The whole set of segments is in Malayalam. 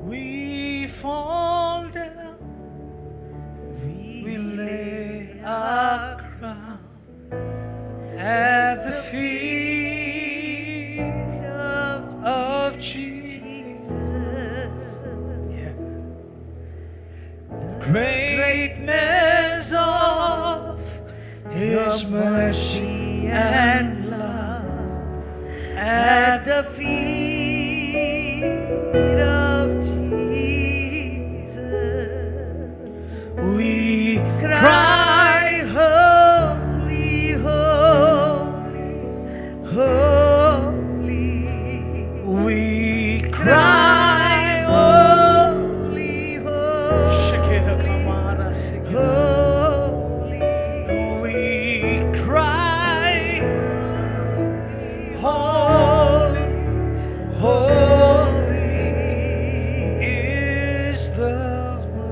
we fall down, we lay our crowns at the feet of Jesus. Yeah. Greatness of His mercy and love at the feet of Jesus. We cry, holy, holy, holy. We cry, holy, holy, holy. We cry, holy, holy is the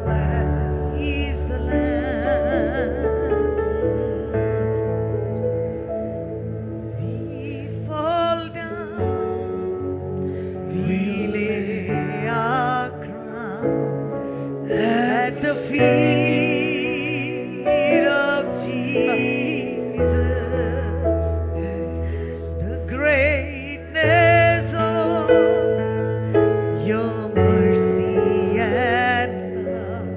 Lamb. He's the Lamb. We fall down, we lay our crowns at the feet of Jesus. The greatness of your mercy and love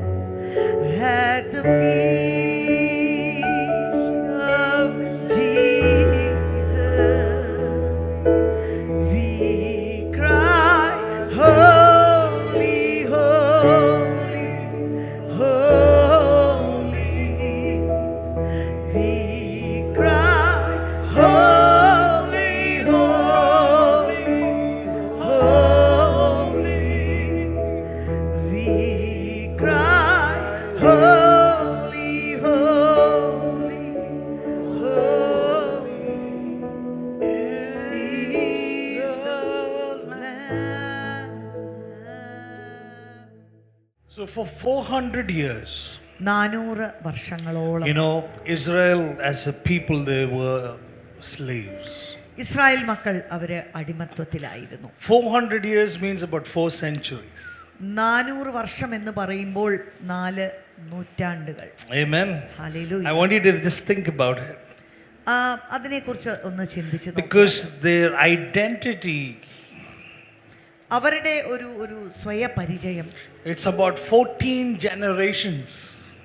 at the feet of Jesus. We cry, holy, holy, holy. We cry, holy, holy, holy. We cry, holy, holy, holy is the Lamb. So for 400 years, 400 വർഷങ്ങളോളം Israel as a people, they were slaves. Israel മക്കൾ അവര് അടിമത്വത്തിലായിരുന്നു. 400 years means about 4 centuries. 400 വർഷം എന്ന് പറയുമ്പോൾ 4 നൂറ്റാണ്ടുകൾ. Amen. Hallelujah. I want you to just think about it. അതിനെക്കുറിച്ച് ഒന്ന് ചിന്തിച്ചു നോക്കുക. Because their identity, അവരുടെ ഒരു സ്വയപരിചയം, it's about 14 generations.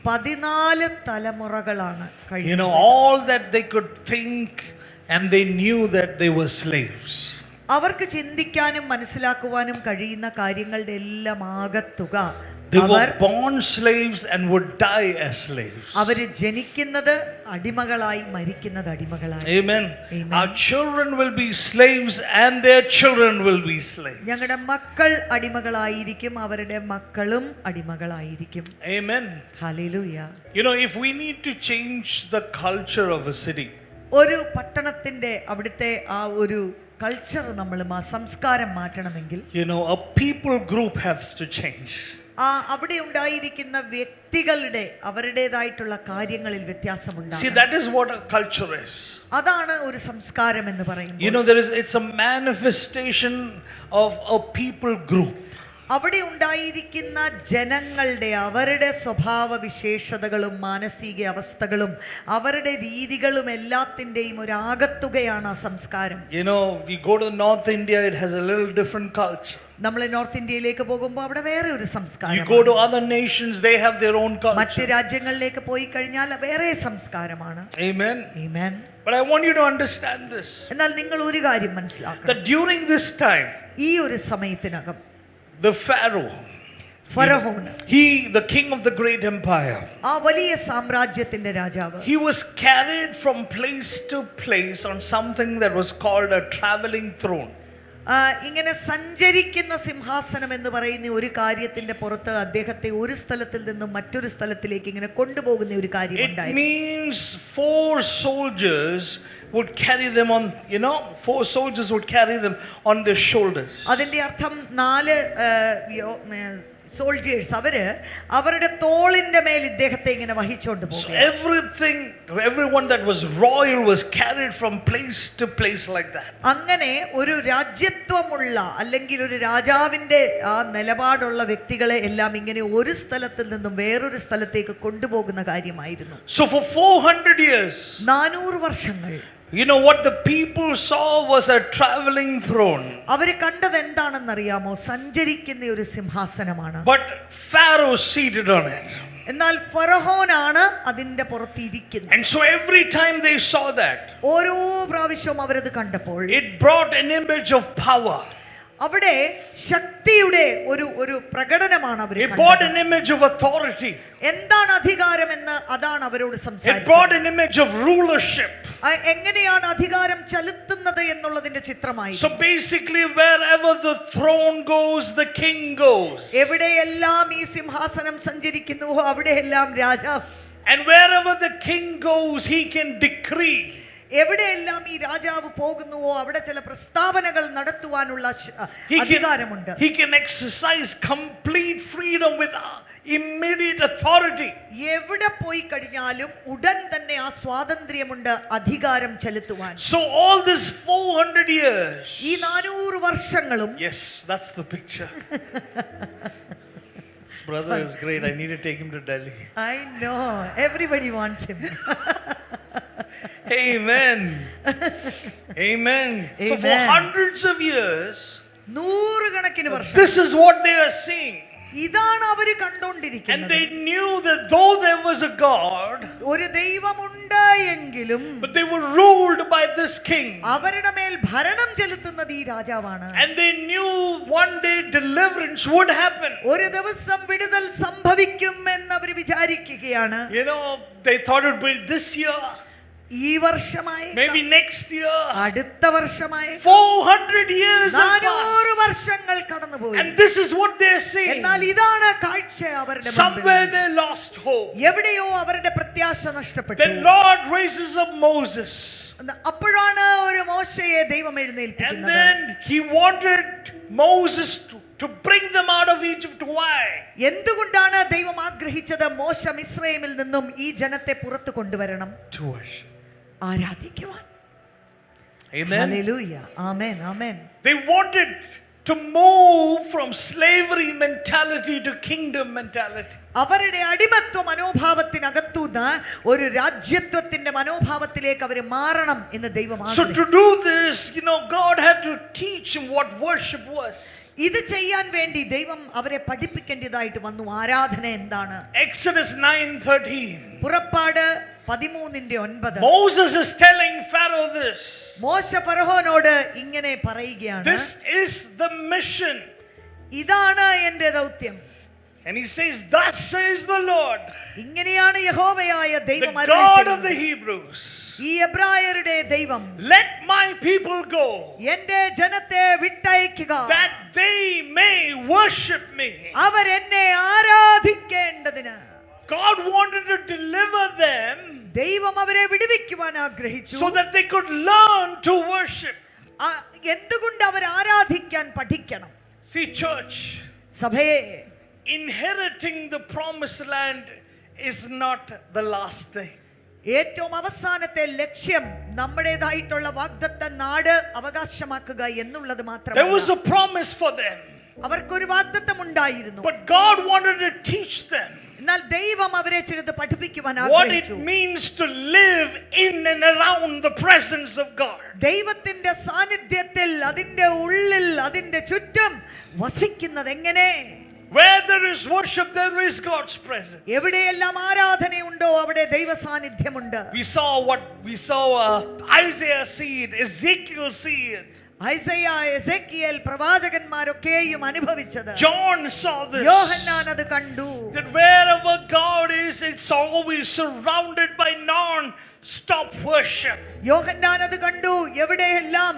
14 തലമുറകളാണ് കഴിഞ്ഞത്. All that they could think, and they knew that they were slaves. അവർക്ക് ചിന്തിക്കാനും മനസ്സിലാക്കുവാനും കഴിയുന്ന കാര്യങ്ങളുടെ എല്ലാം ആകത്തുക They were born slaves and would die as slaves. അവര് ജനിക്കുന്നത് അടിമകളായി, മരിക്കുന്നത് അടിമകളായി. Amen. Our children will be slaves and their children will be slaves. ഞങ്ങളുടെ മക്കൾ അടിമകളായിരിക്കും, അവരുടെ മക്കളും അടിമകളായിരിക്കും. Amen. Hallelujah. If we need to change the culture of a city, ഒരു പട്ടണത്തിന്റെ അവിടുത്തെ ആ ഒരു കൾച്ചർ നമ്മൾ സംസ്കാരം മാറ്റണമെങ്കിൽ a people group has to change. അവിടെ ഉണ്ടായിരിക്കുന്ന വ്യക്തികളുടെ അവരുടേതായിട്ടുള്ള കാര്യങ്ങളിൽ വ്യത്യാസമുണ്ടാകും. See, that is what a culture is. അതാണ് ഒരു സംസ്കാരം എന്ന് പറയുന്നത്. It's a manifestation of a people group. അവിടെ ഉണ്ടായിരിക്കുന്ന ജനങ്ങളുടെ അവരുടെ സ്വഭാവ വിശേഷതകളും മാനസിക അവസ്ഥകളും അവരുടെ രീതികളും എല്ലാത്തിൻ്റെയും ഒരു ആകത്തുകയാണ് ആ സംസ്കാരം. We go to North India, it has a little different culture. നമ്മൾ നോർത്ത് ഇന്ത്യയിലേക്ക് പോകുമ്പോൾ അവിടെ വേറെ ഒരു സംസ്കാരം. You go to other nations, they have their own culture. മറ്റു രാജ്യങ്ങളിലേക്ക് പോയി കഴിഞ്ഞാൽ വേറെ സംസ്കാരമാണ്. Amen. Amen. But I want you to understand this. എന്നാൽ നിങ്ങൾ ഒരു കാര്യം മനസ്സിലാക്കണം. That during this time, ഈ ഒരു സമയത്തിനകം the Pharaoh, the king of the great empire, ആ വലിയ സാമ്രാജ്യത്തിന്റെ രാജാവ്, he was carried from place to place on something that was called a traveling throne. ഇങ്ങനെ സഞ്ചരിക്കുന്ന സിംഹാസനം എന്ന് പറയുന്ന ഒരു കാര്യത്തിന്റെ പുറത്ത് അദ്ദേഹത്തെ ഒരു സ്ഥലത്തിൽ നിന്നും മറ്റൊരു സ്ഥലത്തിലേക്ക് ഇങ്ങനെ കൊണ്ടുപോകുന്ന ഒരു കാര്യം ഉണ്ടായിരുന്നു. It means 4 soldiers would carry them on, 4 soldiers would carry them on their shoulders. അതിന്റെ അർത്ഥം 4 സോൾജേഴ്സ് അവരുടെ തോളിന്റെ മേൽ ഇദ്ദേഹത്തെ ഇങ്ങനെ വഹിച്ചുകൊണ്ട് So പോകും. everyone that was royal was carried from place to place like that. അങ്ങനെ ഒരു രാജ്യത്വമുള്ള അല്ലെങ്കിൽ ഒരു രാജാവിന്റെ ആ നിലപാടുള്ള വ്യക്തികളെ എല്ലാം ഇങ്ങനെ ഒരു സ്ഥലത്തിൽ നിന്നും വേറൊരു സ്ഥലത്തേക്ക് കൊണ്ടുപോകുന്ന കാര്യമായിരുന്നു. So for 400 years, 400 വർഷങ്ങൾ you know what the people saw was a traveling throne. അവര് കണ്ടത് എന്താണെന്നറിയാമോ? സഞ്ചരിക്കുന്ന ഒരു സിംഹാസനമാണ്. But Pharaoh seated on it. എന്നാൽ ഫറവോനാണ് അതിന്റെ പുറത്ത് ഇരിക്കുന്നത്. And so every time they saw that, ഓരോ പ്രാവശ്യവും അവരത് കണ്ടപ്പോൾ it brought an image of power. അവിടെ ശക്തിയുടെ ഒരു പ്രകടനമാണ് അവർ It brought an image of authority. എന്താണ് അധികാരം എന്ന് അതാണ് അവരോട് It സംസാരിച്ചത്. brought an image of rulership. എങ്ങനെയാണ് അധികാരം ചെലുത്തുന്നത് എന്നുള്ളതിന്റെ ചിത്രമായി. So basically wherever the throne goes, the king goes. എവിടെയെല്ലാം ഈ സിംഹാസനം സഞ്ചരിക്കുന്നുവോ അവിടെയെല്ലാം രാജാവ്. And wherever the king goes, he can decree. എവിടെയെല്ലാം ഈ രാജാവ് പോകുന്നുവോ അവിടെ ചില പ്രസ്താവനകൾ നടത്തുവാനുള്ള അധികാരമുണ്ട്. He can exercise complete freedom with immediate authority. എവിടെ പോയി കഴിഞ്ഞാലും ഉടൻ തന്നെ ആ സ്വാതന്ത്ര്യമുണ്ട് അധികാരം ചെലുത്തുവാൻ. So all this 400 years. ഈ 400 വർഷങ്ങളും. Yes, that's the picture. This brother is great. I need to take him to Delhi. I know. Everybody wants him. Amen. Amen. So for hundreds of years, 100 കണക്കിന് വർഷം this is what they are seeing. ഇതാണ് അവർ And കണ്ടുകൊണ്ടിരിക്കുന്നത്. they knew that though there was a God, ഒരു ദൈവമുണ്ട് എങ്കിലും but they were ruled by this king. അവരുടെ മേൽ ഭരണം ചെലുത്തുന്നത് ഈ രാജാവാണ്. And they knew one day deliverance would happen. ഒരു ദിവസം വിടുതൽ സംഭവിക്കും എന്ന് അവർ വിചാരിക്കുകയാണ്. You know, they thought it would be this year, ഈ വർഷമായി, maybe next year. അടുത്ത വർഷമായി. 400 years have 400 passed. വർഷങ്ങൾ കടന്നുപോയി. And this is what they are seeing. എന്നാൽ ഇതാണ് കാഴ്ച അവരുടെ മുമ്പിൽ. Somewhere they lost hope. എവിടെയോ അവരുടെ പ്രത്യാശ നഷ്ടപ്പെട്ടു. Then Lord raises up Moses. അപ്പോഴാണ് ഒരു മോശയെ ദൈവം And എഴുന്നേൽപ്പിക്കുന്നത്. then he wanted Moses to bring them out of Egypt. Why? എന്തുകൊണ്ടാണ് ദൈവം ആഗ്രഹിച്ചത് മോശ മിസ്രയീമിൽ നിന്നും ഈ ജനത്തെ പുറത്തു കൊണ്ടുവരണം? To worship. ആരാധിക്കുവാൻ. Amen. Hallelujah. Amen. Amen. They wanted to move from slavery mentality to kingdom mentality. അവരുടെ അടിമത്വ മനോഭാവത്തിനകത്തുനിന്ന് ഒരു രാജ്യത്വത്തിന്റെ മനോഭാവത്തിലേക്ക് അവർ മാറണം എന്ന് ദൈവം So ആഗ്രഹിച്ചു. to do this, you know, God had to teach him what worship was. ഇത് ചെയ്യാൻ വേണ്ടി ദൈവം അവരെ പഠിപ്പിക്കേണ്ടതായിട്ട് വന്നു. ആരാധന എന്താണ്? Exodus 9:13. പുറപ്പാട് 13:9. Moses is telling Pharaoh this. മോശ ഫറവോനോട് ഇങ്ങനെ പറയുകയാണ്. This is the mission. ഇതാണ് എൻ്റെ ദൗത്യം. And he says, thus says the Lord, ഇങ്ങനെയാണ് യഹോവയായ the ദൈവം God of അരുളിച്ചെയ്യുന്നത്. the Hebrews. ഈ എബ്രായരുടെ ദൈവം Let my people go, എൻ്റെ ജനത്തെ വിട്ടയക്കുക, that they may worship me. അവർ എന്നെ ആരാധിക്കേണ്ടതിന്. God wanted to deliver them ദൈവം അവരെ വിടുവിക്കുവാൻ ആഗ്രഹിച്ചു. so that they could learn to worship. എന്തുകൊണ്ട് അവർ ആരാധിക്കാൻ പഠിക്കണം? See, church, സഭയെ, inheriting the promised land is not the last thing. ഏറ്റവും അവസാനത്തെ ലക്ഷ്യം നമ്മുടേതായിട്ടുള്ള വാഗ്ദത്ത നാട് അവകാശമാക്കുക എന്നുള്ളത് There was മാത്രമല്ല. a promise for them, അവർക്കൊരു വാഗ്ദത്തം ഉണ്ടായിരുന്നു. but God wanted to teach them എന്നാൽ ദൈവം അവരെ ചിലത് പഠിപ്പിക്കുവാൻ what it ആഗ്രഹിച്ചു. means to live in and around the presence of God. ദൈവത്തിന്റെ സാന്നിധ്യത്തിൽ, അതിന്റെ ഉള്ളിൽ, അതിന്റെ ചുറ്റും വസിക്കുന്നത് എങ്ങനെ? Where there is worship, there is God's presence. എവിടെയെല്ലാം ആരാധനയുണ്ടോ അവിടെ ദൈവ സാന്നിധ്യമുണ്ട്. We saw Isaiah see it, Ezekiel see it. Isaiah, Ezekiel പ്രവാചകന്മാരൊക്കെയും അനുഭവിച്ചത്. John saw this. യോഹന്നാൻ അത് കണ്ടു. That wherever God is, it's always surrounded by non-stop worship. യോഹന്നാൻ അത് കണ്ടു. എവിടെയെല്ലാം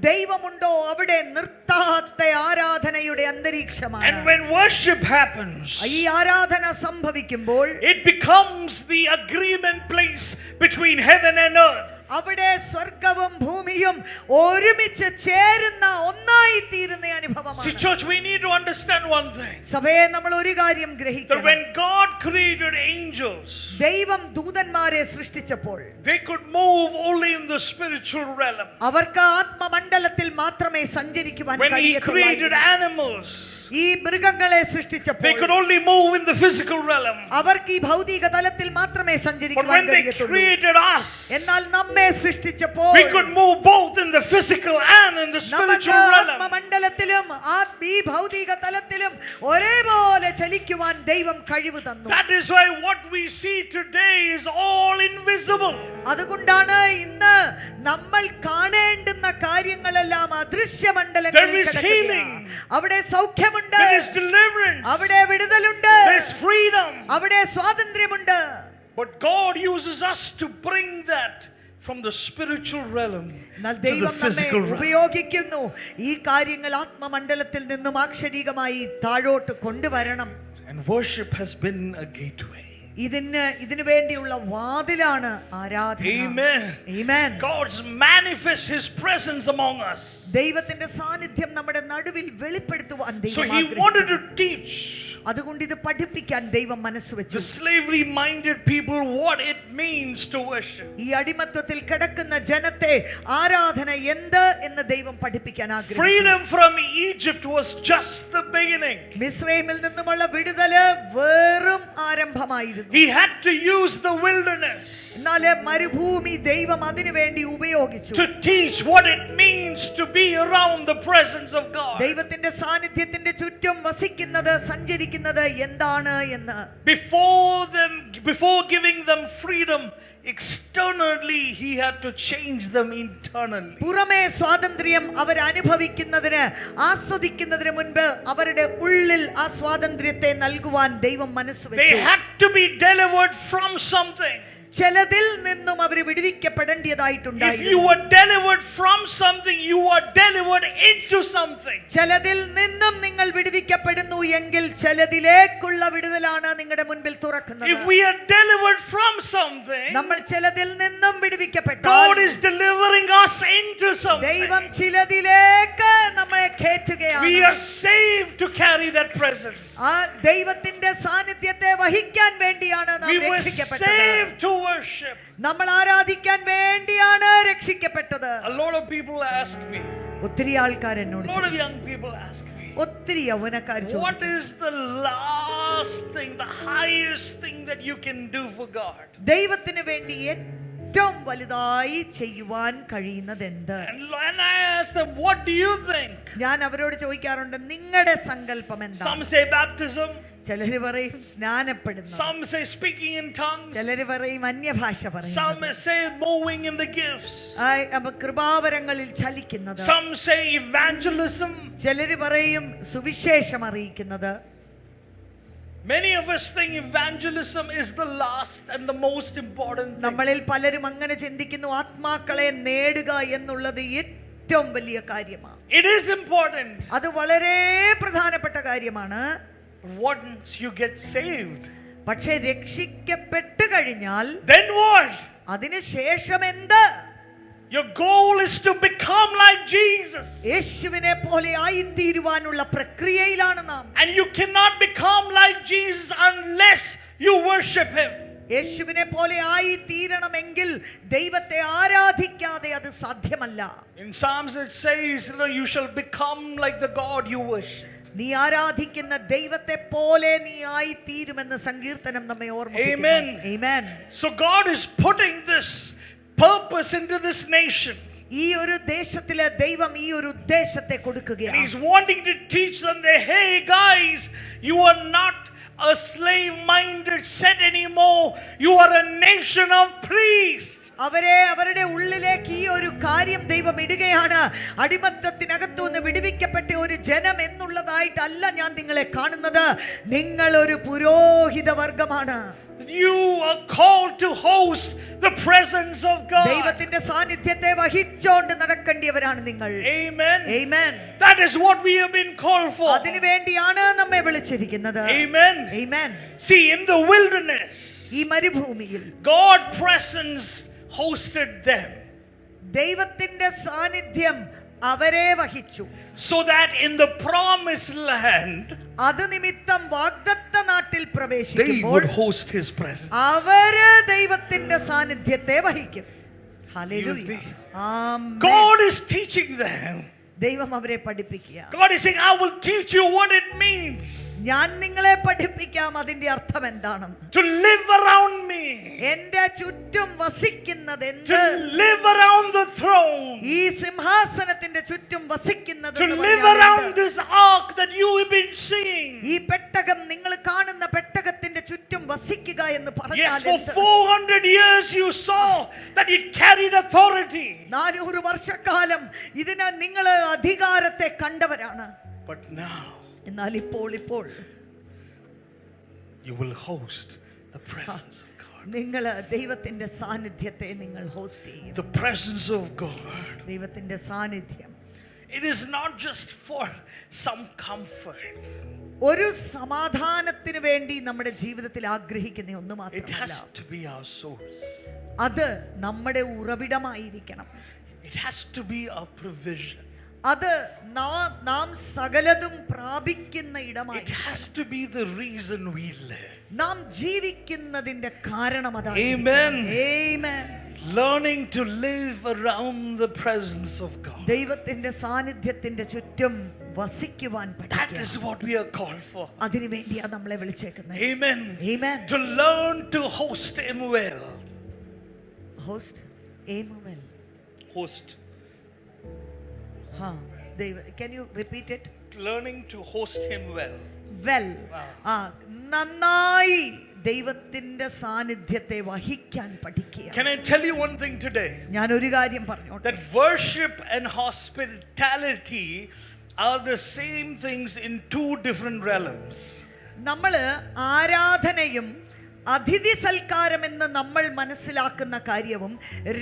ദൈവമുണ്ടോ അവിടെ നിർത്താത്ത ആരാധനയുടെ അന്തരീക്ഷമാണ്. And when worship happens, ഈ ആരാധന സംഭവിക്കുമ്പോൾ it becomes the agreement place between heaven and earth. അവിടെ സ്വർഗവും ഭൂമിയും ഒരുമിച്ച് ചേരുന്ന ഒന്നായി തീരുന്ന See, അനുഭവമാണ്. church, we need to understand one thing. സഭയെ നമ്മൾ ഒരു കാര്യം That ഗ്രഹിക്കണം. when God created angels, ദൈവം ദൂതന്മാരെ സൃഷ്ടിച്ചപ്പോൾ they could move only in the spiritual realm. അവർക്ക് ആത്മമണ്ഡലത്തിൽ മാത്രമേ സഞ്ചരിക്കുവാൻ When He created കഴിയത്തുള്ളൂ. animals, ഈ മൃഗങ്ങളെ they സൃഷ്ടിച്ചപ്പോൾ could only move in the physical realm. അവർക്ക് ഈ ഭൗതിക തലത്തിൽ മാത്രമേ But സഞ്ചരിക്കുവാൻ when they കഴിയത്തുള്ളൂ. created us, എന്നാൽ നമ്മെ സൃഷ്ടിച്ചപ്പോൾ we could move both in the physical and in the നമുക്ക് spiritual realm. ആത്മമണ്ഡലത്തിലും ഈ ഭൗതിക തലത്തിലും ഒരേപോലെ ചലിക്കുവാൻ ദൈവം കഴിവ് തന്നു. That is why what we see today is all invisible. അതുകൊണ്ടാണ് ഇന്ന് നമ്മൾ കാണേണ്ടുന്ന കാര്യങ്ങളെല്ലാം അദൃശ്യ There മണ്ഡലങ്ങളിൽ is കിടക്കുകയാണ്. healing. അവിടെ സൗഖ്യമുണ്ട്, There is deliverance. അവിടെ വിടുതലുണ്ട്, There is freedom. അവിടെ സ്വാതന്ത്ര്യമുണ്ട്. But God uses us to bring that from the spiritual realm എന്നാൽ to the ദൈവം നമ്മെ physical realm. ഉപയോഗിക്കുന്നു ഈ കാര്യങ്ങൾ ആത്മമണ്ഡലത്തിൽ നിന്നും ആക്ഷരികമായി താഴോട്ട് കൊണ്ടുവരണം. And worship has been a gateway. ഇതിനു വേണ്ടിയുള്ള വാതിലാണ് ആരാധന. Amen. Amen. God's manifest His presence among us. ദൈവത്തിന്റെ സാന്നിധ്യം നമ്മുടെ നടുവിൽ വെളിപ്പെടുത്തുവാൻ So ദൈവം He wanted ആഗ്രഹിക്കുന്നു. to teach അതുകൊണ്ട് ഇത് പഠിപ്പിക്കാൻ ദൈവം മനസ്സ് വെച്ചു. the slavery minded people what it means to worship. ഈ അടിമത്വത്തിൽ കിടക്കുന്ന ജനത്തെ ആരാധന എന്ത് എന്ന് ദൈവം പഠിപ്പിക്കാൻ ആഗ്രഹിച്ചു. Freedom from Egypt was just the beginning. മിസ്രൈമിൽ നിന്നുമുള്ള വിടുതല് വെറും ആരംഭമായിരുന്നു. He had to use the wilderness എന്നാല് മരുഭൂമി ദൈവം അതിനു വേണ്ടി ഉപയോഗിച്ചു. to teach what it means to be around the presence of God. ദൈവത്തിന്റെ സാന്നിധ്യത്തിന്റെ ചുറ്റും വസിക്കുന്നത് സഞ്ചരിക്കുന്നത് എന്താണ് എന്ന്. Before giving them freedom externally, He had to change them internally. പുറമേ സ്വാതന്ത്ര്യം അവർ അനുഭവിക്കുന്നതിന് ആസ്വദിക്കുന്നതിന് മുൻപ് അവരുടെ ഉള്ളിൽ ആ സ്വാതന്ത്ര്യത്തെ നൽകുവാൻ ദൈവം മനസ്സ് They വെച്ചു. had to be delivered from something. ചിലതിൽ നിന്നും അവർ If വിടുവിക്കപ്പെടേണ്ടതായിട്ടുണ്ടായിരുന്നു. you were delivered from something, you are delivered into something. ചിലതിൽ നിന്നും നിങ്ങൾ വിടുവിക്കപ്പെടുന്നു എങ്കിൽ ചിലതിലേക്കുള്ള വിടുതലാണ് നിങ്ങളുടെ മുൻപിൽ തുറക്കുന്നത്. If we are delivered from something, നമ്മൾ ചിലതിൽ നിന്നും വിടുവിക്കപ്പെട്ടാൽ God is delivering us into something. ദൈവം ചിലതിലേക്ക് നമ്മളെ കയറ്റുകയാണ്. We are saved to carry that presence. ആ ദൈവത്തിന്റെ സാന്നിധ്യത്തെ വഹിക്കാൻ വേണ്ടിയാണ് നാം We were രക്ഷിക്കപ്പെട്ടത്. saved to worship. നമ്മൾ ആരാധിക്കാൻ വേണ്ടിയാണ് രക്ഷിക്കപ്പെട്ടത്. A lot of people ask me, ഒത്തിരി ആൾക്കാർ എന്നോട് a lot of young people ask me, ഒത്തിരി യൗവനക്കാർ what is the last thing, the highest thing that you can do for God? ദൈവത്തിന് വേണ്ടി ഏറ്റവും വലുതായി ചെയ്യുവാൻ കഴിയുന്നത് എന്ത്? And I ask them, what do you think? ഞാൻ അവരോട് ചോദിക്കാറുണ്ട്, നിങ്ങളുടെ സങ്കല്പം എന്താ? Some say baptism, ചിലര് പറയും സ്നാനപ്പെടുന്നു, some say speaking in tongues, ചിലര് പറയും അന്യഭാഷ some പറയുന്നു, say moving in the gifts, കൃപാവരങ്ങളിൽ ചലിക്കുന്നത്, some say evangelism. ചിലര് പറയും സുവിശേഷം അറിയിക്കുന്നത്. Many of us think evangelism is the last and the most important thing. നമ്മളിൽ പലരും അങ്ങനെ ചിന്തിക്കുന്നു, ആത്മാക്കളെ നേടുക എന്നുള്ളത് ഏറ്റവും വലിയ കാര്യമാണ്. It is important. അത് വളരെ പ്രധാനപ്പെട്ട കാര്യമാണ്. Once you get saved, പക്ഷെ രക്ഷിക്കപ്പെട്ടു കഴിഞ്ഞാൽ then what? അതിനുശേഷം എന്ത്? Your goal is to become like Jesus. യേശുവിനെ പോലെ ആയിത്തീരുവാനുള്ള പ്രക്രിയയിലാണ് നാം. And you cannot become like Jesus unless you worship Him. യേശുവിനെ പോലെ ആയിത്തീരണമെങ്കിൽ ദൈവത്തെ ആരാധിക്കാതെ അത് സാധ്യമല്ല. In Psalms it says, you shall become like the God you worship. നീ ആരാധിക്കുന്ന ദൈവത്തെ പോലെ നീ ആയിത്തീരുമെന്ന് സങ്കീർത്തനം നമ്മെ ഓർമ്മിപ്പിക്കുന്നു. Amen. Amen. So God is putting this purpose into this nation. ഈ ഒരു ദേശത്തിലെ ദൈവം ഈ ഒരു ഉദ്ദേശത്തെ And കൊടുക്കുകയാണ്. He's wanting to teach them that, hey guys, you are not a slave-minded set anymore. You are a nation of priests. അവരുടെ ഉള്ളിലേക്ക് ഈ ഒരു കാര്യം ദൈവം ഇടുകയാണ്. അടിമത്തത്തിനകത്തുനിന്ന് വിടുവിക്കപ്പെട്ട ഒരു ജനം എന്നുള്ളതായിട്ടല്ല ഞാൻ നിങ്ങളെ കാണുന്നത്. നിങ്ങൾ ഒരു പുരോഹിത വർഗമാണ്. You are called to host the presence of God. ദൈവത്തിന്റെ സാന്നിധ്യത്തെ വഹിച്ചുകൊണ്ട് നടക്കേണ്ടിയവരാണ് നിങ്ങൾ. Amen. Amen. That is what we have been called for. അതിനു വേണ്ടിയാണ് നമ്മെ വിളിച്ചിരിക്കുന്നത്. Amen. Amen. See, in the wilderness, ഈ മരുഭൂമിയിൽ God's presence hosted them. ദൈവത്തിന്റെ സാന്നിധ്യം അവരെ വഹിച്ചു. So that in the promised land, അത് നിമിത്തം വാഗ്ദത്ത നാട്ടിൽ they പ്രവേശിക്കുമ്പോൾ would host his presence. അവര് ദൈവത്തിന്റെ സാന്നിധ്യത്തെ വഹിക്കും. Hallelujah. Amen. God is teaching them. ദൈവം അവരെ പഠിപ്പിക്കുക. God is saying, I will teach you what it means ഞാൻ നിങ്ങളെ പഠിപ്പിക്കാം അതിന്റെ അർത്ഥം എന്താണെന്ന്. to live around me, എന്റെ ചുറ്റും വസിക്കുന്നത് എന്ത്, to live around the throne, ഈ സിംഹാസനത്തിന്റെ ചുറ്റും വസിക്കുന്നത് to എന്ന് live പറഞ്ഞാൽ around എന്ത്? this ark that you have been seeing. ഈ പെട്ടകം, നിങ്ങൾ കാണുന്ന പെട്ടകത്തിന്റെ ചുറ്റും വസിക്കുക എന്ന് Yes, പറഞ്ഞാൽ for എന്ത്? 400 years you saw that it carried authority. 400 വർഷക്കാലം ഇതിന് നിങ്ങൾ അധികാരത്തെ കണ്ടവരാണ്. But now എന്നാൽ ഇപ്പോൾ you will host the presence of God. നിങ്ങൾ ദൈവത്തിന്റെ സാന്നിധ്യത്തെ നിങ്ങൾ ഹോസ്റ്റ് ചെയ്യും. The presence of God. ദൈവത്തിന്റെ സാന്നിധ്യം It is not just for some comfort. ഒരു സമാധാനത്തിന് വേണ്ടി നമ്മുടെ ജീവിതത്തിൽ ആഗ്രഹിക്കുന്ന ഒന്ന് It മാത്രമല്ല, has to be our source. അത് നമ്മുടെ ഉറവിടമായിരിക്കണം. It has to be our provision. അത് നാം സകലതും പ്രാപിക്കുന്ന It ഇടമായി. has to be the reason we live. നാം ജീവിക്കുന്നതിന്റെ കാരണം അതാണ്. Amen. Amen. Learning to live around the presence of God. ദൈവത്തിന്റെ സാന്നിധ്യത്തിന്റെ ചുറ്റും വസിക്കുവാൻ That പഠിക്കുക. is what we are called for. അതിനു വേണ്ടിയാണ് നമ്മളെ വിളിച്ചേക്കുന്നത്. Amen. Amen. To learn to host him well. Host him well. Host. Can you repeat it? Learning to host him well. Well. നന്നായി ദൈവത്തിന്റെ സാന്നിധ്യത്തെ വഹിക്കാൻ പഠിക്കുക. Can I tell you one thing today? ഞാൻ ഒരു കാര്യം പറഞ്ഞോട്ടെ. That worship and hospitality are the same things in two different realms. നമ്മള് ആരാധനയും അതിഥി സൽക്കാരം എന്ന് നമ്മൾ മനസ്സിലാക്കുന്ന കാര്യവും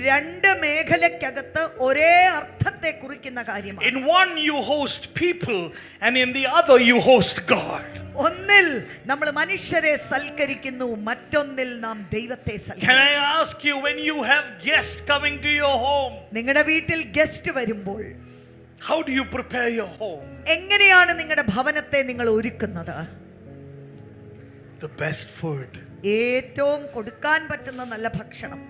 രണ്ട് മേഖലയ്ക്കകത്ത് ഒരേ അർത്ഥത്തെ കുറിക്കുന്ന കാര്യമാണ്. In one you host people and in the other you host God. ഒന്നിൽ നമ്മൾ മനുഷ്യരെ സൽക്കരിക്കുന്നു, മറ്റൊന്നിൽ നാം ദൈവത്തെ Can സൽക്കരിക്കുന്നു. I ask you, when you have guests coming to your home, നിങ്ങളുടെ വീട്ടിൽ ഗസ്റ്റ് വരുമ്പോൾ how do you prepare your home? എങ്ങനെയാണ് നിങ്ങളുടെ ഭവനത്തെ നിങ്ങൾ ഒരുക്കുന്നത്? The best food. ഏറ്റവും കൊടുക്കാൻ പറ്റുന്ന നല്ല ഭക്ഷണം.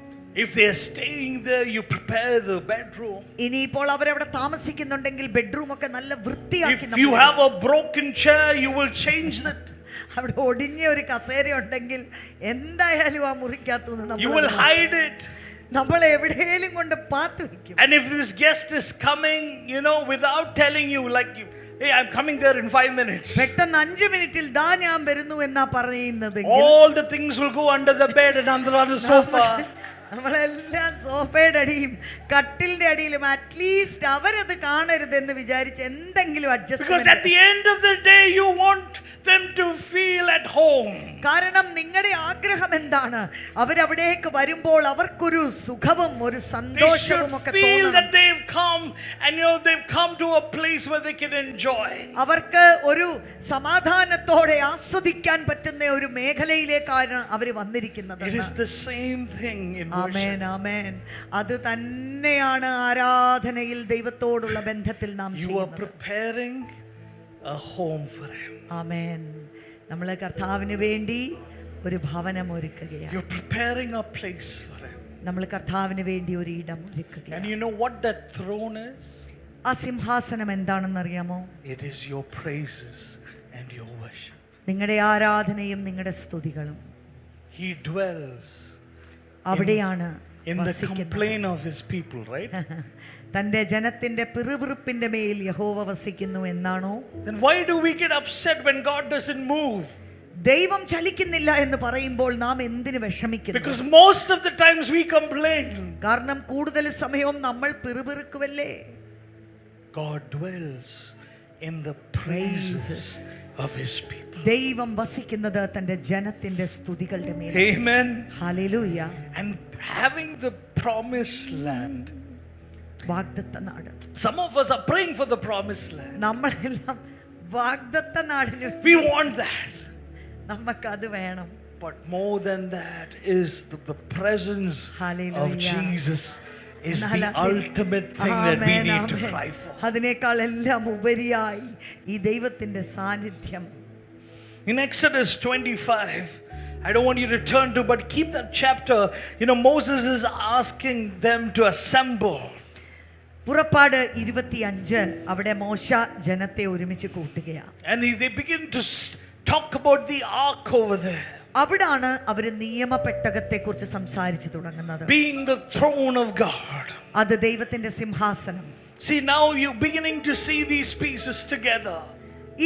If they are staying there, you prepare the bedroom. ഇനിയിപ്പോൾ അവരവിടെ താമസിക്കുന്നുണ്ടെങ്കിൽ ബെഡ്റൂം ഒക്കെ നല്ല വൃത്തിയാക്കി. If you have a broken chair, you will change that. അവിടെ ഒടിഞ്ഞ ഒരു കസേര ഉണ്ടെങ്കിൽ എന്തായാലും ആ മുറിക്കകത്തുനിന്ന് You will hide it. നമ്മൾ എവിടെയെങ്കിലും കൊണ്ട് പാത്തു വെക്കും. And if this guest is coming, without telling you, like, hey, I'm coming there in 5 minutes. പെട്ടെന്ന് 5 മിനിറ്റിൽ ദാ ഞാൻ വരുന്നു എന്നാ പറയുന്നത്. All the things will go under the bed and under the sofa. നമ്മളെല്ലാം സോഫയുടെ അടിയും കട്ടിലിന്റെ അടിയിലും അറ്റ്ലീസ്റ്റ് അവരത് കാണരുതെന്ന് വിചാരിച്ച് എന്തെങ്കിലും Because adjustment. at the end of the day, you want them to feel at home. കാരണം നിങ്ങളുടെ ആഗ്രഹം എന്താണ്? അവരവിടേക്ക് വരുമ്പോൾ അവർക്കൊരു സുഖവും ഒരു They സന്തോഷവും should ഒക്കെ feel തോന്നണം. that they've come and they've come to a place where they can enjoy. അവർക്ക് ഒരു സമാധാനത്തോടെ ആസ്വദിക്കാൻ പറ്റുന്ന ഒരു മേഖലയിലേക്കാണ് അവർ വന്നിരിക്കുന്നത്. It is the same thing in amen, worship. ആമേൻ. അത് തന്നെയാണ് ആരാധനയിൽ ദൈവത്തോടുള്ള ബന്ധത്തിൽ നാം You are ചെയ്യുന്നത്. preparing a home for him. ആമേൻ. നമ്മൾ കർത്താവിന് വേണ്ടി ഒരു ഭവനം ഒരുക്കുകയാണ്. You're preparing a place for him. നമ്മൾ കർത്താവിന് വേണ്ടി ഒരു ഇടം And ഒരുക്കുകയാണ്. you know what that throne is? ആ സിംഹാസനം എന്താണെന്ന് അറിയാമോ? It is your praises and your worship. നിങ്ങളുടെ ആരാധനയും നിങ്ങളുടെ സ്തുതികളും. He dwells അവിടെയാണ് in the വസിക്കുന്നത്. complaint of his people, right? തന്റെ ജനത്തിന്റെ പിറുപിറുപ്പിന്റെ മേൽ യഹോവ വസിക്കുന്നു എന്നാണോ? Then why do we get upset when God doesn't move? ദൈവം ചലിക്കുന്നില്ല എന്ന് പറയുമ്പോൾ നാം എന്തിനു വിഷമിക്കുന്നു? Because most of the times we complain. കാരണം കൂടുതൽ സമയവും നമ്മൾ പിറുപിറുക്കുവല്ലേ. God dwells in the praises of his people. ദൈവം വസിക്കുന്നത് തന്റെ ജനത്തിന്റെ സ്തുതികളുടെ മേൽ. Amen. Hallelujah. And having the promised land. വാഗ്ദത്ത നാട്. Some of us are praying for the promised land. നമ്മളെല്ലാം വാഗ്ദത്ത നാടിന് We want that. നമുക്കത് വേണം. But more than that is the presence of Hallelujah. Jesus is the എന്നാൽ ultimate thing that we amen, need to amen. cry for. അതിനേക്കാൾ എല്ലാം ഉപരിയായി ഈ ദൈവത്തിന്റെ സാന്നിധ്യം. In Exodus 25, I don't want you to turn to, but keep that chapter. You know, Moses is asking them to assemble. പുറപ്പാട് 25 അവിടെ മോശ ജനത്തെ ഒരുമിച്ച് കൂട്ടുകയാണ്. And they begin to talk about the ark over there. അവിടാണ് അവർ നിയമപെട്ടകത്തെ കുറിച്ച് സംസാരിച്ചു തുടങ്ങുന്നത്. Being the throne of God. അത് ദൈവത്തിന്റെ സിംഹാസനം. See, now you're beginning to see these pieces together.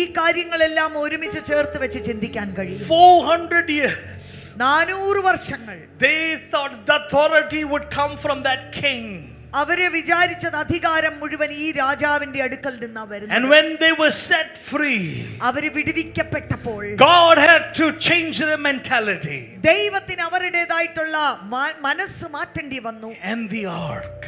ഈ കാര്യങ്ങളെല്ലാം ഒരുമിച്ച് ചേർത്ത് വെച്ച് ചിന്തിക്കാൻ കഴിയും. 400 years. 400 വർഷങ്ങൾ. They thought the authority would come from that king. അവരെ വിചാരിച്ചത് അധികാരം മുഴുവൻ ഈ രാജാവിന്റെ അടുക്കൽ നിന്നാ വരുന്നത്. And when they were set free, അവര് വിടുവിക്കപ്പെട്ടപ്പോൾ God had to change their mentality. ദൈവത്തിന് അവരുടേതായിട്ടുള്ള മനസ്സ് മാറ്റേണ്ടി വന്നു. And the ark.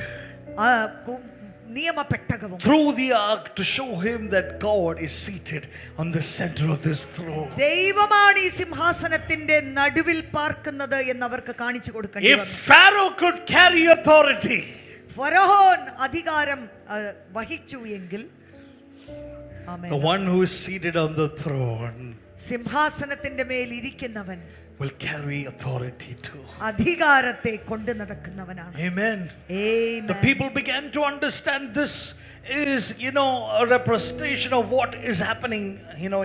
നിയമപെട്ടകവും. Through the ark to show him that God is seated on the center of this throne. ദൈവമാണ് ഈ സിംഹാസനത്തിന്റെ നടുവിൽ പാർക്കുന്നത് എന്ന് അവർക്ക് കാണിച്ചു കൊടുക്കേണ്ടി If വന്നു. Pharaoh could carry authority, ഫറവോൻ അധികാരം വഹിച്ചു എങ്കിൽ the one who is seated on the throne സിംഹാസനത്തിന്റെ മേൽ ഇരിക്കുന്നവൻ will carry authority too. അധികാരത്തെ കൊണ്ട് നടക്കുന്നവനാണ്. Amen. Amen. The people began to understand this is, a representation of what is happening,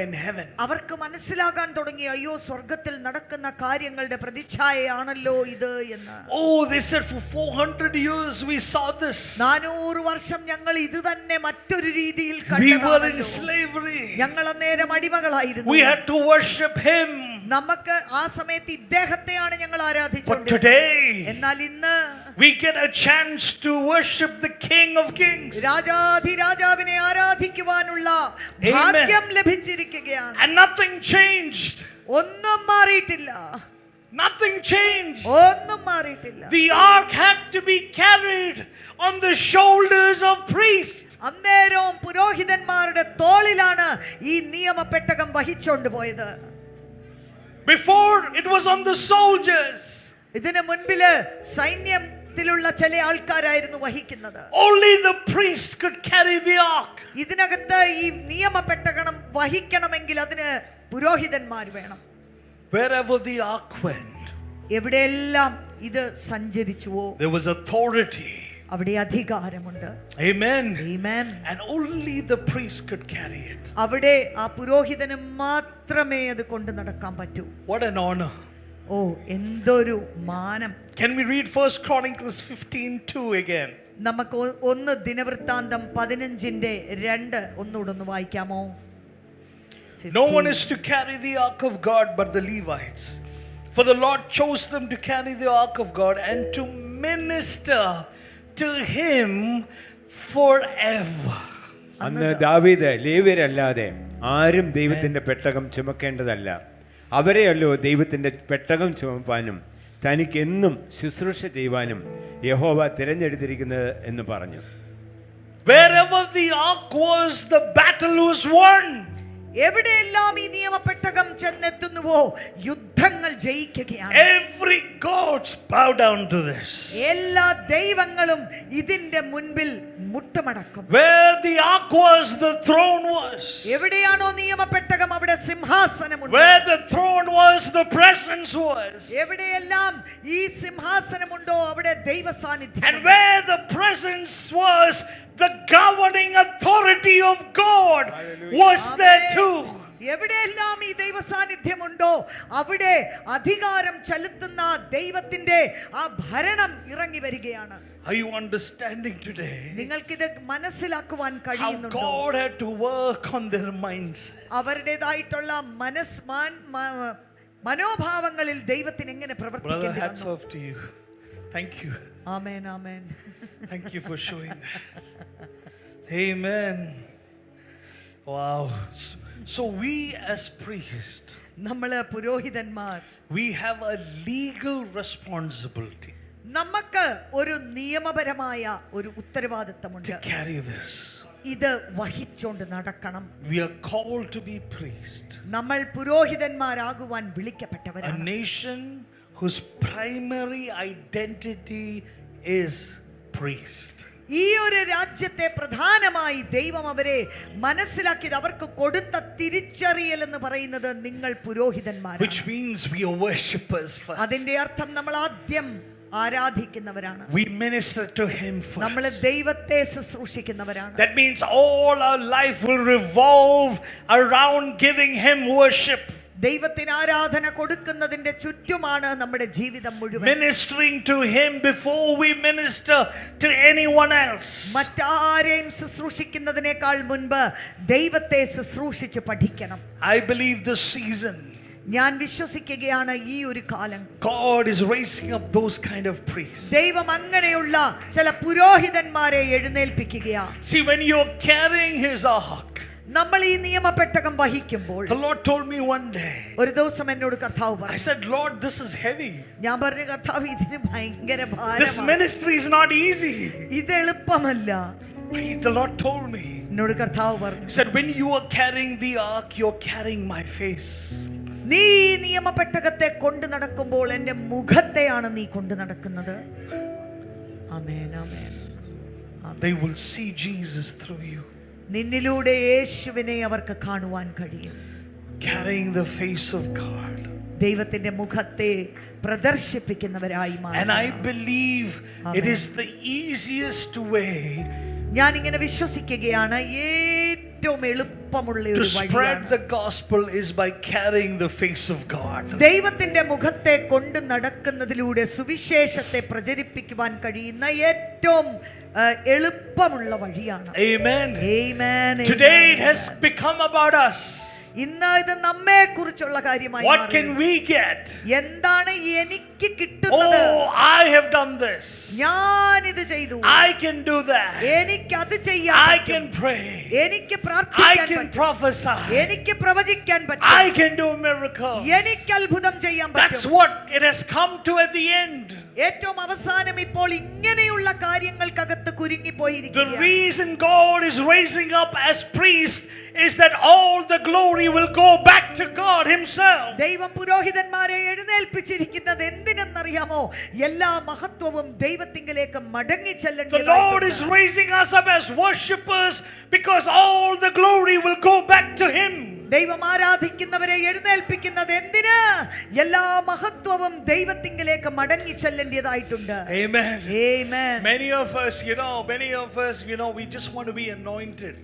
in heaven. അവർക്ക് മനസ്സിലാകാൻ തുടങ്ങി, അയ്യോ സ്വർഗ്ഗത്തിൽ നടക്കുന്ന കാര്യങ്ങളുടെ പ്രതിച്ഛായയാണല്ലോ ഇത് എന്ന്. Oh, they said for 400 years we saw this. 400 വർഷം ഞങ്ങൾ ഇത് തന്നെ മറ്റൊരു രീതിയിൽ We were in കണ്ടതാണല്ലോ. slavery. ഞങ്ങൾ അന്നേരം അടിമകളായിരുന്നു. We had to worship him. നമുക്ക് ആ സമയത്ത് ഇദ്ദേഹത്തെയാണ് ഞങ്ങൾ But ആരാധിച്ചുകൊണ്ടിരുന്നത്. today എന്നാൽ ഇന്ന് we get a chance to worship the King of Kings. രാജാധിരാജാവിനെ ആരാധിക്കുവാനുള്ള Amen. ഭാഗ്യം ലഭിച്ചിരിക്കുകയാണ്. And nothing changed. ഒന്നും മാറിയിട്ടില്ല. Nothing changed. ഒന്നും മാറിയിട്ടില്ല. The ark had to be carried on the shoulders of priests. അന്നേരവും പുരോഹിതന്മാരുടെ തോളിലാണ് ഈ നിയമപെട്ടകം വഹിച്ചോണ്ട് പോയത്. Before it was on the soldiers. ഇതിനു മുൻപില് സൈന്യത്തിലുള്ള ചില ആൾക്കാരായിരുന്നു വഹിക്കുന്നത്. Only the priest could carry the ark. ഇതിനകത്ത് ഈ നിയമപെട്ടകം വഹിക്കണമെങ്കിൽ അതിന് പുരോഹിതന്മാർ വേണം. Wherever the ark went, എവിടെയെല്ലാം ഇത് സഞ്ചരിച്ചുവോ there was authority. അവിടെ അധികാരമുണ്ട്. Amen. Amen. And only the priest could carry it. അവിടെ ആ പുരോഹിതന് മാത്രമേ അത് കൊണ്ട് നടക്കാൻ പറ്റൂ. What an honor. ഓ എന്തൊരു മാനം. Can we read 1 Chronicles 15:2 again? നമുക്ക് 1 ദിനവൃത്താന്തം 15:2 ഒന്നുകൂടെ വായിക്കാമോ? No one is to carry the ark of God but the Levites. For the Lord chose them to carry the ark of God and to minister to him forever. അന്ന് ദാവീദ് ലേവ്യരല്ലാതെ ആരും ദൈവത്തിന്റെ പെട്ടകം ചുമക്കേണ്ടതല്ല. അവരെയല്ലോ ദൈവത്തിന്റെ പെട്ടകം ചുമപ്പാനും തനിക്ക് എന്നും ശുശ്രൂഷ ചെയ്യുവാനും യഹോവ തിരഞ്ഞെടുത്തിരിക്കുന്നത് എന്ന് പറഞ്ഞു. Wherever the ark was, the battle was won. എവിടെയെല്ലാം ഈ നിയമപെട്ടകം ചെന്നെത്തുന്നുവോ യുദ്ധങ്ങൾ ജയിക്കുകയാണ്. Every gods bow down to this. എല്ലാ ദൈവങ്ങളും ഇതിന്റെ മുൻപിൽ മുട്ടുമടക്കും. Where the ark was, the throne was. എവിടെയാണോ നിയമപെട്ടകം അവിടെ സിംഹാസനമുണ്ട്. Where the throne was, the presence was. എവിടെയെല്ലാം ഈ സിംഹാസനമുണ്ടോ അവിടെ ദൈവ സാന്നിധ്യം. And where the presence was, the governing authority of God was there too. എവിടെയെല്ലാം ഈ ദൈവ സാന്നിധ്യമുണ്ടോ അവിടെ അധികാരം ചെലുത്തുന്ന ദൈവത്തിന്റെ ആ ഭരണം ഇറങ്ങി വരികയാണ്. Are you understanding today? നിങ്ങൾക്കിത് മനസ്സിലാക്കുവാൻ How കഴിയുന്നുണ്ടോ? God had to work on their minds. അവരുടേതായിട്ടുള്ള മനോഭാവങ്ങളിൽ ദൈവത്തിന് എങ്ങനെ Brother, പ്രവർത്തിക്കേണ്ടി hats വന്നു. off to you. Thank you. Amen amen. Thank you for showing that. Amen. Wow. So we as priests, നമ്മള് പുരോഹിതന്മാർ we have a legal responsibility നമുക്ക് ഒരു നിയമപരമായ ഒരു to ഉത്തരവാദിത്തമുണ്ട്. carry this. ഇത് വഹിച്ചുകൊണ്ട് നടക്കണം. We are called to be priests. നമ്മൾ പുരോഹിതന്മാരാകുവാൻ A വിളിക്കപ്പെട്ടവരാണ്. nation whose primary identity is priest. ഈ ഒരു രാജ്യത്തെ പ്രധാനമായി ദൈവം അവരെ മനസ്സിലാക്കിയത്, അവർക്ക് കൊടുത്ത തിരിച്ചറിയൽ എന്ന് പറയുന്നത് നിങ്ങൾ പുരോഹിതന്മാരാണ്. Which means we are worshippers first. അതിന്റെ അർത്ഥം നമ്മൾ ആദ്യം ആരാധിക്കുന്നവരാണ്. We minister to him നമ്മൾ first. ദൈവത്തെ ശുശ്രൂഷിക്കുന്നവരാണ്. That means all our life will revolve around giving him worship. ദൈവത്തിന് ആരാധന കൊടുക്കുന്നതിന്റെ ചുറ്റുമാണ് നമ്മുടെ ജീവിതം മുഴുവൻ. Ministering to him before we minister to anyone else. മറ്റാരെയും ശുശ്രൂഷിക്കുന്നതിനേക്കാൾ മുൻപ് ദൈവത്തെ ശുശ്രൂഷിച്ച് പഠിക്കണം. I believe this season ഞാൻ വിശ്വസിക്കുകയാണ് ഈ ഒരു കാലം God is raising up those kind of priests. ദൈവം അങ്ങനെയുള്ള ചില പുരോഹിതന്മാരെ എഴുന്നേൽപ്പിക്കുകയാണ്. See, when you're carrying his ark, നമ്മൾ ഈ നിയമപെട്ടകം വഹിക്കുമ്പോൾ, the Lord told me one day, ഒരു ദിവസം എന്നോട് കർത്താവ് I പറഞ്ഞു. said, Lord, this is heavy. ഞാൻ പറഞ്ഞു, കർത്താവ് ഇതിന് ഭയങ്കര This ഭാരമാണ്, ministry is not easy. ഇത് എളുപ്പമല്ല. The Lord told me, എന്നോട് കർത്താവ് പറഞ്ഞു, He said, when you are carrying the ark, you're carrying my face. നീ ഈ നിയമപെട്ടകത്തെ കൊണ്ടു നടക്കുമ്പോൾ എൻ്റെ മുഖത്തെയാണ് നീ കൊണ്ടു നടക്കുന്നത്. ആമേൻ, ആമേൻ. They will see Jesus through you. നിന്നിലൂടെ യേശുവിനെ അവർക്ക് കാണുവാൻ കഴിയും. Carrying the face of God. ദൈവത്തിന്റെ മുഖത്തെ പ്രദർശിപ്പിക്കുന്നവരായി മാറുക. And I believe it is the easiest way ഞാൻ ഇങ്ങനെ വിശ്വസിക്കുകയാണ്, ഏറ്റവും എളുപ്പമുള്ള to ഒരു spread വഴിയാണ് the gospel is by carrying the face of God. ദൈവത്തിന്റെ മുഖത്തെ കൊണ്ട് നടക്കുന്നതിലൂടെ സുവിശേഷത്തെ പ്രചരിപ്പിക്കുവാൻ കഴിയുന്ന ഏറ്റവും എളുപ്പമുള്ള വഴിയാണ്. Amen. Amen. Today it has become about us. ഇന്ന് ഇത് നമ്മെ കുറിച്ചുള്ള കാര്യമായി What മാറി. can we get? എന്താണ് എനിക്ക് കിട്ടുന്നത്? Oh, I have done this. ഞാൻ ഇത് ചെയ്തു, I can do that. എനിക്ക് അത് ചെയ്യാൻ I പറ്റും. can pray. എനിക്ക് I പ്രാർത്ഥിക്കാൻ can പറ്റും. prophesy. എനിക്ക് പ്രവചിക്കാൻ പറ്റും. I can do miracles. എനിക്ക് അത്ഭുതം ചെയ്യാൻ That's പറ്റും. what it has come to at the end. ഏറ്റവും അവസാനം ഇപ്പോൾ ഇങ്ങനെയുള്ള കാര്യങ്ങൾക്കകത്ത് The കുരുങ്ങിപ്പോയിരിക്കുകയാണ്. reason God is raising up as priest is that all the glory will go back to God himself. ദൈവം പുരോഹിതന്മാരെ എഴുന്നേൽപ്പിച്ചിരിക്കുന്നത് എന്തിനെന്നറിയാമോ? എല്ലാ മഹത്വവും ദൈവത്തിങ്കിലേക്ക് മടങ്ങി The Lord is ചെല്ലേണ്ടതായിട്ടുണ്ട്. raising us up as worshippers because all the glory will go back to him. ദൈവം ആരാധിക്കുന്നവരെ എഴുന്നേൽപ്പിക്കുന്നത് എന്തിന്? എല്ലാ മഹത്വവും ദൈവത്തിങ്കിലേക്ക് മടങ്ങി ചെല്ലേണ്ടതായിട്ടുണ്ട്. Amen. Amen. Many of us, we just want to be anointed.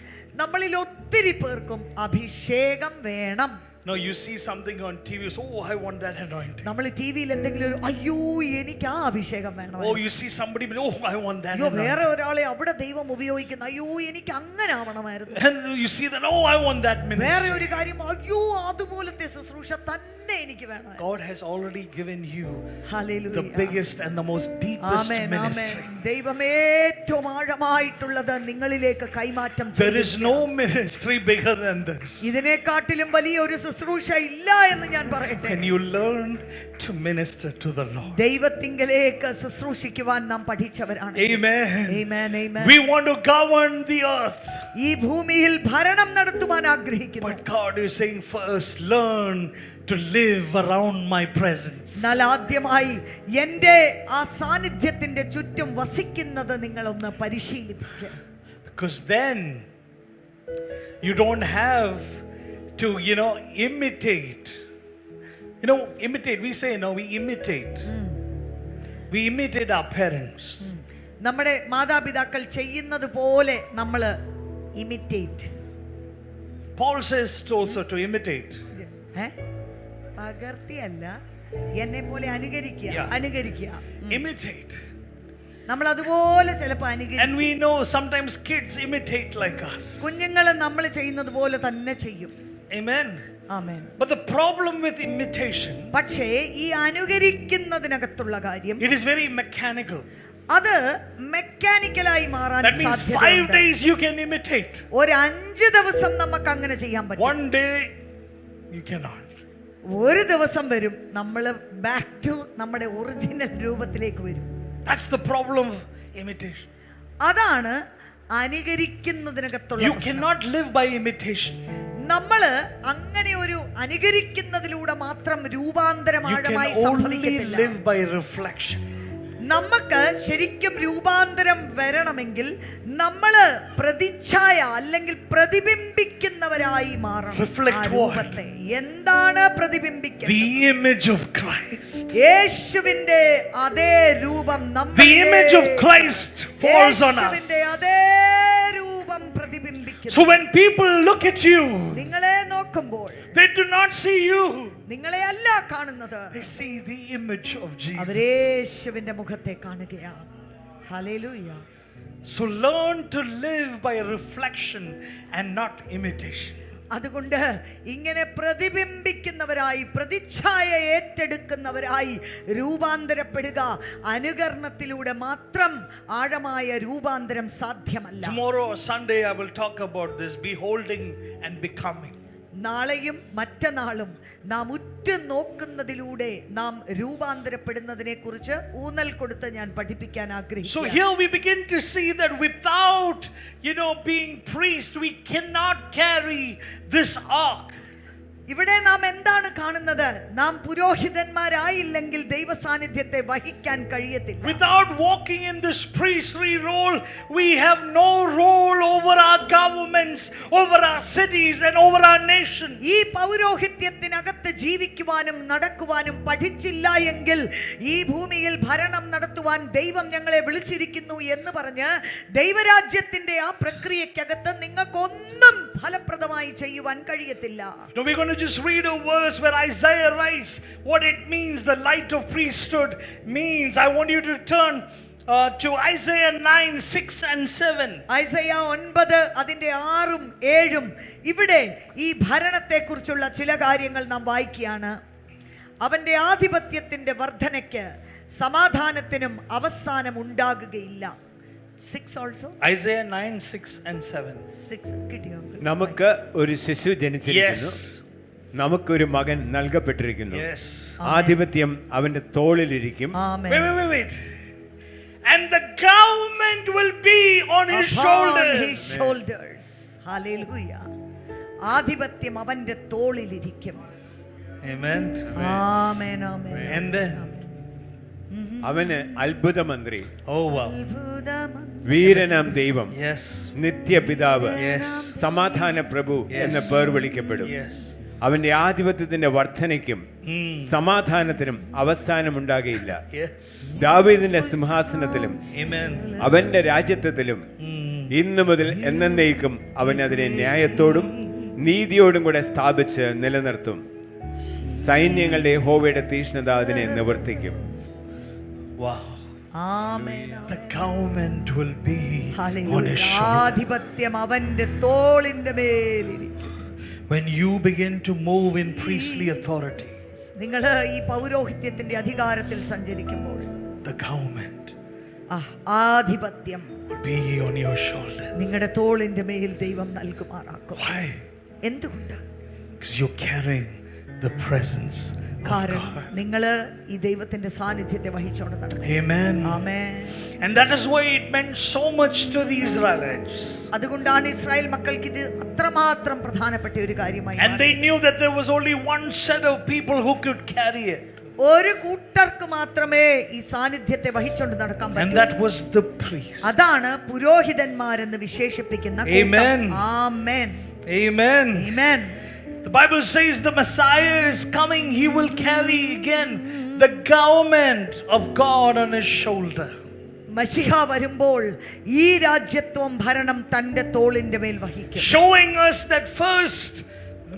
നമ്മളിൽ ഒത്തിരി പേർക്കും അഭിഷേകം വേണം. No, you see something on TV, so I want that anointing. നമ്മൾ ടിവിയിൽ എന്തെങ്കിലും ഒരു അയ്യോ എനിക്ക് ആ അഭിഷേകം വേണം. Oh, you see somebody, I want that അയ്യോ anointing. വേറെ ഒരാളെ അവിടെ ദൈവം ഉപയോഗിക്കുന്ന അയ്യോ എനിക്ക് അങ്ങനെ ആവണമായിരുന്നു. And you see that, I want that വേറെ ministry. ഒരു കാര്യം അയ്യോ അതുപോലത്തെ ശുശ്രൂഷ തന്നെ എനിക്ക് വേണം. God has already given you hallelujah. the biggest and the most deepest amen, amen. ministry. ദൈവം ഏറ്റവും ആഴമായിട്ടുള്ളത് നിങ്ങളിലേക്ക് കൈമാറ്റം There is ചെയ്തിരിക്കുകയാണ്. no ministry bigger than this. ഇതിനെക്കാട്ടിലും വലിയ ഒരു ശുശ്രൂഷ ഇല്ല എന്ന് ഞാൻ പറയട്ടെ. When you learn to minister to the Lord. ദൈവത്തിങ്കലേക്ക് ശുശ്രൂഷിക്കുവാൻ നാം പഠിച്ചവരാണ്. Amen. Amen, amen. We want to govern the earth. ഈ ഭൂമിയിൽ ഭരണം നടത്തുവാൻ ആഗ്രഹിക്കുന്നു. But God is saying first learn to live around my presence. എന്നാൽ ആദ്യമായി എൻ്റെ ആ സാന്നിധ്യത്തിന്റെ ചുറ്റും വസിക്കുന്നത് നിങ്ങളൊന്ന് പരിശീലിപ്പിക്കുക. Because then you don't have to, imitate. Imitate. We say, we imitate. We imitate our parents. നമ്മുടെ മാതാപിതാക്കൾ ചെയ്യുന്നത് പോലെ നമ്മൾ imitate. Paul says also to imitate. പകർത്തിയല്ല, എന്നെ പോലെ അനുകരിക്കുക. Yeah. അനുകരിക്കുക. Imitate. നമ്മൾ അതുപോലെ ചിലപ്പോൾ അനുകരിക്കും. And we know sometimes kids imitate like us. കുഞ്ഞുങ്ങൾ നമ്മൾ ചെയ്യുന്നത് പോലെ തന്നെ ചെയ്യും. Amen. Amen. But the problem with imitation, പക്ഷേ ഈ അനുകരിക്കുന്നതിനകത്തുള്ള കാര്യം, it is very mechanical. അത് മെക്കാനിക്കലായി മാറാൻ That means 5 സാധ്യതയുണ്ട്. days you can imitate. ഒരു 5 ദിവസം നമുക്ക് അങ്ങനെ ചെയ്യാൻ പറ്റും. 1 day you cannot. ഒരു ദിവസം വരും നമ്മൾ ബാക്ക് ടു നമ്മുടെ ഒറിജിനൽ രൂപത്തിലേക്ക് വരും. That's the problem of imitation. അതാണ് അനുകരിക്കുന്നതിനകത്തുള്ള You പ്രശ്നം. cannot live by imitation. നമ്മള് അങ്ങനെ ഒരു അനുകരിക്കുന്നതിലൂടെ മാത്രം You can രൂപാന്തരമാഴമായി only സംഭവിക്കത്തില്ല. live by reflection. നമുക്ക് ശരിക്കും രൂപാന്തരം വരണമെങ്കിൽ നമ്മള് പ്രതിച്ഛായ അല്ലെങ്കിൽ പ്രതിബിംബിക്കുന്നവരായി മാറണം. Reflect ആ രൂപത്തെ. എന്താണ് പ്രതിബിംബിക്കുന്നത്? The image of Christ. യേശുവിന്റെ അതേ രൂപം The image of Christ falls on us. യേശുവിന്റെ അതേ രൂപം പ്രതിബിംബിക്കുന്നു. So when people look at you, നിങ്ങളെ നോക്കുമ്പോൾ they do not see you. നിങ്ങളെ അല്ല കാണുന്നത്, They see the image of Jesus. അവരേശുവിന്റെ മുഖത്തെ കാണുകയാണ്. Hallelujah. So learn to live by reflection and not imitation. അതുകൊണ്ട് ഇങ്ങനെ പ്രതിബിംബിക്കുന്നവരായി പ്രതിച്ഛായ ഏറ്റെടുക്കുന്നവരായി രൂപാന്തരപ്പെടുക. അനുകരണത്തിലൂടെ മാത്രം ആഴമായ രൂപാന്തരം സാധ്യമല്ല. Tomorrow, Sunday, I will talk about this beholding and becoming. നാളെയും മറ്റന്നാളും നാം ഉറ്റു നോക്കുന്നതിലൂടെ നാം രൂപാന്തരപ്പെടുന്നതിനെ കുറിച്ച് ഊന്നൽ കൊടുത്ത് ഞാൻ പഠിപ്പിക്കാൻ So ആഗ്രഹിക്കുന്നു. here we begin to see that without, being priest, we cannot carry this ark. ഇവിടെ നാം എന്താണ് കാണുന്നത്? നാം പുരോഹിതന്മാരായില്ലെങ്കിൽ ദൈവ സാന്നിധ്യത്തെ വഹിക്കാൻ കഴിയത്തില്ല. Without walking in this priestly role, we have no role over our governments, over our cities and over our nation. ഈ പൗരോഹിത്യത്തിനകത്ത് ജീവിക്കുവാനും നടക്കുവാനും പഠിച്ചില്ല എങ്കിൽ ഈ ഭൂമിയിൽ ഭരണം നടത്തുവാൻ ദൈവം ഞങ്ങളെ വിളിച്ചിരിക്കുന്നു എന്ന് പറഞ്ഞ് ദൈവരാജ്യത്തിന്റെ ആ പ്രക്രിയക്കകത്ത് നിങ്ങൾക്കൊന്നും ഫലപ്രദമായി ചെയ്യുവാൻ കഴിയത്തില്ല. Now we're going to just read a verse where Isaiah writes what it means, the light of priesthood means. I want you to turn to Isaiah 9, 6 and 7. Isaiah 9 അതിന്റെ 6ഉം 7ഉം ഇവിടെ ഈ ഭരണത്തെ കുറിച്ചുള്ള ചില കാര്യങ്ങൾ നാം വായിക്കുകയാണ്. അവന്റെ ആധിപത്യത്തിന്റെ വർധനയ്ക്ക് സമാധാനത്തിനും അവസാനം ഉണ്ടാകുകയില്ല. 6 also. Isaiah 9, 6 and 7. 6 കിട്ടിയോ? നമുക്ക് ഒരു ശിശു ജനിച്ചിരിക്കുന്നു, Yes. നമുക്കൊരു മകൻ നൽകപ്പെട്ടിരിക്കുന്നു, Yes. ആധിപത്യം അവന്റെ തോളിലിരിക്കും. ആമേൻ. Wait. And the government will be on his Upon shoulders. his shoulders. Hallelujah. ആധിപത്യം അവന്റെ തോളിലിരിക്കും. Amen. Amen amen. And then, അവന് അത്ഭുതമന്ത്രി, oh wow. വീരനാം ദൈവം, Yes. നിത്യപിതാവ്, Yes. സമാധാന പ്രഭു എന്ന പേർ വിളിക്കപ്പെടും. Yes. അവന്റെ ആധിപത്യത്തിന്റെ വർധനയ്ക്കും സമാധാനത്തിനും അവസാനമുണ്ടാകയില്ല. Yes. ദാവീദിന്റെ സിംഹാസനത്തിലും Amen. അവന്റെ രാജ്യത്വത്തിലും ഇന്നു മുതൽ എന്നേക്കും അവൻ അതിനെ ന്യായത്തോടും നീതിയോടും കൂടെ സ്ഥാപിച്ച് നിലനിർത്തും. സൈന്യങ്ങളുടെ യഹോവയുടെ തീക്ഷ്ണത അതിനെ നിവർത്തിക്കും. Wow. Amen. The government will be on his hallelujah. shoulders. ആധിപത്യം അവന്റെ തോളിന്റെ മേലിരിക്കും. When you begin to move in priestly authority, നിങ്ങൾ ഈ പൗരോഹിത്യത്തിന്റെ അധികാരത്തിൽ സഞ്ചരിക്കുമ്പോൾ the government ആധിപത്യം will be on your shoulder. നിങ്ങളുടെ തോളിന്റെ മേൽ ദൈവം നൽകുമാറാക്കും. Why? എന്തുകൊണ്ട്? Because you're carrying the presence of കാരണം God. നിങ്ങൾ ഈ ദൈവത്തിന്റെ സാന്നിധ്യത്തെ വഹിച്ചുകൊണ്ട് നടക്കും. Amen. Amen. And that is why it meant so much to the Israelites. അതുകൊണ്ടാണ് ഇസ്രായേൽ മക്കൾക്ക് ഇത് അത്രമാത്രം പ്രധാനപ്പെട്ട ഒരു കാര്യമായി. And they knew that there was only one set of people who could carry it. ഒരു കൂട്ടർക്ക് മാത്രമേ ഈ സാന്നിധ്യത്തെ വഹിച്ചുകൊണ്ട് നടക്കാൻ And പറ്റൂ. that was the priest. അതാണ് പുരോഹിതന്മാരെന്ന് വിശേഷിപ്പിക്കുന്ന കൂട്ടം. Amen. Amen. Amen. Amen. The Bible says the Messiah is coming. He will carry again the government of God on his shoulder. മശിഹ വരുമ്പോൾ ഈ രാജ്യത്വം ഭരണം തന്റെ തോളിന്റെ മേൽ വഹിക്കും. Showing us that first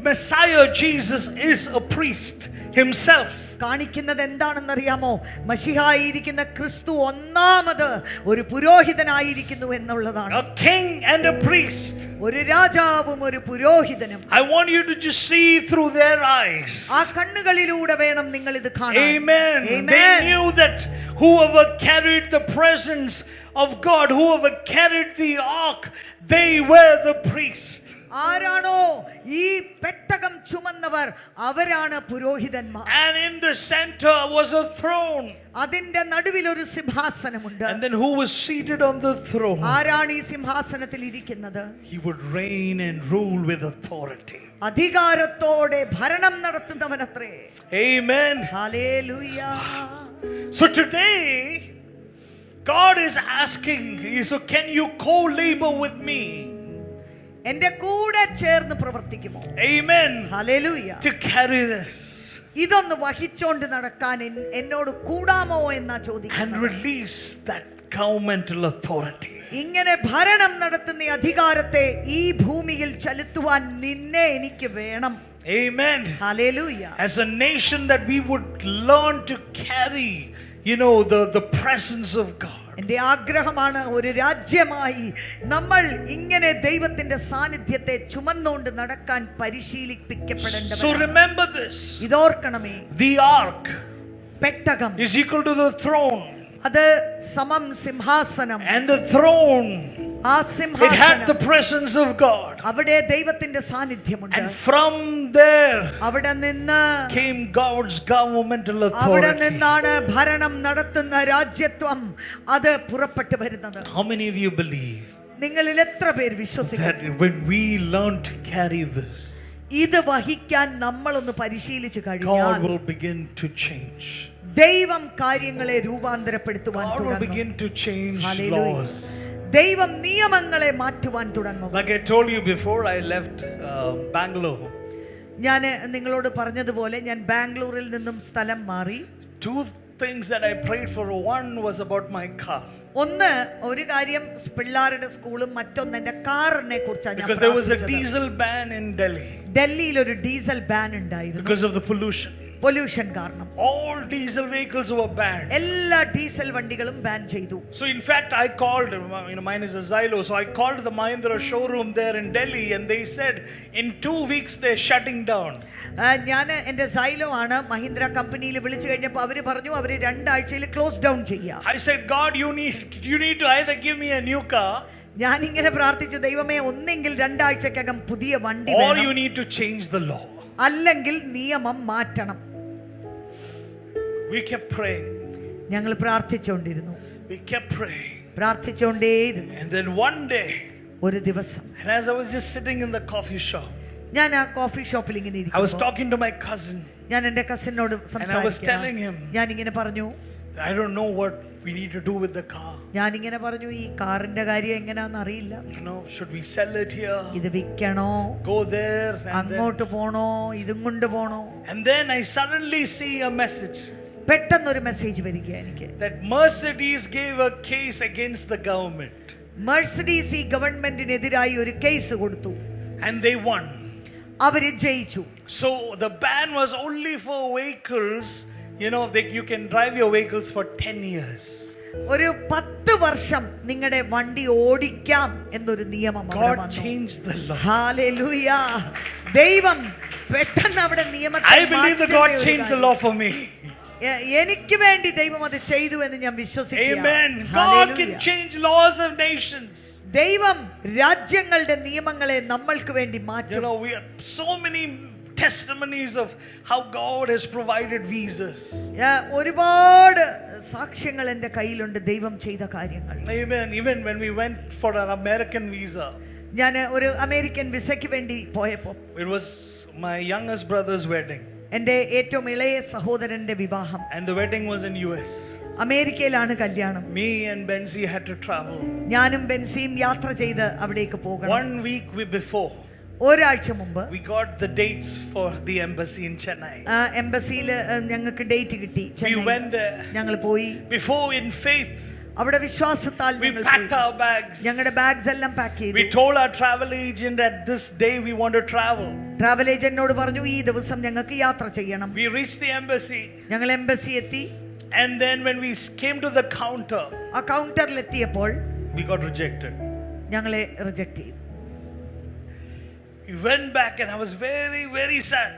Messiah Jesus is a priest himself. കാണിക്കുന്നത് എന്താണെന്നറിയാമോ? മശിഹായിരിക്കുന്ന ക്രിസ്തു ഒന്നാമത് ഒരു പുരോഹിതനായിരിക്കുന്നു എന്നുള്ളതാണ്. A king and a priest. ഒരു രാജാവും ഒരു പുരോഹിതനും. I want you to just see through their eyes. ആ കണ്ണുകളിലൂടെ വേണം നിങ്ങൾ ഇത് കാണാൻ. Amen. Amen. They knew that whoever carried the presence of God, whoever carried the ark, they were the priest. ആരാണോ ഈ പെട്ടകം ചുമന്നവർ അവരാണ് പുരോഹിതന്മാർ. And in the center was a throne. അതിന്റെ നടുവിൽ ഒരു സിംഹാസനമുണ്ട്. And then who was seated on the throne? ആരാണ് ഈ സിംഹാസനത്തിൽ ഇരിക്കുന്നത്? He would reign and rule with authority. അധികാരത്തോടെ ഭരണം നടത്തുന്നവനത്രേ. Amen. Hallelujah. So today God is asking, so can you co-labor with me? എന്റെ കൂടെ ചേർന്ന് പ്രവർത്തിക്കുമോ? Amen. Hallelujah. To carry this ഇതൊന്ന് വഹിച്ചോണ്ട് നടക്കാൻ എന്നോട് കൂടാമോ എന്നാ and ചോദിക്കുന്നത്. release that governmental authority. ഇങ്ങനെ ഭരണം നടത്തുന്ന അധികാരത്തെ ഈ ഭൂമിയിൽ ചെലുത്തുവാൻ നിന്നെ എനിക്ക് വേണം. Amen. Hallelujah. As a nation that we would learn to carry, the presence of God. എൻ്റെ ആഗ്രഹമാണ് ഒരു രാജ്യമായി നമ്മൾ ഇങ്ങനെ ദൈവത്തിന്റെ സാന്നിധ്യത്തെ ചുമന്നുകൊണ്ട് നടക്കാൻ പരിശീലിപ്പിക്കപ്പെടേണ്ടവരാണ്. So remember this. ഇതോർക്കണമേ. The ark പെട്ടകം is equal to the throne. അത് സമം സിംഹാസനം. And the throne, ആ it had the സിംഹാസനം presence of God. അവിടെ ദൈവത്തിന്റെ സാന്നിധ്യമുണ്ട്. And from there അവിടെ നിന്ന് came God's governmental അവിടെ authority. നിന്നാണ് ഭരണം നടത്തുന്ന രാജ്യത്വം അത് പുറപ്പെട്ടു വരുന്നത്. How many of you believe നിങ്ങളിൽ എത്ര പേര് വിശ്വസിക്കുന്നു that when we learn to carry this, ഇത് വഹിക്കാൻ നമ്മളൊന്ന് പരിശീലിച്ചു God കഴിഞ്ഞാൽ will begin to change? ദൈവം കാര്യങ്ങളെ രൂപാന്തരപ്പെടുത്തുവാൻ God will തുടങ്ങും. begin to change Hallelujah. laws. ദൈവം നിയമങ്ങളെ മാറ്റുവാൻ തുടങ്ങും. Like I told you before, I left Bangalore. ഞാൻ നിങ്ങളോട് പറഞ്ഞതുപോലെ ഞാൻ ബാംഗ്ലൂരിൽ നിന്നും സ്ഥലം മാറി. Two things that I prayed for. One was about my car. ഒന്ന് ഒരു കാര്യം പിള്ളേരുടെ സ്കൂളും മറ്റൊന്ന് എന്റെ കാറിനെ കുറിച്ചാണ് ഞാൻ Because there was a പ്രാർത്ഥിച്ചത്. diesel ban in Delhi ഡൽഹിയിൽ ഒരു ഡീസൽ ബാൻ ഉണ്ടായിരുന്നു. because of the pollution. Pollution കാരണം All diesel vehicles were banned. എല്ലാ ഡീസൽ വണ്ടികളും ബാൻ ചെയ്തു. So in fact, I called, mine is a Xylo, so I called the Mahindra showroom there in Delhi and they said in 2 weeks they're shutting down. ഞാൻ എൻ്റെ സൈലോ ആണ് മഹീന്ദ്ര കമ്പനിയിൽ വിളിച്ചു കഴിഞ്ഞപ്പോൾ അവർ പറഞ്ഞു അവർ 2 ആഴ്ചയിൽ ക്ലോസ് ഡൗൺ ചെയ്യാം. I said, God, you need to either give me a new car ഞാൻ ഇങ്ങനെ പ്രാർത്ഥിച്ചു, ദൈവമേ ഒന്നെങ്കിൽ 2 ആഴ്ചക്കകം പുതിയ വണ്ടി or വേണം, you need to change the law. അല്ലെങ്കിൽ നിയമം മാറ്റണം. We kept praying. ഞങ്ങൾ പ്രാർത്ഥിച്ചുകൊണ്ടിരുന്നു. We kept praying. പ്രാർത്ഥിച്ചുകൊണ്ടേയിരുന്നു. And then one day, ഒരു ദിവസം and as I was just sitting in the coffee shop, ഞാൻ ആ കോഫി ഷോപ്പിൽ ഇങ്ങനെ I was ഇരിക്കുന്നു. talking to my cousin. ഞാൻ എൻ്റെ കസിനോട് telling him, ഞാൻ ഇങ്ങനെ പറഞ്ഞു, I don't know what we need to do with the car. ഞാൻ ഇങ്ങനെ പറഞ്ഞു, ഈ കാറിന്റെ കാര്യം എങ്ങനെയാന്ന് അറിയില്ല. Should we sell it here? ഇത് വിൽക്കണോ, Go there? അങ്ങോട്ട് പോണോ, ഇതും കൊണ്ട് പോണോ? And then I suddenly see a message പെട്ടെന്നൊരു മെസ്സേജ് വരിക എനിക്ക്. that Mercedes gave a case against the government. Mercedes ഈ ഗവൺമെന്റിനെതിരായി ഒരു കേസ് കൊടുത്തു. And they won. അവര് ജയിച്ചു. So the ban was only for vehicles, you can drive your vehicles for 10 years. ഒരു 10 വർഷം നിങ്ങളുടെ വണ്ടി ഓടിക്കാം എന്നൊരു നിയമം അവിടെ God വന്നു. changed the law. ഹല്ലേലൂയ. ദൈവം പെട്ടെന്ന് അവിടെ നിയമത്തെ I believe that God changed the law for me. എനിക്ക് വേണ്ടി ദൈവം അത് ചെയ്തു എന്ന് ഞാൻ വിശ്വസിക്കുന്നു. Amen. God can change laws of nations. ദൈവം രാജ്യങ്ങളുടെ നിയമങ്ങളെ നമ്മൾക്ക് വേണ്ടി മാറ്റും. We have so many testimonies of how God has provided visas. ഒരുപാട് സാക്ഷ്യങ്ങൾ എൻ്റെ കയ്യിലുണ്ട് ദൈവം ചെയ്ത കാര്യങ്ങൾ. Amen. Even when we went for an American visa, ഞാൻ ഒരു അമേരിക്കൻ വിസയ്ക്ക് വേണ്ടി പോയപ്പോൾ it was my youngest brother's wedding. എൻ്റെ ഏറ്റവും ഇളയ സഹോദരന്റെ വിവാഹം. And the wedding was in US. അമേരിക്കയിലാണ് കല്യാണം. Me and Benzi had to travel. ഞാനും ബെൻസിയും യാത്ര ചെയ്ത് അവിടേക്ക് പോകണം. 1 week before, ഒരാഴ്ച മുമ്പ് we got the dates for the embassy in Chennai. എംബസിയിൽ ഞങ്ങൾക്ക് ഡേറ്റ് കിട്ടി. We went there. ഞങ്ങൾ പോയി. Before, in faith, അവിടെ വിശ്വാസത്താൽ we packed our bags. ഞങ്ങളുടെ ബാഗ്സ് എല്ലാം പാക്ക് ചെയ്തു. We told our travel agent that this day we want to travel. Travel ഏജന്റിനോട് പറഞ്ഞു, ഈ ദിവസം ഞങ്ങൾക്ക് യാത്ര ചെയ്യണം. We reached the embassy. ഞങ്ങൾ എംബസി എത്തി. And then when we came to the counter, ആ കൗണ്ടറിൽ എത്തിയപ്പോൾ we got rejected. ഞങ്ങളെ റിജക്ട് ചെയ്തു. We went back and I was very, very sad.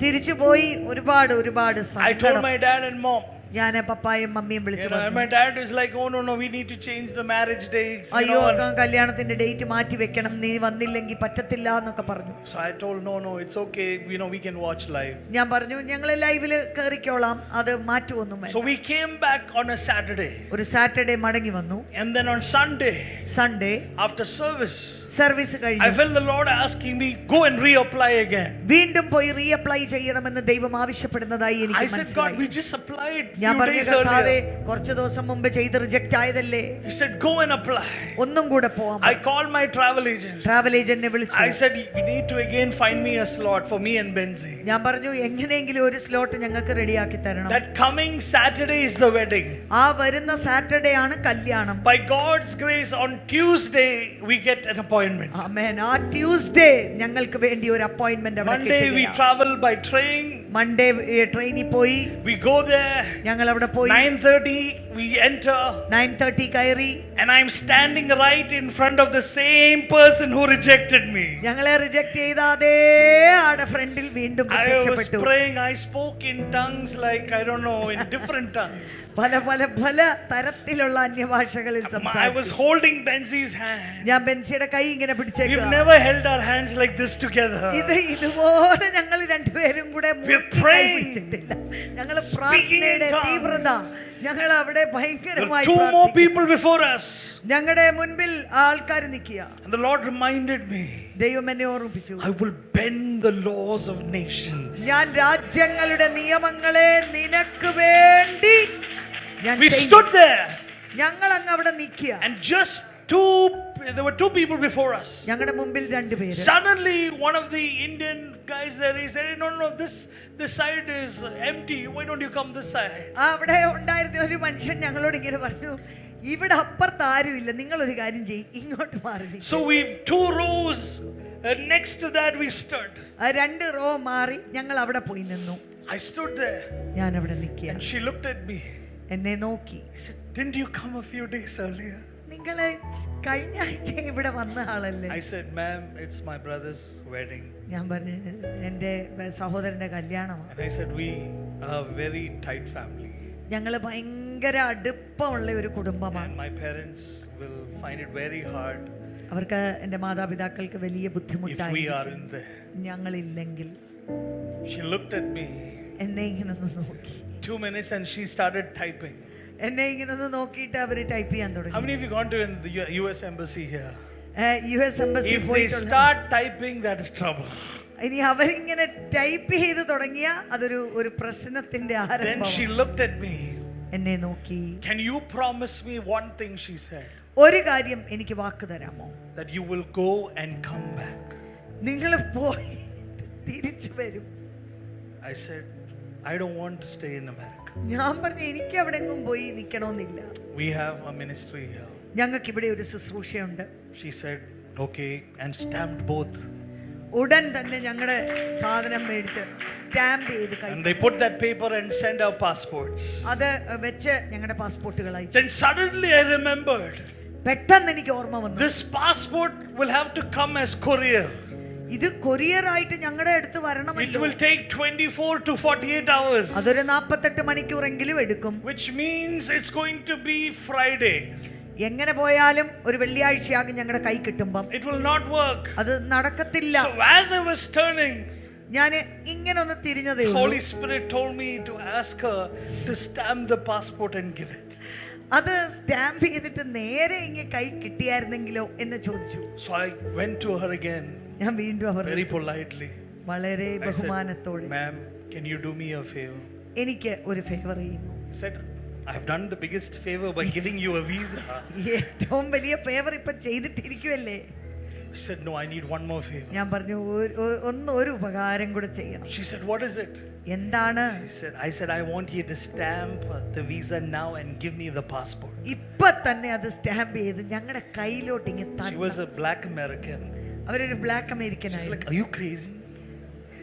തിരിച്ചു പോയി ഒരുപാട് I told സങ്കടം. my dad and mom, ഞാൻ പപ്പായും മമ്മിയും വിളിച്ചു And പറഞ്ഞു, my dad is like, oh no, we need to change the marriage dates. അയ്യോ കല്യാണത്തിന്റെ ഡേറ്റ് മാറ്റി വെക്കണം, നീ വന്നില്ലെങ്കിൽ പറ്റത്തില്ല എന്നൊക്കെ പറഞ്ഞു. So I told, no, it's okay. We can watch live. ഞാൻ പറഞ്ഞു ഞങ്ങൾ ലൈവില് കയറിക്കോളാം, അത് മാറ്റുമൊന്നും വേണ്ട. So we came back on a Saturday. ഒരു സാറ്റർഡേ മടങ്ങി വന്നു. And then on Sunday, Sunday after service, service I കഴിഞ്ഞു. felt the Lord asking me, go and reapply again. വീണ്ടും പോയി റീഅപ്ലൈ ചെയ്യണമെന്ന് ദൈവം ആവശ്യപ്പെടുന്നതായി I എനിക്ക് said, God, മനസ്സിലായി. we just applied ഞാൻ few പറഞ്ഞു, days കർത്താവേ earlier. കുറച്ച് ദിവസം മുമ്പ് ചെയ്ത് reject ആയതല്ലേ, He said, go and apply. ഒന്നും കൂടെ പോവാം. I called my travel agent. Travel ഏജന്റിനെ വിളിച്ചു. I said, we need to again find me a slot for me and Benzi. ഞാൻ പറഞ്ഞു എങ്ങനെയെങ്കിലും ഒരു സ്ലോട്ട് ഞങ്ങൾക്ക് റെഡിയാക്കി തരണം. That coming Saturday is the wedding. ആ വരുന്ന സാറ്റർഡേ ആണ് കല്യാണം. By God's grace, on Tuesday we get an appointment. ആമേൻ. ആ ട്യൂസ്ഡേ ഞങ്ങൾക്ക് വേണ്ടി ഒരു അപ്പോയിന്റ്മെന്റ് അവിടെ Monday we കിട്ടുകയാണ്. travel by train. മൺഡേ ട്രെയിനിൽ പോയി, We go there. ഞങ്ങൾ അവിടെ പോയി. 9:30 we enter. 9:30 കയറി. And I'm standing right in front of the same person who rejected me. ഞങ്ങളെ റിജക്ട് ചെയ്ത അതേ ആടെ ഫ്രണ്ടിൽ വീണ്ടും I was പ്രത്യക്ഷപ്പെട്ടു. praying. I spoke in tongues like, I don't know, in different tongues. പല തരത്തിലുള്ള അന്യഭാഷകളിൽ I was സംസാരിച്ചു. holding Benzi's hand. ഞാൻ ബെൻസിയുടെ കൈ ഇങ്ങനെ We've പിടിച്ചേക്കുക. never held our hands like this together. ഇതുപോലെ ഞങ്ങൾ രണ്ടുപേരും കൂടെ We're മുറുക്കി കൈ praying. പിടിച്ചിട്ടില്ല. ഞങ്ങൾ Speaking in പ്രാർത്ഥനയുടെ tongues. തീവ്രത, ഞങ്ങൾ അവിടെ There ഭയങ്കരമായി are two more പ്രാർത്ഥിക്കും. people before us. ഞങ്ങളുടെ മുൻപിൽ ആൾക്കാർ നിൽക്കുക. And the Lord reminded me, ദൈവം എന്നെ ഓർമ്മിപ്പിച്ചു, I will bend the laws of nations. ഞാൻ രാജ്യങ്ങളുടെ നിയമങ്ങളെ നിനക്ക് വേണ്ടി ഞാൻ We ചെയ്യും. stood there. ഞങ്ങൾ അങ്ങ് അവിടെ നിൽക്കുക. And there were two people before us. ഞങ്ങളുടെ മുമ്പിൽ രണ്ടുപേര്. Suddenly, one of the Indian guys there, he said, no, this side is empty. Why don't you come this side? അവിടെ ഉണ്ടായിരുന്ന ഒരു മനുഷ്യൻ ഞങ്ങളോട് ഇങ്ങനെ പറഞ്ഞു, ഇവിടെ അപ്പുറത്ത് ആരുമില്ല, നിങ്ങൾ ഒരു കാര്യം ചെയ്യും, ഇങ്ങോട്ട് മാറി നിൽക്ക്." So we 2 rows next to that we stood. ആ 2 റോ മാറി ഞങ്ങൾ അവിടെ പോയി നിന്നു. I stood there ഞാൻ അവിടെ നിൽക്കുക. and she looked at me. എന്നെ നോക്കി. I said, didn't you come a few days earlier? നിങ്ങൾ കഴിഞ്ഞ ആഴ്ച ഇവിടെ വന്ന ആളല്ലേ? I said, ma'am, it's my brother's wedding. ഞാൻ പറഞ്ഞു, എൻ്റെ സഹോദരന്റെ കല്യാണമാണ്. And I said, we are a very tight family. ഞങ്ങൾ ഭയങ്കര അടുപ്പമുള്ള ഒരു കുടുംബമാണ്. And my parents will find it very hard അവർക്ക് എൻ്റെ മാതാപിതാക്കൾക്ക് വലിയ if we ബുദ്ധിമുട്ടായി are in there. ഞങ്ങളില്ലെങ്കിൽ. She looked at me എന്നെ ഇങ്ങനെ ഒന്ന് നോക്കി. 2 minutes and she started typing. എന്നെ ഇങ്ങനെ ഒന്ന് നോക്കിയിട്ട് അവർ ടൈപ്പ് ചെയ്യാൻ How തുടങ്ങി. many of you gone to the US embassy here? US embassy If they പോയിട്ടുള്ള start typing, that is trouble. ഇനി അവരിങ്ങനെ ടൈപ്പ് ചെയ്ത് തുടങ്ങിയ ഒരു പ്രശ്നത്തിന്റെ Then ആരംഭം. she looked at me. എന്നെ നോക്കി. Can you promise me one thing, she said, ഒരു കാര്യം എനിക്ക് വാക്ക് തരാമോ? that you will go and come back? നിങ്ങൾ പോയി തിരിച്ചു വരും. I said, I don't want to stay in America. ഞാൻ പറഞ്ഞു, എനിക്ക് അവിടെ എങ്ങും പോയി നിൽക്കണമെന്നില്ല. We have a ministry here. ഞങ്ങൾക്ക് ഇവിടെ ഒരു ശുശ്രൂഷയുണ്ട്. She said, okay, and stamped both. ഉടൻ തന്നെ ഞങ്ങളുടെ സാധനം മേടിച്ച് സ്റ്റാമ്പ് ചെയ്ത് കൈ. And they put that paper and sent our passports. അത് വെച്ച് ഞങ്ങളുടെ പാസ്പോർട്ടുകൾ അയച്ചു. Then suddenly I remembered, പെട്ടെന്ന് എനിക്ക് ഓർമ്മ വന്നു, this passport will have to come as courier. ഇത് കൊറിയർ ആയിട്ട് ഞങ്ങളുടെ അടുത്ത് It വരണമല്ലോ. will take 24 to 48 hours. അതൊരു 48 മണിക്കൂറെങ്കിലും എടുക്കും. Which means it's going to be Friday. എങ്ങനെ പോയാലും ഒരു വെള്ളിയാഴ്ചയാകും ഞങ്ങളുടെ കൈ കിട്ടുമ്പം. It will not work. അത് നടക്കത്തില്ല. So as I was turning, ഞാൻ ഇങ്ങനെ ഒന്ന് തിരിഞ്ഞതേ ഉള്ളൂ. Holy Spirit told me to ask her to stamp the passport and give it. അത് സ്റ്റാമ്പ് ചെയ്തിട്ട് നേരെ ഇങ്ങനെ കൈ കിട്ടിയായിരുന്നെങ്കിലോ എന്ന് ചോദിച്ചു. So I went to her again, ഞാൻ വീണ്ടും അവർ very politely. വളരെ I said, ബഹുമാനത്തോടെ, ma'am, can you do me a favor? എനിക്ക് ഒരു ഫേവർ ചെയ്യുമോ? I said, I have done the biggest favor by giving you a visa. ഏറ്റവും വലിയ ഫേവർ ഇപ്പൊ ചെയ്തിട്ടിരിക്കുവല്ലേ. She said, no, I need one more favor. ഞാൻ പറഞ്ഞു, ഒരു ഉപകാരം കൂടെ ചെയ്യണം. She said, what is it? എന്താണ്? I said, I want you to stamp the visa now and give me the passport. ഇപ്പൊ തന്നെ അത് സ്റ്റാമ്പ് ചെയ്ത് ഞങ്ങളുടെ കയ്യിലോട്ട് ഇങ്ങനെ She was a black American. അവരൊരു ബ്ലാക്ക് അമേരിക്കൻ She's ആയിരുന്നു. like, are you crazy?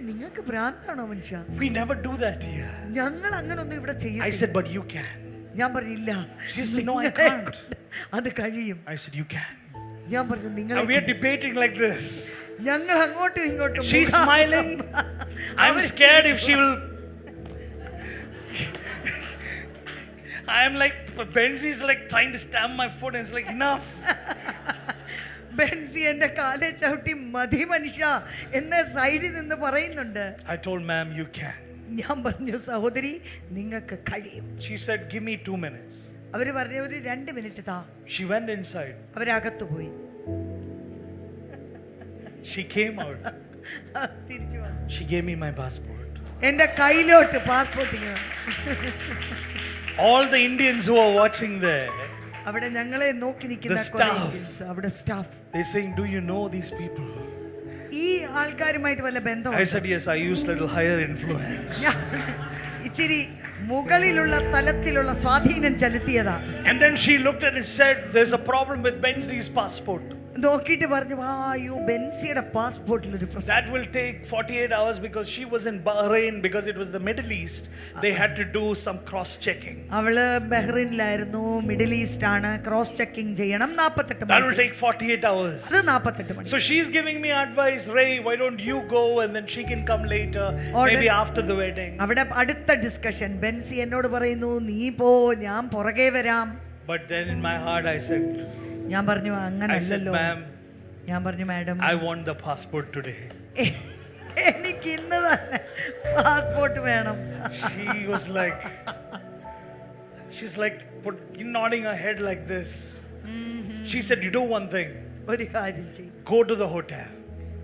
നിങ്ങൾക്ക് ഭ്രാന്താണോ മനുഷ്യ? We never do that here. ഞങ്ങൾ അങ്ങനൊന്നും ഇവിടെ I ചെയ്യില്ല. said, but you can. ഞാൻ പറഞ്ഞില്ല. She said, no, I can't. അത് കഴിയും. I said, you can. ഞാൻ പറഞ്ഞു, നിങ്ങൾ And we are debating like this. ഞങ്ങൾ അങ്ങോട്ടും ഇങ്ങോട്ടും She's smiling. I'm scared if she will. I'm like, Benzi's like trying to stamp my foot and it's like, enough. Benzy എന്റെ കാലെ ചവിട്ടി മതി മനുഷ്യ എന്ന് സൈഡിൽ നിന്ന് പറയുന്നുണ്ട്. I told ma'am, you can. ഞാൻ പറഞ്ഞു സഹോദരി നിങ്ങൾക്ക് കഴിയും. She said, give me 2 minutes. അവര് പറഞ്ഞു ഒരു 2 മിനിറ്റ് താ. She went inside. അവരകത്ത് പോയി. She came out. തിരിച്ചു വന്നു. She gave me my passport. എന്റെ കയ്യിലോട്ട് പാസ്പോർട്ട് ഇങ്ങനെ. All the Indians who are watching there, അവിടെ ഞങ്ങളെ നോക്കി നിൽക്കുന്ന The staff. അവിടെ staff they saying, do you know these people? ഈ ആൾക്കാരുമായിട്ട് വല്ല I ബന്ധമുണ്ടോ? said, yes, I used little higher influence. ഞാൻ ഇച്ചിരി മുകളിലുള്ള തലത്തിലുള്ള സ്വാധീനം ചെലുത്തിയതാ. And then she looked and said, there's a problem with Benzi's passport. നോക്കിയിട്ട് പറഞ്ഞു അയ്യോ ബെൻസിയുടെ പാസ്പോർട്ടിൽ ഒരു പ്രശ്നം. That will take 48 hours because she was in Bahrain because it was the Middle East. They had to do some cross checking. അവള് ബഹ്റിനിലായിരുന്നു, മിഡിൽ ഈസ്റ്റ് ആണ്, ക്രോസ് ചെക്കിംഗ് ചെയ്യണം 48 That will money. take 48 hours. അത് 48 മണി. So she's giving me advice, Ray, why don't you go and then she can come later, maybe after the wedding. അവിടെ അടുത്ത ഡിസ്കഷൻ. ബെൻസി എന്നോട് പറയുന്നു നീ പോ, ഞാൻ പുറകെ വരാം. But then in my heart I said, ഞാൻ പറഞ്ഞു I said, അങ്ങനല്ലല്ലോ. ma'am, ഞാൻ പറഞ്ഞു madam I want the passport today. എനിക്ക് ഇന്ന് തന്നെ പാസ്പോർട്ട് വേണം. She was like, she's like nodding her head like this. She said, you do one thing, ഒരു കാര്യം ചെയ്യും, go to the hotel,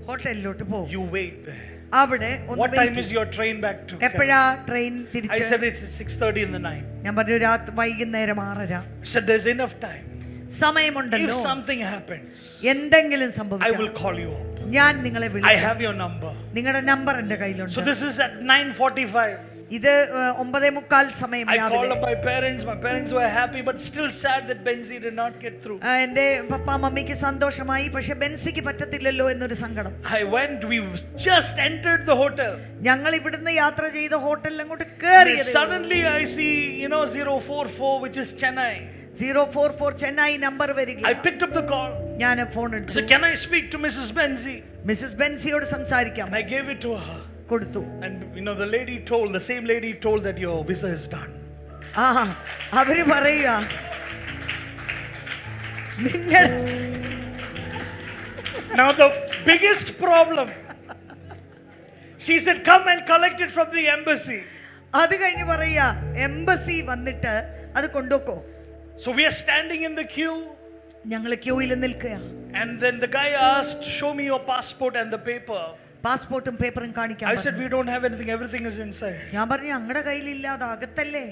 ഹോട്ടലിലോട്ട് പോകും, you wait there. അവിടെ ഒന്ന് What wait time ചെയ്യ്. is your train back to എപ്പോഴാ ട്രെയിൻ I തിരിച്ച്? said, it's at 6:30 in the night. ഞാൻ പറഞ്ഞു വൈകുന്നേരം 6:30. I said, there's enough time. If സമയമുണ്ടല്ലോ, something happens, എന്തെങ്കിലും I സംഭവിച്ചാൽ will call you up. ഞാൻ നിങ്ങളെ I വിളിക്കാം. have your number. നിങ്ങളുടെ നമ്പർ എന്റെ കയ്യിലുണ്ട്. So this is at 9:45. ഇത് 9:45 സമയം I called രാവിലെ. up my parents. My parents were happy, but still sad that Benzi did not get through. എന്റെ പപ്പ മമ്മിക്ക് സന്തോഷമായി, പക്ഷെ ബെൻസിക്ക് പറ്റത്തില്ലല്ലോ എന്നൊരു സങ്കടം. I went. We just entered the hotel. ഞങ്ങൾ ഇവിടുന്ന് യാത്ര ചെയ്ത ഹോട്ടലിൽ അങ്ങോട്ട് And കയറിയത്. suddenly I see, 044, which is Chennai. 044 Chennai number വരിക. I picked up the call. ഞാൻ ഫോൺ I എടുത്തു. said, can I speak to Mrs. Benzi? Mrs ബെൻസിയോട് സംസാരിക്കാം. And I gave it to her. കൊടുത്തു. And the same lady told that your visa is done. അവര് പറയുക നിങ്ങൾ. Now the biggest problem, she said, come and collect it from the embassy. അത് കഴിഞ്ഞ് പറയുക എംബസി വന്നിട്ട് അത് കൊണ്ടുപോക്കോ. So we are standing in the queue. ഞങ്ങൾ ക്യൂയിൽ നിൽക്കുക. And then the guy asked, show me your passport and the paper. പാസ്പോർട്ടും പേപ്പറും കാണിക്കാൻ. I said, we don't have anything, everything is inside. ഞാൻ പറഞ്ഞു ഞങ്ങളുടെ കയ്യിലില്ല, അത് അകത്തല്ലേ.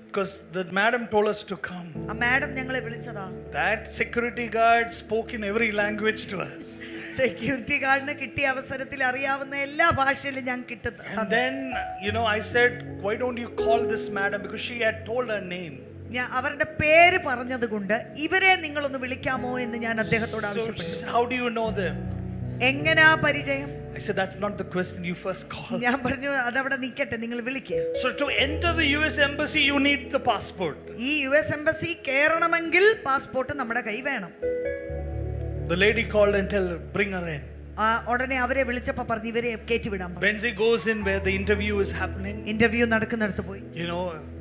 Because the madam told us to come. ആ മാഡം ഞങ്ങളെ വിളിച്ചതാ. That security guard spoke in every language to us. Security ഗാർഡിന് കിട്ടിയ അവസരത്തിൽ അറിയാവുന്ന എല്ലാ ഭാഷയിലും ഞാൻ കിട്ടും. And then, I said, why don't you call this madam? Because she had told her name. ഞാൻ അവരുടെ പേര് പറഞ്ഞത് കൊണ്ട് ഇവരെ നിങ്ങളൊന്ന് വിളിക്കാമോ എന്ന് ഞാൻ അദ്ദേഹത്തോട് So she ആവശ്യപ്പെട്ടു. said, how do you know them? എങ്ങനാ പരിചയം? I said, that's not the question, you first call. ഞാൻ പറഞ്ഞു അതവിടെ നിൽക്കട്ടെ, നിങ്ങൾ വിളിക്കേ. So to enter the US embassy, you need the passport. ഈ US എംബസി കയറണമെങ്കിൽ പാസ്പോർട്ട് നമ്മുടെ കൈ വേണം. The lady called and tell her, bring her in. ഉടനെ അവരെ വിളിച്ചപ്പോ പറഞ്ഞു ഇവരെ കയറ്റി വിടാൻ പറഞ്ഞു. Benzi goes in where the interview is happening. Interview നടക്കുന്നിടത്ത് പോയി.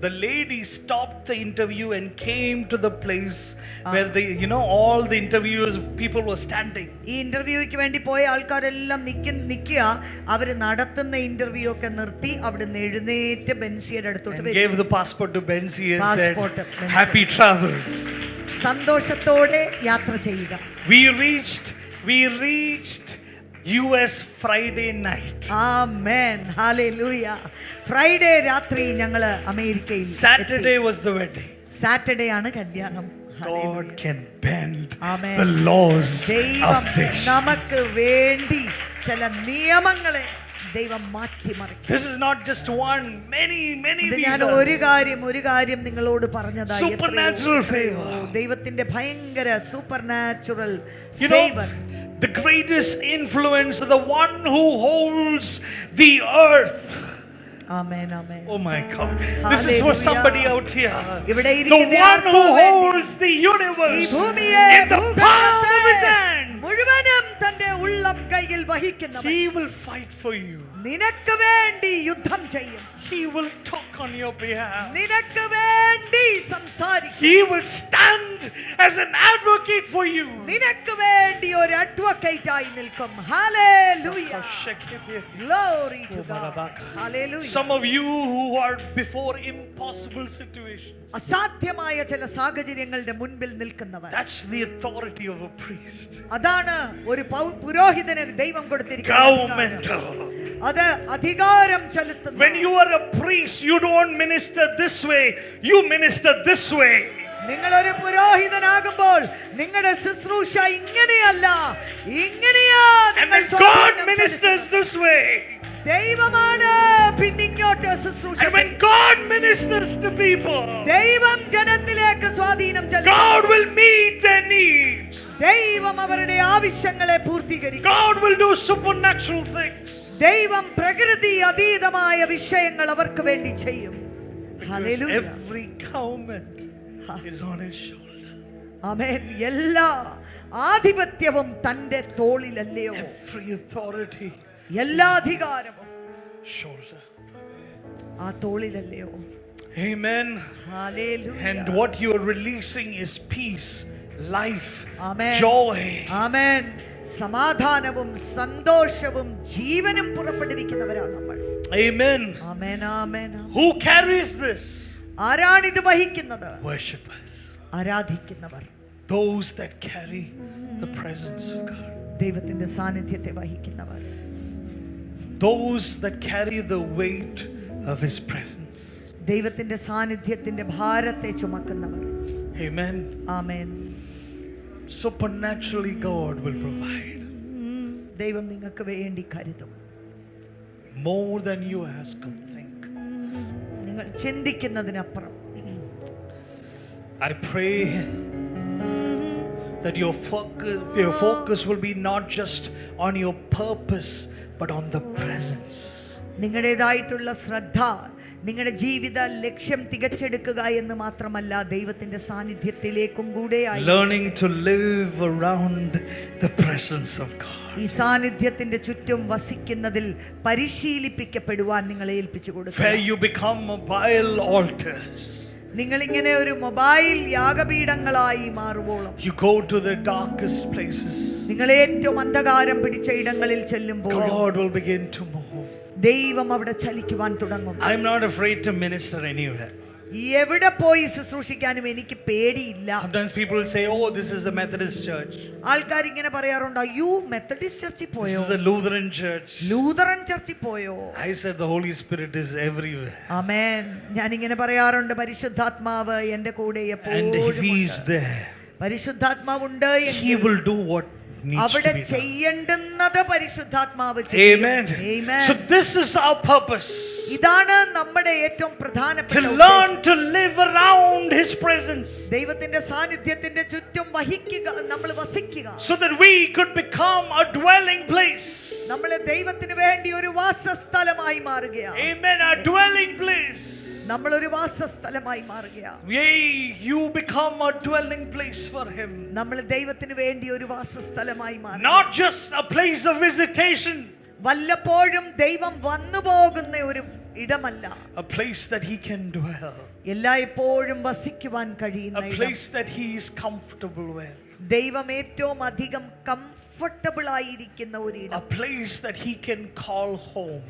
The lady stopped the interview and came to the place where all the interviewers, people were standing. ഈ ഇന്റർവ്യൂക്ക് വേണ്ടി പോയ ആൾക്കാരെല്ലാം നിൽക്കുക. അവര് നടത്തുന്ന ഇന്റർവ്യൂ ഒക്കെ നിർത്തി അവിടുന്ന് എഴുന്നേറ്റ് ബെൻസിയുടെ അടുത്തോട്ട് And gave the passport to Benzi and Passport, said, Benzi. happy travels. സന്തോഷത്തോടെ യാത്ര ചെയ്യുക. We reached US Friday night. Amen, hallelujah. Friday രാത്രി ഞങ്ങള് അമേരിക്കയിൽ. Saturday was the wedding. Saturday ആണ് കല്യാണം. God can bend Amen. the laws ദൈവം of nations. നമുക്ക് വേണ്ടി ചില നിയമങ്ങളെ ദൈവം മാറ്റിമറിക്കും. This is not just one, many ഞാൻ reasons. ഒരു കാര്യം നിങ്ങളോട് പറഞ്ഞതായി. Supernatural favor. ദൈവത്തിന്റെ ഭയങ്കര super natural You know, favour. the greatest influence, the one who holds the earth. Amen, amen. Oh my God. This is for Hallelujah. somebody out here. ഇവിടെ The ഇരിക്കുന്ന one ആർക്കോ who വേണ്ടി holds the ഈ universe ഭൂമിയെ in the palm of his hand. മുഴുവനും തന്റെ ഉള്ളം കൈയിൽ വഹിക്കുന്നവൻ He will fight for you. നിനക്ക് വേണ്ടി യുദ്ധം ചെയ്യും. He will talk on your behalf. നിനക്ക് വേണ്ടി സംസാരിക്കും. He will stand as an advocate for you. നിനക്ക് വേണ്ടി ഒരു അഡ്വക്കേറ്റ് ആയി നിൽക്കും. Hallelujah. Glory to God. Hallelujah. Some of you who are before impossible situations. അസാധ്യമായ ചില സാഹചര്യങ്ങളുടെ മുൻപിൽ നിൽക്കുന്നവർ. That's the authority of a priest. അതാണ് ഒരു പുരോഹിതന് ദൈവം കൊടുത്തിരിക്കുന്ന Governmental. അത് അധികാരം ചെലുത്തുന്നു. When you are a priest, you don't minister this way, you minister this way. നിങ്ങൾ ഒരു പുരോഹിതനാകുമ്പോൾ നിങ്ങളുടെ ശുശ്രൂഷ ഇങ്ങനെയല്ല, ഇങ്ങനെയാ. And when God ministers this way, ദൈവമാണ് പിന്നിങ്ങോട്ട് ശുശ്രൂഷ. and when God ministers to people, ദൈവം ജനത്തിലേക്ക് സ്വാധീനം ചെലുത്തും. God will meet their needs. ദൈവം അവരുടെ ആവശ്യങ്ങളെ പൂർത്തീകരിക്കും. God will do supernatural things. ദൈവം പ്രകൃതി അതീതമായ വിഷയങ്ങൾ അവർക്ക് വേണ്ടി ചെയ്യും. Because every government is on his shoulder. ആമേൻ. എല്ലാ ആധിപത്യവും തന്റെ തോളിലല്ലയോ? Every authority, എല്ലാ അധികാരവും shoulder. ആ തോളിലല്ലയോ? Amen. Hallelujah. And what you are releasing is peace, life, amen. joy. ആമേൻ. സമാധാനവും സന്തോഷവും ജീവനും പുറപ്പെടുവിക്കുന്നവരാണ് നമ്മൾ. Amen. Amen. Amen. Who carries this? ആരാണിത് വഹിക്കുന്നത്? Worshippers. ആരാധിക്കുന്നവർ. Those that carry the presence of God. ദൈവത്തിന്റെ സാന്നിധ്യത്തെ വഹിക്കുന്നവർ. Those that carry the weight of his presence. ദൈവത്തിന്റെ സാന്നിധ്യത്തിന്റെ ഭാരത്തെ ചുമക്കുന്നവർ. Amen. Amen. Supernaturally God will provide. ദൈവം നിങ്ങൾക്ക് വേണ്ടി കരുതും. More than you ask or think. നിങ്ങൾ ചിന്തിക്കുന്നതിനപ്പുറം. I pray that your focus will be not just on your purpose but on the presence. നിങ്ങളുടേതായിട്ടുള്ള ശ്രദ്ധ നിങ്ങളുടെ ജീവിത ലക്ഷ്യം തികച്ചെടുക്കുക എന്ന് മാത്രമല്ല, ദൈവത്തിന്റെ സാന്നിധ്യത്തിലേക്കും കൂടെ Learning to live around the presence of God. ഈ സാന്നിധ്യത്തിന്റെ ചുറ്റും വസിക്കുന്നതിൽ പരിശീലിപ്പിക്കപ്പെടുവാൻ നിങ്ങളെ ഏൽപ്പിച്ചു കൊടുക്കുക. Where you become mobile altars. നിങ്ങളിങ്ങനെ ഒരു mobile യാഗപീഠങ്ങളായി മാറുവോളം, You go to the darkest places. നിങ്ങൾ ഏറ്റവും അന്ധകാരം പിടിച്ച ഇടങ്ങളിൽ ചെല്ലുമ്പോൾ God will begin to move. ദൈവം അവിടെ ചലിക്കുവാൻ തുടങ്ങും. I'm not afraid to minister anywhere. എവിടെ പോയി ശുശ്രൂഷിക്കാനും എനിക്ക് പേടിയില്ല. Sometimes people will say, oh, this is the Methodist church. ആൾക്കാർ ഇങ്ങനെ പറയാറുണ്ട്, അയ്യോ മെത്തഡിസ്റ്റ് ചർച്ചിൽ This പോയോ, is the Lutheran church. Lutheran ചർച്ചിൽ പോയോ. I said the Holy Spirit is everywhere. ആമേൻ. ഞാൻ ഇങ്ങനെ പറയാറുണ്ട്, പരിശുദ്ധാത്മാവ് എൻ്റെ കൂടെ And എപ്പോഴും if he is ഉണ്ട്. there, പരിശുദ്ധാത്മാവുണ്ട് he എങ്കിൽ will do what needs അവിടെ to be done. ചെയ്യേണ്ടുന്നത് പരിശുദ്ധാത്മാവ് ചെയ്യും. Amen. Amen. So this is our purpose. ഇതാണ് നമ്മുടെ ഏറ്റവും To പ്രധാനപ്പെട്ട learn to live around his presence. ദൈവത്തിന്റെ സാന്നിധ്യത്തിന്റെ ചുറ്റും വഹിക്കുക, നമ്മൾ വസിക്കുക. So that we could become a dwelling place. നമ്മൾ ദൈവത്തിന് വേണ്ടി ഒരു വാസസ്ഥലമായി മാറുകയാണ്. Amen. A dwelling place. നമ്മൾ ഒരു വാസസ്ഥലമായി മാറുകയാണ്. Yea, you become a dwelling place for him. നമ്മൾ ദൈവത്തിന് വേണ്ടി ഒരു വാസസ്ഥലമായി മാറും. Not just a place of visitation. വല്ലപ്പോഴും ദൈവം വന്നു പോകുന്ന ഒരു ഇടമല്ല. A place that he can dwell. എല്ലായ്പ്പോഴും വസിക്കുവാൻ കഴിയുന്ന A ഇടം. place that he is comfortable with. ദൈവം ഏറ്റവും അധികം കംഫർട്ടബിൾ ആയിരിക്കുന്ന ഒരു ഇടം. A place that he can call home.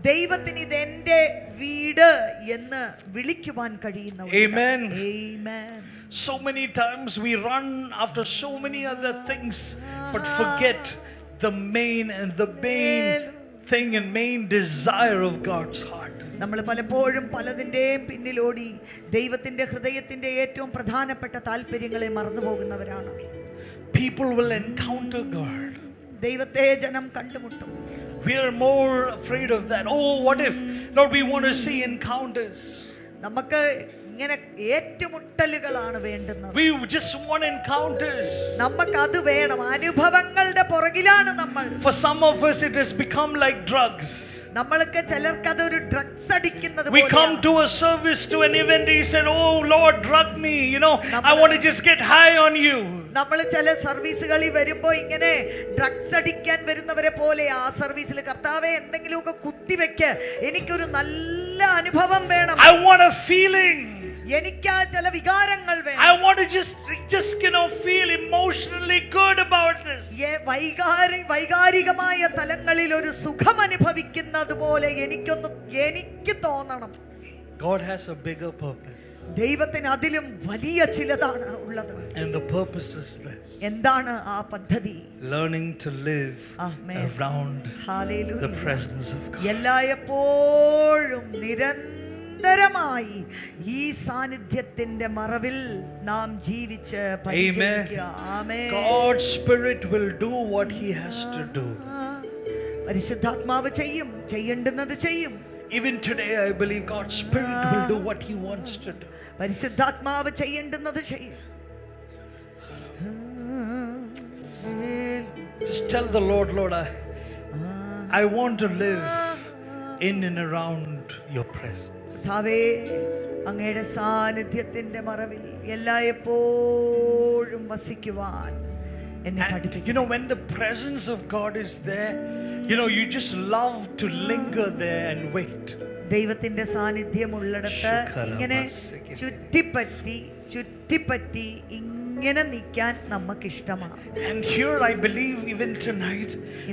ദൈവത്തിന് ഇത് എൻ്റെ വീട് എന്ന് വിളിക്കുവാൻ കഴിയുന്ന ഒരു ഇടം. Amen. Amen. So many times we run after so many other things but forget the main thing and main desire of God's heart. നമ്മൾ പലപ്പോഴും പലതിൻ്റെയും പിന്നിലോടി ദൈവത്തിന്റെ ഹൃദയത്തിന്റെ ഏറ്റവും പ്രധാനപ്പെട്ട താല്പര്യങ്ങളെ മറന്നു പോകുന്നവരാണ്. People will encounter God. ദൈവത്തെ ജനം കണ്ടുമുട്ടും. We are more afraid of that. Oh, what if? Lord, we want to see encounters. നമുക്ക് ഇങ്ങനെ ഏറ്റുമുട്ടലുകളാണ് വേണ്ടുന്നത്. We just want encounters. നമുക്ക് അത് വേണം. അനുഭവങ്ങളുടെ പുറകിലാണ് നമ്മൾ. For some of us it has become like drugs. നമ്മൾക്ക് ചിലർക്ക് അതൊരു ഡ്രഗ്സ് അടിക്കുന്നത് We come പോലെയാണ്. to a service, to an event, he said, oh Lord, drug me, I want to just get high on you. നമ്മൾ ചില സർവീസുകളിൽ വരുമ്പോ ഇങ്ങനെ ഡ്രഗ്സ് അടിക്കാൻ വരുന്നവരെ പോലെ ആ സർവീസിൽ കർത്താവെ എന്തെങ്കിലുമൊക്കെ കുത്തിവെക്ക്, എനിക്കൊരു നല്ല അനുഭവം വേണം, I want a feeling, എനിക്ക് ആ ചില വികാരങ്ങൾ വേണം, I want to just feel emotionally good about this. വൈകാരികമായ തലങ്ങളിൽ ഒരു സുഖം അനുഭവിക്കുന്നത് പോലെ എനിക്ക് തോന്നണം. God has a bigger purpose. ദൈവത്തിന് അതിലും വലിയ ചിലതാണ് ഉള്ളത്. And the purpose is this. എന്താണ് ആ പദ്ധതി? Learning to live Amen. around Hallelujah. the presence of God. എല്ലായ്പ്പോഴും നിരന്തരമായി ഈ സാന്നിധ്യത്തിന്റെ മറവിൽ നാം ജീവിച്ച് പരിചരിക്കുക. ആമേൻ. God's Spirit will do what He has to do. പരിശുദ്ധാത്മാവ് ചെയ്യേണ്ടുന്നത് ചെയ്യും. Even today, I believe God's Spirit will do what He wants to do. പരിശുദ്ധാത്മാവ് ചെയ്യേണ്ടുന്നത് ചെയ്യും. Just tell the Lord, Lord, I want to live in and around Your presence. കർത്താവേ, അങ്ങയുടെ സാന്നിധ്യത്തിന്റെ മറവിൽ എല്ലായ്പ്പോഴും വസിക്കുവാൻ എന്നെ And പഠിപ്പിക്കുന്നു. when the presence of God is there, you just love to linger there and wait. ദൈവത്തിന്റെ സാന്നിധ്യം ഉള്ളിടത്ത് ഇങ്ങനെ ചുറ്റിപ്പറ്റി ഇങ്ങനെ നിൽക്കാൻ നമുക്ക് ഇഷ്ടമാണ്. And here I believe even tonight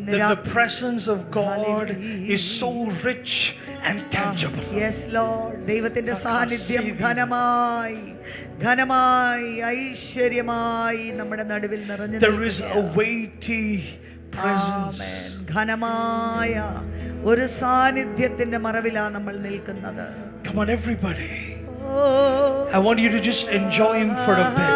that the presence of God is so rich and tangible. Yes Lord, ദൈവത്തിന്റെ സാന്നിധ്യം ഘനമായി ഐശ്വര്യമായി നമ്മുടെ നടുവിൽ നിറഞ്ഞു. There is a weighty presence. ഘനമായ ഒരു സാന്നിധ്യത്തിന്റെ മറവിലാണ് നമ്മൾ നിൽക്കുന്നത്. Come on everybody, I want you to just enjoy Him for a bit.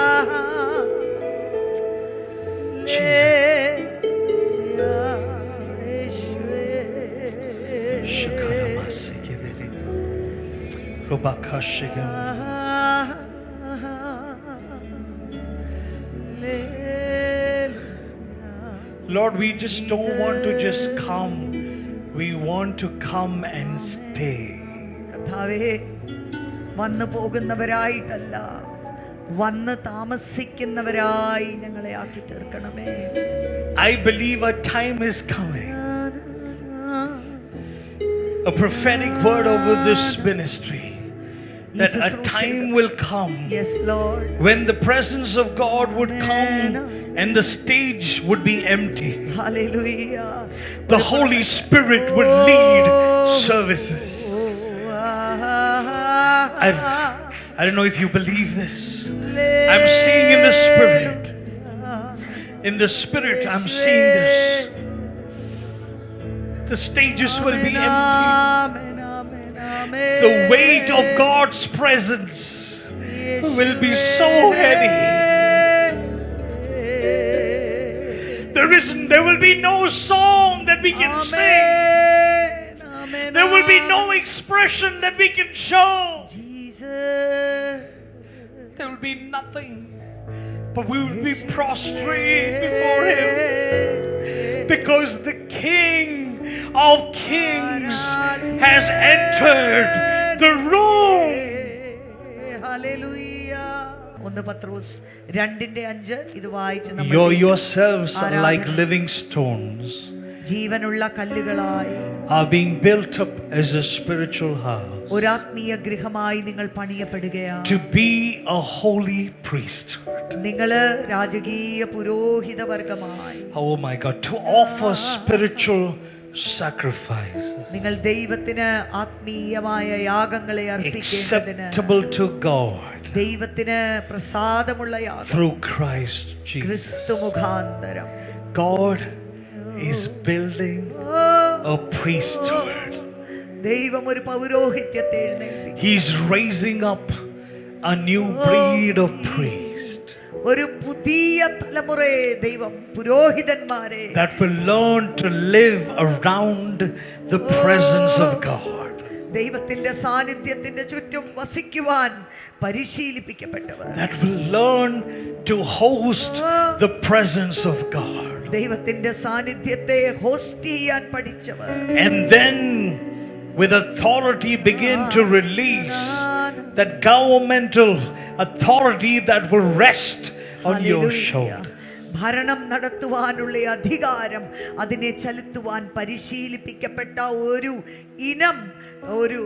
Lord, we just don't want to just come. We want to come and stay. കർത്താവേ, വന്നു പോകുന്നവരായിട്ടല്ല, വന്ന് താമസിക്കുന്നവരായി ഞങ്ങളെ ആക്കി തീർക്കണമേ. I believe a time is coming, a prophetic word over this ministry, that a time will come, yes Lord, when the presence of God would come and the stage would be empty. Hallelujah. The Holy Spirit would lead services. I don't know if you believe this. I'm seeing in the Spirit. In the Spirit, I'm seeing this. The stages will be empty. The weight of God's presence will be so heavy. There will be no song that we can sing. There will be no expression that we can show. There will be nothing, but we will be prostrate before Him, because the King of Kings has entered the room. Hallelujah. 1 പത്രോസ് 2:5 ഇത് വായിച്ച് നമ്മൾ You yourselves are like living stones, ജീവനുള്ള കല്ലുകളായി are being built up as a spiritual house, ഒരു ആത്മീയ ഗൃഹമായി നിങ്ങൾ പണിയപ്പെടുകയാണ്. to be a holy priesthood. നിങ്ങൾ രാജകീയ പുരോഹിത വർഗമായി. Oh my God, to offer spiritual sacrifices, നിങ്ങൾ ദൈവത്തിന് ആത്മീയമായ യാഗങ്ങളെ അർപ്പിക്കേണ്ടതിന്, acceptable to God, ദൈവത്തിന് പ്രസാദമുള്ള യാഗം through Christ Jesus. ക്രിസ്തു മുഖാന്തരം God is building a priesthood. ദൈവം ഒരു പൗരോഹിത്യത്തെ എഴുന്നേൽപ്പിക്കും. He's raising up a new breed of priest ഒരു പുതിയ തലമുറയെ ദൈവം പുരോഹിതന്മാരെ that will learn to live around the presence of God. ദൈവത്തിന്റെ സാന്നിധ്യത്തിന്റെ ചുറ്റും വസിക്കുവാൻ പരിശീലിപ്പിക്കപ്പെട്ടവർ. That will learn to host the presence of God. ദൈവത്തിന്റെ സാന്നിധ്യത്തെ ഹോസ്റ്റ് ചെയ്യാൻ പഠിച്ചവർ. And then with authority begin to release that governmental authority that will rest on your hallelujah. shoulder. ഭരണം നടത്തുവാനുള്ള അധികാരം, അതിനെ ചെലുത്തുവാൻ പരിശീലിപ്പിക്കപ്പെട്ട ഒരു ഇനം, ഒരു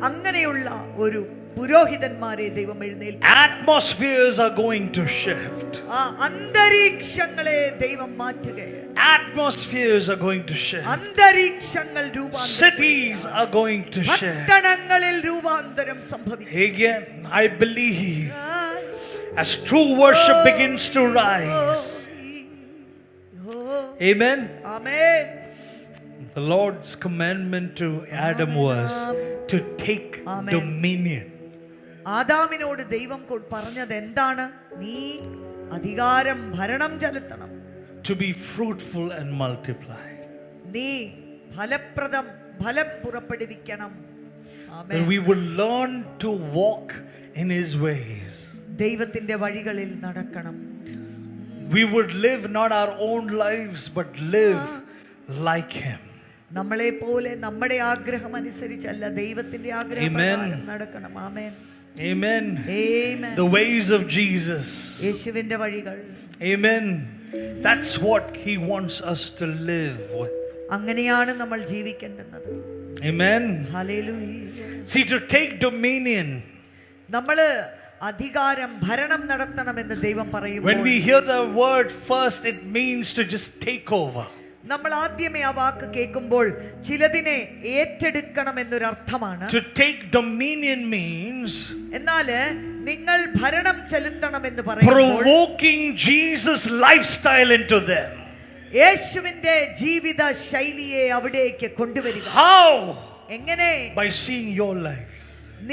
അങ്ങനെയുള്ള ഒരു പുരോഹിതന്മാരെ ദൈവം എഴുന്നേൽപ്പിക്കും. Atmospheres are going to shift. ആ അന്തരീക്ഷങ്ങളെ ദൈവം മാറ്റുകയാണ്. Atmospheres are going to shift. അന്തരീക്ഷങ്ങൾ രൂപാന്തരം, Cities are going to shift. പട്ടണങ്ങളിൽ രൂപാന്തരം സംഭവിക്കും. Again, I believe as true worship begins to rise. Amen. Amen. The Lord's commandment to Adam was to take Amen. dominion. ആദാമിനോട് ദൈവം പറഞ്ഞത് എന്താണ്? നീ അധികാരം, ഭരണം ചെലുത്തണം. To be fruitful and multiply. നീ ഫലപ്രദം, ഫലം പുറപ്പെടുവിക്കണം. ആമേൻ. That we will learn to walk in His ways. ദൈവത്തിന്റെ വഴികളിൽ നടക്കണം. We would live not our own lives but live like Him. നമ്മളെ പോലെ നമ്മുടെ ആഗ്രഹം അനുസരിച്ചല്ല, ദൈവത്തിന്റെ ആഗ്രഹം പ്രകാരം നടക്കണം. ആമേൻ. Amen. Amen. The ways of Jesus. യേശുവിന്റെ വഴികൾ. Amen. That's what He wants us to live with. അങ്ങനെയാണ് നമ്മൾ ജീവിക്കേണ്ടത്. Amen. Hallelujah. See, to take dominion. നമ്മള് അധികാരം, ഭരണം നടത്തണമെന്ന് ദൈവം പറയുമ്പോൾ, When we hear the word first, it means to just take over. നമ്മൾ ആദ്യമേ ആ വാക്ക് കേൾക്കുമ്പോൾ ചിലതിനെ ഏറ്റെടുക്കണം എന്നൊരു അർത്ഥമാണ്. To take dominion means എന്നാല് നിങ്ങൾ ഭരണം ചെലുത്തണം എന്ന് പറയുമ്പോൾ provoking Jesus' lifestyle into them. യേശുവിന്റെ ജീവിത ശൈലിയെ അവിടേക്ക് കൊണ്ടുവരിക. How? എങ്ങനെ? By seeing your lives.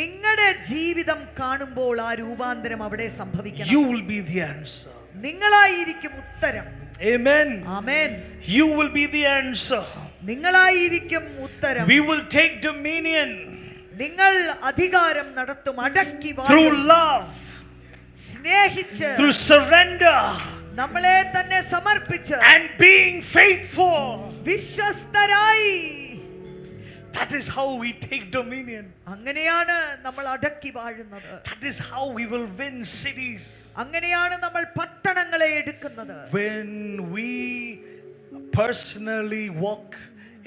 നിങ്ങളുടെ ജീവിതം കാണുമ്പോൾ ആ രൂപാന്തരം അവിടെ സംഭവിക്കണം. You will be the answer. നിങ്ങളായിരിക്കും ഉത്തരം. Amen. Amen. You will be the answer. നിങ്ങളായിരിക്കും ഉത്തരം. We will take dominion നിങ്ങൾ അധികാരം നടത്തും, അടക്കി through വാഴും. love, സ്നേഹിച്ച്, through surrender, നമ്മളെ തന്നെ സമർപ്പിച്ച്, and being faithful. വിശ്വസ്തരായി. That is how we take dominion. അങ്ങനെയാണ് നമ്മൾ അടക്കി വാഴുന്നത്. That is how we will win cities. അങ്ങനെയാണ് നമ്മൾ പട്ടണങ്ങളെ എടുക്കുന്നത്. When we personally walk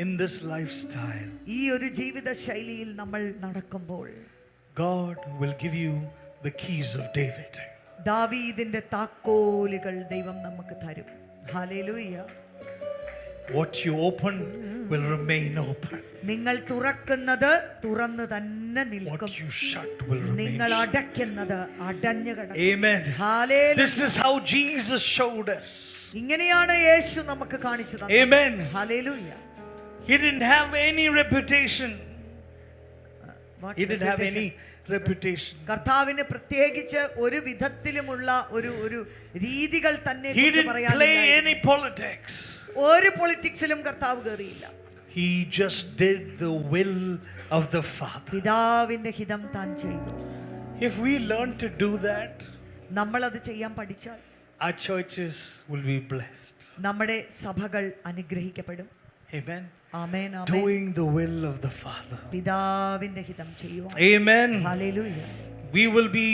in this lifestyle, ഈ ഒരു ജീവിത ശൈലിയിൽ നമ്മൾ നടക്കുമ്പോൾ God will give you the keys of David. ദാവീദിന്റെ താക്കോലുകൾ ദൈവം നമുക്ക് തരും. Hallelujah. What you open will remain open. നിങ്ങൾ തുറക്കുന്നത് തുറന്നു തന്നെ നിൽക്കും. What you shut will remain നിങ്ങൾ shut. അടയ്ക്കുന്നത് അടഞ്ഞു കിടക്കും. Amen. Hallelujah. This is how Jesus showed us. ഇങ്ങനെയാണ് യേശു നമുക്ക് കാണിച്ചു തന്നത്. Amen. Hallelujah. He didn't have any reputation. What He didn't have reputation? any reputation. കർത്താവിന് പ്രത്യേകിച്ച് ഒരു വിധത്തിലുമുള്ള ഒരു രീതികൾ തന്നെ He didn't play any politics. ഒരു പൊളിറ്റിക്സിലും കർത്താവ് കയറിയില്ല. He just did the will of the Father. പിതാവിന്റെ ഹിതം താൻ ചെയ്തു. If we learn to do that, നമ്മൾ അത് ചെയ്യാൻ പഠിച്ചാൽ our churches will be blessed. നമ്മുടെ സഭകൾ അനുഗ്രഹിക്കപ്പെടും. Amen. Amen. Amen. Doing the will of the Father. പിതാവിന്റെ ഹിതം ചെയ്യുവാൻ. Amen. Hallelujah. We will be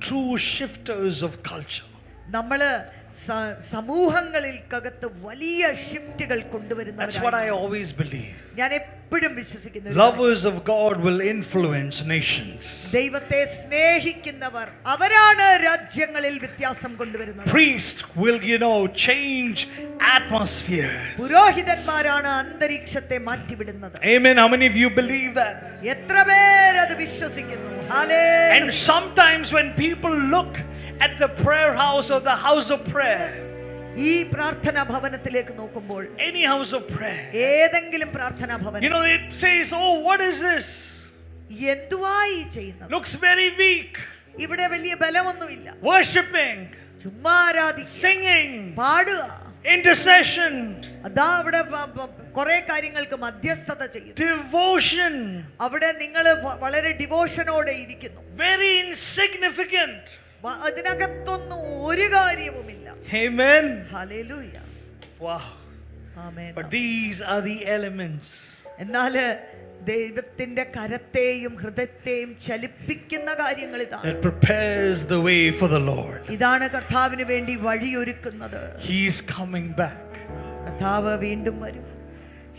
true shifters of culture. നമ്മള് സമൂഹങ്ങളിൽക്കകത്ത് വലിയ ഷിഫ്റ്റുകൾ That's what കൊണ്ടുവരുന്നവരാണ്. I always believe. ഞാൻ എപ്പോഴും വിശ്വസിക്കുന്നു, Lovers of God will influence nations. ദൈവത്തെ സ്നേഹിക്കുന്നവർ അവരാണ് രാജ്യങ്ങളിൽ വ്യത്യാസം കൊണ്ടുവരുന്നത്. Priests will, change atmosphere. പുരോഹിതന്മാരാണ് അന്തരീക്ഷത്തെ മാറ്റിവിടുന്നത്. Amen. How many of you believe that? എത്ര പേരത് വിശ്വസിക്കുന്നു? Hallelujah. And sometimes when people look at the prayer house or the house of prayer, ഈ പ്രാർത്ഥനാ ഭവനത്തിലേക്ക് നോക്കുമ്പോൾ, any house of prayer, ഏതെങ്കിലും പ്രാർത്ഥനാ ഭവനം, it says, oh, what is this? എന്തുവായി ചെയ്യുന്നത്? Looks very weak. ഇവിടെ വലിയ ബലമൊന്നുമില്ല. Worshiping, ചുമ്മാ ആരാധിക്കുക, singing, പാടുക, intercession, അതാ അവിടെ കുറെ കാര്യങ്ങൾക്ക് മധ്യസ്ഥത ചെയ്യുന്നു. devotion, അവിടെ നിങ്ങൾ വളരെ ഡിവോഷനോടെ ഇരിക്കുന്നു. very insignificant. അതിനകത്തൊന്നും ഒരു കാര്യവുമില്ല. Amen. Hallelujah. Wow. Amen. But these are the elements. എന്നാല് ദൈവത്തിന്റെ കരത്തെയും ഹൃദയത്തെയും ചലിപ്പിക്കുന്ന കാര്യങ്ങൾ ഇതാണ്. That prepares the way for the Lord. ഇതാണ് കർത്താവിന് വേണ്ടി വഴിയൊരുക്കുന്നത്. He is coming back. കർത്താവ് വീണ്ടും വരും.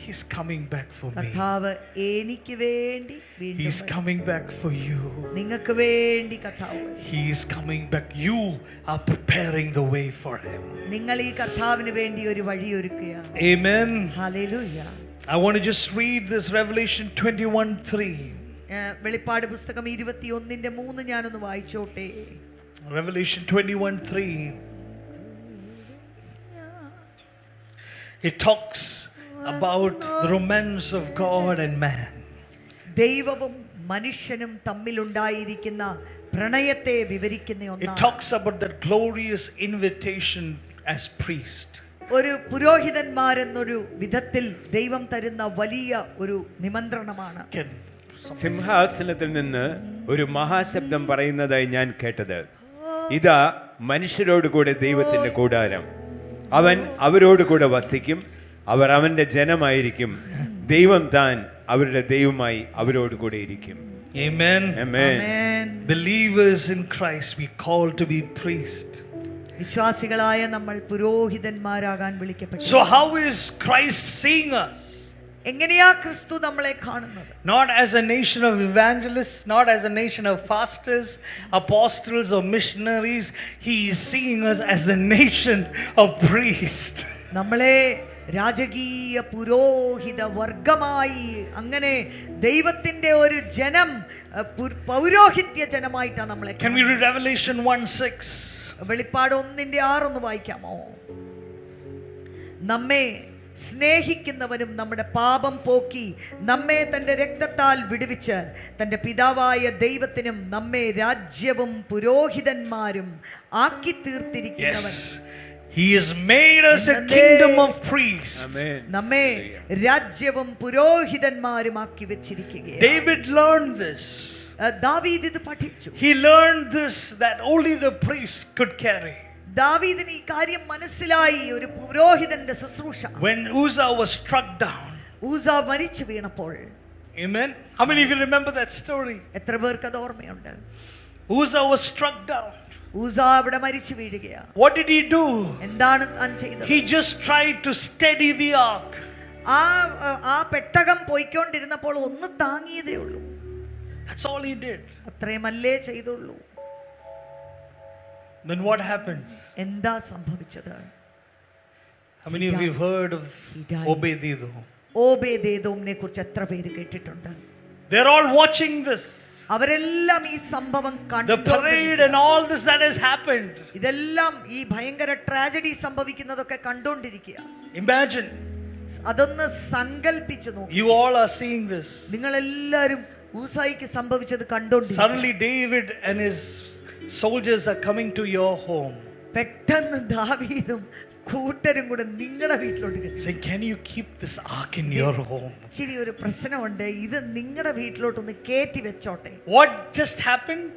He's coming back for me. കർത്താവ് എനിക്ക് വേണ്ടി വീണ്ടും He's വരും. coming back for you. നിങ്ങൾക്ക് വേണ്ടി കർത്താവ് വരും. He is coming back. You are preparing the way for him. നിങ്ങൾ ഈ കർത്താവിന് വേണ്ടി ഒരു വഴിയൊരുക്കുകയാണ്. Amen. Hallelujah. I want to just read this Revelation 21:3. വെളിപ്പാട് പുസ്തകം 21:3 ഞാനൊന്ന് വായിച്ചോട്ടെ. Revelation 21:3. It talks about the romance of God and man. ദൈവവും മനുഷ്യനും തമ്മിലുണ്ടായിരിക്കുന്ന പ്രണയത്തെ വിവരിക്കുന്ന It ഒന്നാണ്. talks about that glorious invitation as priest. ഒരു പുരോഹിതന്മാരെന്നൊരു വിധത്തിൽ ദൈവം തരുന്ന വലിയ ഒരു നിമന്ത്രണമാണ്. Can സിംഹാസനത്തിൽ നിന്ന് ഒരു മഹാശബ്ദം പറയുന്നതായി ഞാൻ കേട്ടത്, ഇതാ മനുഷ്യരോട് കൂടെ ദൈവത്തിന്റെ കൂടാരം, അവൻ അവരോട് കൂടെ വസിക്കും, അവർ അവന്റെ ജനമായിരിക്കും, ദൈവം താൻ അവരുടെ ദൈവമായി അവരോട് കൂടെ ഇരിക്കും. Amen. Amen. Amen. Believers in Christ, we called to be priests. വിശ്വാസികളായ നമ്മൾ പുരോഹിതന്മാരാകാൻ വിളിക്കപ്പെട്ടു. So how is Christ seeing us? എങ്ങനെയാ ക്രിസ്തു നമ്മളെ കാണുന്നത്? Not as a nation of evangelists, not as a nation of pastors, apostles or missionaries. He is seeing us as a nation of priests. നമ്മളെ രാജകീയ പുരോഹിത വർഗമായി, അങ്ങനെ ദൈവത്തിന്റെ ഒരു ജനം, പൗരോഹിത്യ ജനമായിട്ടാണ് നമ്മളെ. Can we read Revelation 1:6? വെളിപ്പാട് 1:6 ഒന്ന് വായിക്കാമോ? നമ്മെ സ്നേഹിക്കുന്നവനും നമ്മുടെ പാപം പോക്കി നമ്മെ തന്റെ രക്തത്താൽ വിടുവിച്ച് തന്റെ പിതാവായ ദൈവത്തിനും നമ്മെ രാജ്യവും പുരോഹിതന്മാരും ആക്കി തീർത്തിരിക്കുന്നവൻ. Yes. He has made us a kingdom of priests. Amen. നമ്മെ രാജ്യവും പുരോഹിതന്മാരും ആക്കി വെച്ചിരിക്കുകയാണ്. David learned this. ദാവീദ് ഇത് പഠിച്ചു. He learned this that only the priest could carry. ദാവീദിന് ഈ കാര്യം മനസ്സിലായി, ഒരു പുരോഹിതന്റെ ശുശ്രൂഷ. When Uzzah was struck down. ഊസ മരിച്ചു വീണപ്പോൾ. Amen. How many of you remember that story? എത്ര പേർക്ക് അത് ഓർമ്മയുണ്ട്? Uzzah was struck down. ഊസ അവിടെ മരിച്ചു വീഴുകയാണ്. What did he do? എന്താണ് താൻ ചെയ്തത്? He just tried to steady the ark. ആ പെട്ടകം പോയിക്കൊണ്ടിരുന്നപ്പോൾ ഒന്ന് താങ്ങിയതേ ഉള്ളൂ. That's all he did. അത്രയുമല്ലേ ചെയ്തുള്ളൂ. Then what happened? എന്താ സംഭവിച്ചത്? How many of you have heard of Obed-Edom? ഓബേദേദോമിനെ കുറിച്ച് എത്ര പേര് കേട്ടിട്ടുണ്ട്? They're all watching this. അവരെല്ലാം ഈ സംഭവം The കണ്ടു. parade and all this that has happened. ഇതെല്ലാം ഈ ഭയങ്കര ട്രാജഡി സംഭവിക്കുന്നതൊക്കെ കണ്ടോണ്ടിരിക്കുക. Imagine. അതൊന്ന് സങ്കല്പിച്ചു നോക്കി. You all are seeing this. നിങ്ങൾ എല്ലാരും ഊസായിക്ക് സംഭവിച്ചത് കണ്ടോണ്ടിരിക്കുക. Suddenly David and his soldiers are coming to your home. പെട്ടെന്ന് ദാവീദും കൂട്ടരും കൂടെ നിങ്ങളുടെ വീട്ടിലോട്ട് Saying, can you keep this ark in your home? ഇച്ചിരി ഒരു പ്രശ്നമുണ്ട്, ഇത് നിങ്ങളുടെ വീട്ടിലോട്ടൊന്ന് കേറ്റി വെച്ചോട്ടെ. What just happened?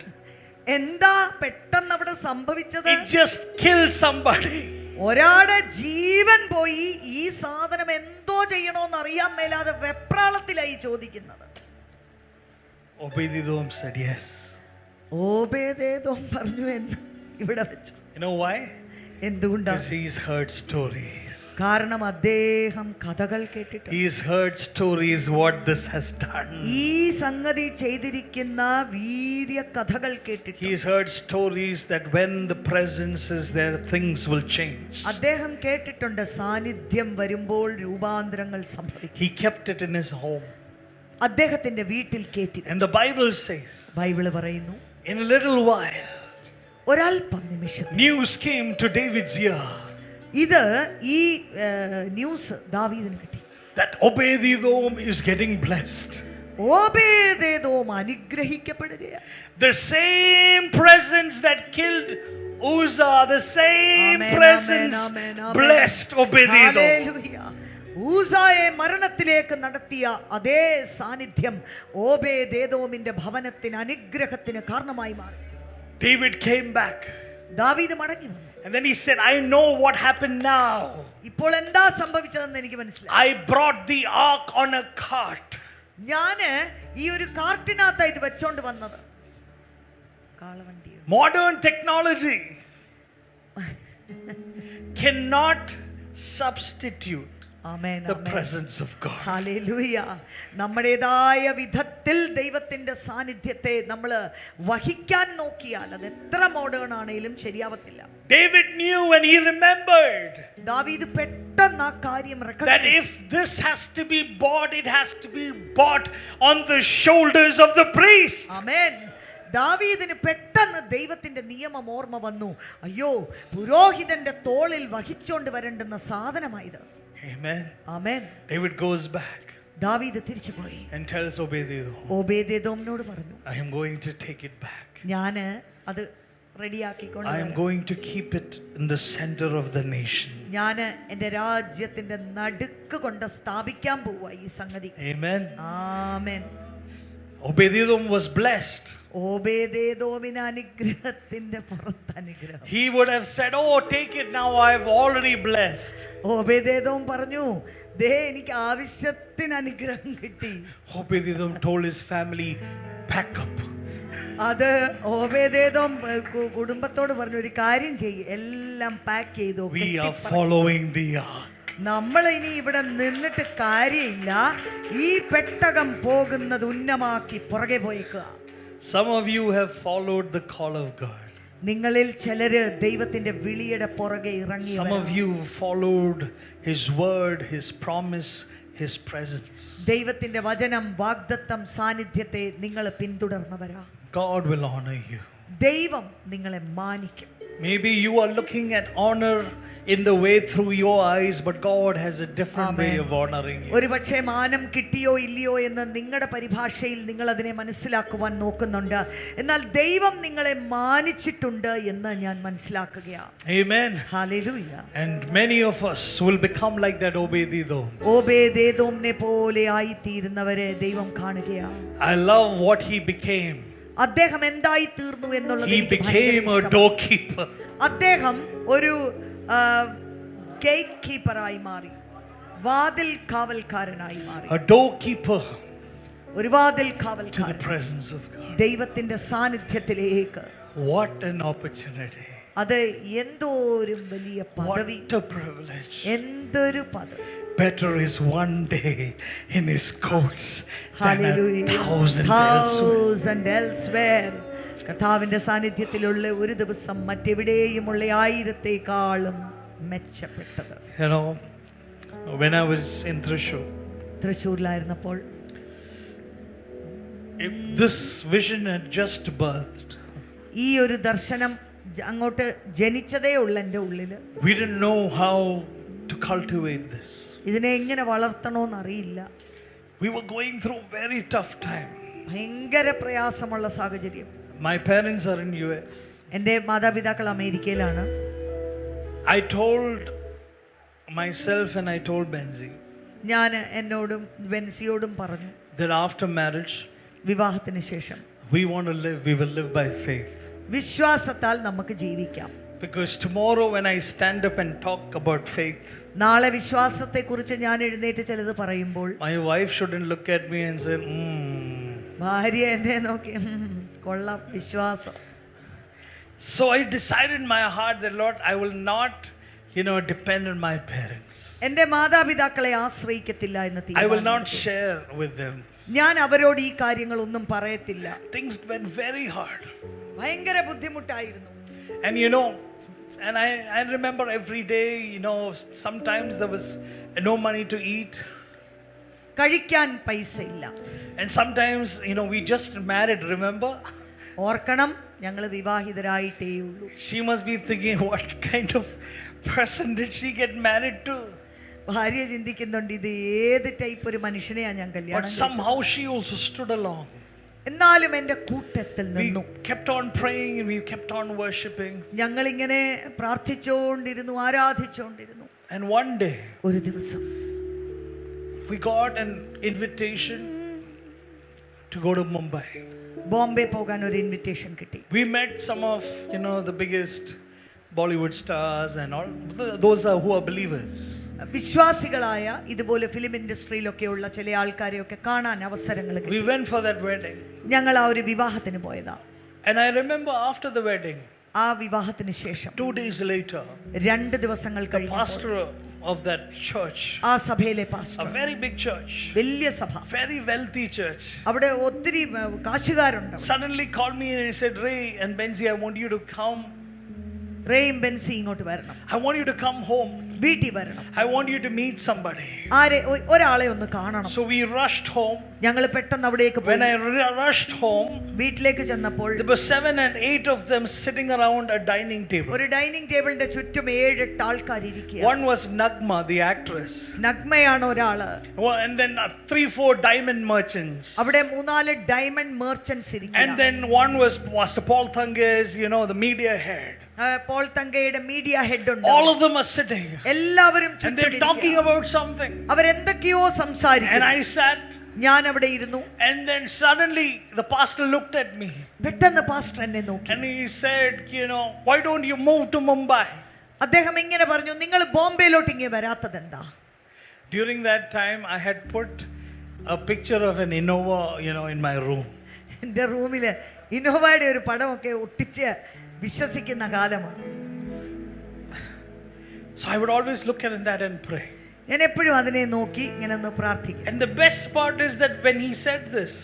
എന്താ പെട്ടെന്ന് അവിടെ സംഭവിച്ചത്? It just killed somebody. ഒരാളുടെ ജീവൻ പോയി. ഈ സാധനം എന്തോ ചെയ്യണോന്ന് അറിയാൻ മേലാതെ വെപ്രാളത്തിലായി ചോദിക്കുന്നത്. Obed-Edom said yes. ഓബേദേദോം പറഞ്ഞു എന്ന് ഇവിടെ വെച്ചു. You know why? എന്തുകൊണ്ടാണ്? Because he's heard stories. കാരണം അദ്ദേഹം കഥകൾ കേട്ടിട്ടുണ്ട്. He's heard stories what this has done. ഈ സംഗതി ചെയ്തിരിക്കുന്ന വീര്യ കഥകൾ കേട്ടിട്ടുണ്ട്. He's heard stories that when the presence is there, things will change. അദ്ദേഹം കേട്ടിട്ടുണ്ട് സാന്നിധ്യം വരുമ്പോൾ രൂപാന്തരങ്ങൾ സംഭവിക്കും. He kept it in his home. അദ്ദേഹത്തിന്റെ വീട്ടിൽ കേട്ടി. And the Bible says, Bible പറയുന്നു, in a little while, ഒരൽപ്പം നിമിഷം news came to David's ear. ഇത് ഈ ന്യൂസ് ദാവീദിന് കിട്ടി. That Obed-Edom is getting blessed. Obed Edom അനുഗ്രഹിക്കപ്പെടുകയാണ്. The same presence that killed Uzzah, the same Amen, presence amen, amen, amen. blessed Obed-Edom. Hallelujah. ഊസായെ മരണത്തിലേക്ക് നടത്തിയ അതേ സാന്നിധ്യം ഓബേദേദോമിന്റെ ഭവനത്തിന് അനുഗ്രഹത്തിന് കാരണമായി മാറി. David came back. ദാവീദ് മടങ്ങി വന്നു. And then he said, I know what happened now. ഇപ്പോൾ എന്താ സംഭവിച്ചതെന്ന് എനിക്ക് മനസ്സിലായി. I brought the ark on a cart. ഞാന് ഈ ഒരു കാർട്ടിനകത്ത് ഇത് വെച്ചോണ്ട് വന്നത്. കാളവണ്ടി. Modern technology cannot substitute the presence of God. Hallelujah. നമ്മുടേതായ വിധത്തിൽ ദൈവത്തിന്റെ സാന്നിധ്യത്തെ നമ്മൾ വഹിക്കാൻ നോക്കിയാൽ അത് എത്ര മോഡേൺ ആണെങ്കിലും ശരിയാവത്തില്ല. David knew and he remembered ദാവീദ് പെട്ടെന്ന് ആ കാര്യം that if this has to be bought, it has to be bought on the shoulders of the priest. ആമേൻ. ദാവീദിന് പെട്ടെന്ന് ദൈവത്തിന്റെ നിയമം ഓർമ്മ വന്നു. അയ്യോ, പുരോഹിതന്റെ തോളിൽ വഹിച്ചോണ്ട് വരേണ്ടുന്ന സാധനമായത്. Amen. ആമേൻ. David goes back. ദാവീദ് തിരിച്ചു പോയി. And tells Obed-Edom, ഓബേദെദോമിനോട് പറഞ്ഞു, I am going to take it back. ഞാന് അത് റെഡിയാക്കിക്കൊണ്ട് I am going to keep it in the center of the nation. ഞാന് എന്റെ രാജ്യത്തിന്റെ നടുക്ക് കൊണ്ട് സ്ഥാപിക്കാൻ പോവാ ഈ സംഗതി. Amen. Amen. Obed-Edom was blessed. ഓബേദെദോമിന് അനുഗ്രഹത്തിന്റെ പുറത്ത് അനുഗ്രഹം. He would have said, oh, take it now, I have already blessed. ഓബേദെദോം പറഞ്ഞു, ദേ എനിക്ക് ആവശ്യത്തിന് അനുഗ്രഹം കിട്ടി. Obed-Edom told his family, pack up. അത് ഓബേദെദോം കുടുംബത്തോട് പറഞ്ഞു, ഒരു കാര്യം ചെയ്യ്, എല്ലാം പാക്ക് ചെയ്തു. We are following the ark. നമ്മൾ ഇനി ഇവിടെ നിന്നിട്ട് കാര്യമില്ല, ഈ പെട്ടകം പോകുന്നത് ഉന്നമാക്കി പുറകെ പോയേക്കുക. Some of you have followed the call of God. നിങ്ങളിൽ ചിലര് ദൈവത്തിന്റെ വിളിയുടെ പുറകെ ഇറങ്ങി. Some of you followed his word, his promise, his presence. ദൈവത്തിന്റെ വചനം, വാഗ്ദത്തം, സാന്നിധ്യത്തെ നിങ്ങൾ പിന്തുടർന്നവരാ. God will honor you. ദൈവം നിങ്ങളെ മാനിക്കും. Maybe you are looking at honor in the way through your eyes, but God has a different way of honoring you. ഒരുപക്ഷെ മാനം കിട്ടിയോ ഇല്ലയോ എന്ന് നിങ്ങളുടെ പരിഭാഷയിൽ നിങ്ങൾ അതിനെ മനസ്സിലാക്കുവാൻ നോക്കുന്നുണ്ട്. എന്നാൽ ദൈവം നിങ്ങളെ മാനിച്ചിട്ടുണ്ട് എന്ന് ഞാൻ മനസ്സിലാക്കുകയാണ്. Amen. Hallelujah. And many of us will become like that Obed-Edom. ഓബേദെദോമിനെ പോലെ ആയി തീരുന്നവരെ ദൈവം കാണുകയാണ്. I love what he became. അദ്ദേഹം എന്തായി തീർന്നു എന്നുള്ളത് He became a doorkeeper. അദ്ദേഹം ഒരു ഗേറ്റ് കീപ്പറായി മാറി, വാതിൽ കാവൽക്കാരനായി മാറി. A doorkeeper ഒരു വാതിൽ to the കാവൽക്കാരൻ presence of God. ദൈവത്തിന്റെ സാന്നിധ്യത്തിലേക്ക്. What an opportunity. അത് എന്തോരും വലിയ പദവി, What a privilege. എന്തൊരു പദവി. Better is one day in his courts than a Hallelujah. 1,000 elsewhere. കർത്താവിന്റെ സാന്നിധ്യത്തിലുള്ള ഒരു ദിവസം മറ്റെവിടെയുമുള്ള 1000-േക്കാളും മെച്ചപ്പെട്ടത്. You know, when I was in Thrissur, തൃശ്ശൂരിലായിരുന്നപ്പോൾ this vision had just birthed. ഈ ഒരു ദർശനം അങ്ങോട്ട് ജനിച്ചതേ ഉള്ള എൻ്റെ ഉള്ളില്. We didn't know how to cultivate this. ഇതിനെ എങ്ങനെ വളർത്തണോന്ന് അറിയില്ല. We were going through very tough time. ഭയങ്കര പ്രയാസമുള്ള സാഹചര്യം. My parents are in US. എൻ്റെ മാതാപിതാക്കൾ അമേരിക്കയിലാണ്. I told myself and I told Benzi ഞാൻ എന്നോടും വെൻസിയോടും പറഞ്ഞു, that after marriage വിവാഹത്തിന് ശേഷം we will live by faith. വിശ്വാസത്താൽ നമുക്ക് ജീവിക്കാം. Because tomorrow when I stand up and talk about faith, നാളെ വിശ്വാസത്തെക്കുറിച്ച് ഞാൻ എഴുന്നേറ്റ് ചിലത് പറയുമ്പോൾ my wife shouldn't look at me and say, ഭാര്യ എന്നെ നോക്കി കൊള്ളാം വിശ്വാസം. So I decided in my heart that Lord, I will not, depend on my parents. എൻ്റെ മാതാപിതാക്കളെ ആശ്രയിക്കത്തില്ല എന്ന് I will not തീരുമാനിച്ചു. share with them. ഞാൻ അവരോട് ഈ കാര്യങ്ങളൊന്നും പറയത്തില്ല. Things went very hard. ഭയങ്കര ബുദ്ധിമുട്ടായിരുന്നു. And and I remember every day, sometimes there was no money to eat. കഴിക്കാൻ പൈസ ഇല്ല. And sometimes, we just married, remember? ഓർക്കണം, ഞങ്ങൾ വിവാഹിതരായിട്ടേ ഉള്ളൂ. She must be thinking, what kind of person did she get married to? ഭാര്യ ചിന്തിക്കുന്നുണ്ട്, ഇത് ഏത് ടൈപ്പ് ഒരു മനുഷ്യനെയാ ഞാൻ കല്യാണം But കഴിച്ചത്. somehow she also stood along. എന്നാലും എൻ്റെ കൂട്ടത്തിൽ We നിന്നു. kept on praying and we kept on worshiping. ഞങ്ങൾ ഇങ്ങനെ പ്രാർത്ഥിച്ചുകൊണ്ടിരുന്നു, ആരാധിച്ചുകൊണ്ടിരുന്നു. And one day ഒരു ദിവസം we got an invitation to go to Mumbai. Bombay പോകാൻ ഒരു ഇൻവിറ്റേഷൻ കിട്ടി. We met some of, the biggest Bollywood stars and all. Those who are believers. വിശ്വാസികളായ ഇതുപോലെ ഫിലിം ഇൻഡസ്ട്രിയിലൊക്കെയുള്ള ചില ആൾക്കാരെയൊക്കെ കാണാൻ അവസരങ്ങൾ കിട്ടി. We went for that wedding. ഞങ്ങൾ ആ ഒരു വിവാഹത്തിന് പോയതാ. And I remember after the wedding, ആ വിവാഹത്തിന് ശേഷം 2 days later, 2 ദിവസങ്ങൾ the കഴിഞ്ഞപ്പോൾ pastor of that church, ആ സഭയിലെ a pastor, very big church, വലിയ സഭ, very wealthy church, അവിടെ ഒത്തിരി കാശുകാരുണ്ട്, suddenly called me and he said, Ray and Benzi, I want you to come. റേയും Benzy ഇങ്ങോട്ട് വരണം, I want you to come home. വീട്ടിൽ വരണം, I want you to meet somebody. ഒരാളെ ഒന്ന് കാണണം. So we rushed home. ഞങ്ങൾ പെട്ടെന്ന് അവിടേക്ക് പോയി. When I rushed home, വീട്ടിലേക്ക് ചെന്നപ്പോൾ there were 7 and 8 of them sitting around a dining table. ഒരു ഡൈനിങ് ടേബിളിന്റെ ചുറ്റും 7-8 ആൾക്കാർ ഇരിക്കുക. One was Nagma, the actress. നഗ്മയാണ് ഒരാള്. And then 3-4 diamond merchants. അവിടെ 3-4 ഡയമണ്ട് മെർച്ചന്റ്സ് ഇരിക്കുക. And then one was Pastor Paul Thanges, the media head. Paul തങ്കയുടെ മീഡിയ ഹെഡ് ഉണ്ട്. All of them are sitting. എല്ലാവരും And they're talking about something. അവരെന്തൊക്കെയോ സംസാരിക്കുന്നു. And I sat. ഞാൻ അവിടെ ഇരുന്നു. And then suddenly the pastor looked at me. പെട്ടെന്ന് പാസ്റ്റർ എന്നെ നോക്കി. And he said, why don't you move to Mumbai? അദ്ദേഹം ഇങ്ങനെ പറഞ്ഞു, നിങ്ങൾ ബോംബെയിലോട്ട് ഇങ്ങനെ വരാത്തത് എന്താ? During that time I had put a picture of an Innova, in my room. എൻ്റെ റൂമില് ഇന്നോവയുടെ ഒരു പടമൊക്കെ ഒട്ടിച്ച് വിശ്വസിക്കുന്ന കാലമാണ്. So I would always look at that and pray. ഞാൻ എപ്പോഴും അതിനെ നോക്കി ഇങ്ങനെ ഒന്ന് പ്രാർത്ഥിക്കും. And the best part is that when he said this,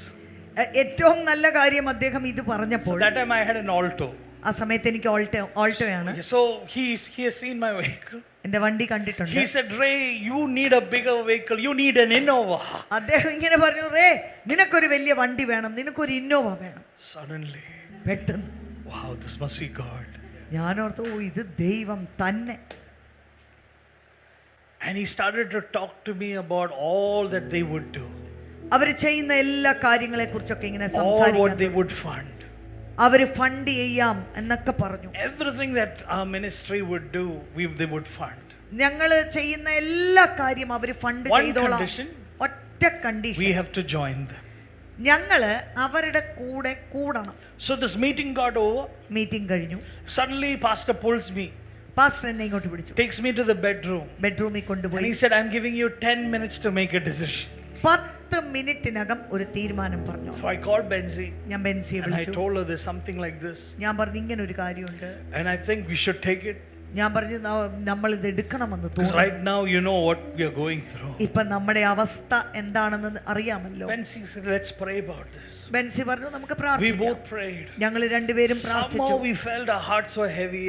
ഏറ്റവും നല്ല കാര്യം അദ്ദേഹം ഇത് പറഞ്ഞപ്പോൾ, so that time I had an Alto. ആ സമയത്ത് എനിക്ക് ഓൾട്ടോയാണ്. So he has seen my vehicle. എന്റെ വണ്ടി കണ്ടിട്ടുണ്ട്. He said, Ray, you need a bigger vehicle. You need an Innova. അദ്ദേഹം ഇങ്ങനെ പറഞ്ഞു, റേ നിനക്കൊരു വലിയ വണ്ടി വേണം, നിനക്കൊരു ഇന്നോവ വേണം. Suddenly, പെട്ടെന്ന്, wow, this must be God. ഞാൻ ഓർത്തു, ഇത് ദൈവം തന്നെ. And he started to talk to me about all that they would do. അവർ ചെയ്യുന്ന എല്ലാ കാര്യങ്ങളെ കുറിച്ചൊക്കെ ഇങ്ങനെ All what സംസാരിക്കാൻ, they would fund. അവര് ഫണ്ട് ചെയ്യാം എന്നൊക്കെ പറഞ്ഞു. Everything that our ministry would do, they would fund. ഞങ്ങൾ ചെയ്യുന്ന എല്ലാ കാര്യം അവര് ഫണ്ട് One ചെയ്തോളാം. condition, ഒറ്റ condition, we have to join them. ഞങ്ങള് അവരുടെ കൂടെ കൂടണം. So this meeting got over. Meeting കഴിഞ്ഞു. Suddenly pastor pulls me, pastor എന്നെ ഇങ്ങോട്ട് പിടിച്ചു, takes me to the bedroom. ബെഡ്റൂമിൽ And കൊണ്ടുപോയി. he said, I'm giving you 10 minutes to make a decision. 10 മിനിറ്റിനകം ഒരു തീരുമാനം പറഞ്ഞു. So I called Benzi ഞാൻ ബെൻസിയെ and I വിളിച്ചു. told her there's something like this. ഞാൻ പറഞ്ഞു, ഇങ്ങനെ ഒരു കാര്യമുണ്ട്. And I think we should take it. ഞാൻ പറഞ്ഞു, നമ്മൾ ഇത് എടുക്കണമെന്ന് Because തോന്നുന്നു. right now you know what we are going through. ഇപ്പൊ നമ്മുടെ അവസ്ഥ എന്താണെന്ന് അറിയാമല്ലോ. Benzi said, let's pray about this. Benzy പറഞ്ഞു, നമുക്ക് We പ്രാർത്ഥിക്കാം. both prayed. ഞങ്ങൾ രണ്ടുപേരും Somehow പ്രാർത്ഥിച്ചു. we felt our hearts were heavy,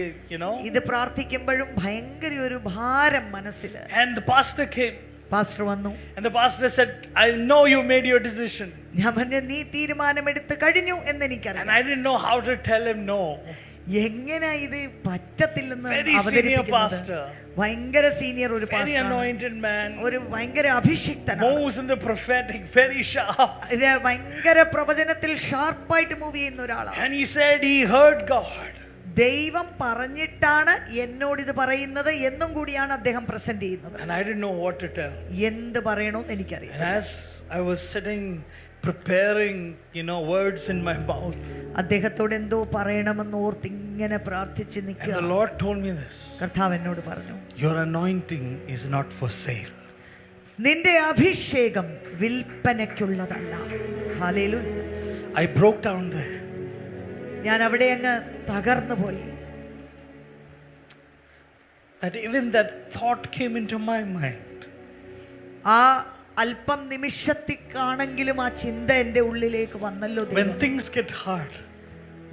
ഇത് പ്രാർത്ഥിക്കുമ്പോഴും ഭയങ്കര ഒരു ഭാരം മനസ്സില്. And the pastor came. Pastor വന്നു. And the pastor said, I know you made your decision. ഞാൻ പറഞ്ഞു, നീ തീരുമാനമെടുത്ത് കഴിഞ്ഞു എന്ന് And എനിക്കറിയാം. I didn't know how to tell him no. എങ്ങനെ ഇത് പറ്റത്തില്ലെന്ന് Very senior അവതരിപ്പിക്കുന്നത്. pastor. ഭയങ്കര സീനിയർ ഒരു Very പാസ്റ്റർ, anointed man. ഒരു ഭയങ്കര അഭിഷിക്തനാണ്. Moves in the prophetic, very sharp. ഇത് ഭയങ്കര പ്രവചനത്തിൽ ഷാർപ്പായിട്ട് മൂവ് ചെയ്യുന്ന ഒരാളാണ്. And he said he heard God. ദൈവം പറഞ്ഞിട്ടാണ് എന്നോട് ഇത് പറയുന്നത് എന്നും കൂടിയാണ് അദ്ദേഹം പ്രസന്റ് ചെയ്യുന്നത്. And I didn't know what to tell. എന്ത് പറയണമെന്ന് എനിക്കറിയാം. And as I was sitting preparing, words in my mouth, അദ്ദേഹത്തോട് എന്തോ പറയണമെന്ന് ഓർത്ത് ഇങ്ങനെ പ്രാർത്ഥിച്ച് and the നിൽക്കുക. Lord told me this. കർത്താവ് എന്നോട് പറഞ്ഞു, Your anointing is not for sale. നിന്റെ അഭിഷേകം വിൽപ്പനയ്ക്കുള്ളതല്ല. Hallelujah. I broke down there. ഞാൻ അവിടെ അങ്ങ് തകർന്നു പോയി. That even that thought came into my mind. ആ അല്പം നിമിഷത്തിക്കാണെങ്കിലും ആ ചിന്ത എൻ്റെ ഉള്ളിലേക്ക് വന്നല്ലോ. When things get hard,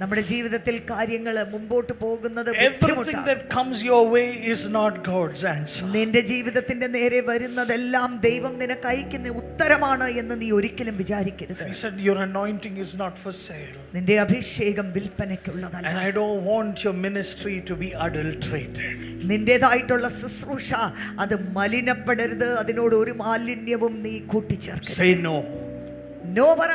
നമ്മുടെ ജീവിതത്തിൽ കാര്യങ്ങൾ മുമ്പോട്ട് പോകുന്നത് everything that comes your way is not God's answer. നിന്റെ ജീവിതത്തിന്റെ നേരെ വരുന്നതെല്ലാം ദൈവം നിനക്ക് അയക്കുന്ന ഉത്തരമാണ് എന്ന് നീ ഒരിക്കലും വിചാരിക്കരുത്. He said, your anointing is not for sale. നിന്റെ അഭിഷേകം വിൽപ്പനയ്ക്കുള്ളതല്ല. And I don't want your ministry to be adulterated. നിന്റേതായിട്ടുള്ള ശുശ്രൂഷ അത് മലിനപ്പെടരുത്. അതിനോട് ഒരു മാലിന്യവും നീ കൂട്ടിച്ചേർക്കരുത്. Say no. നോ പറ.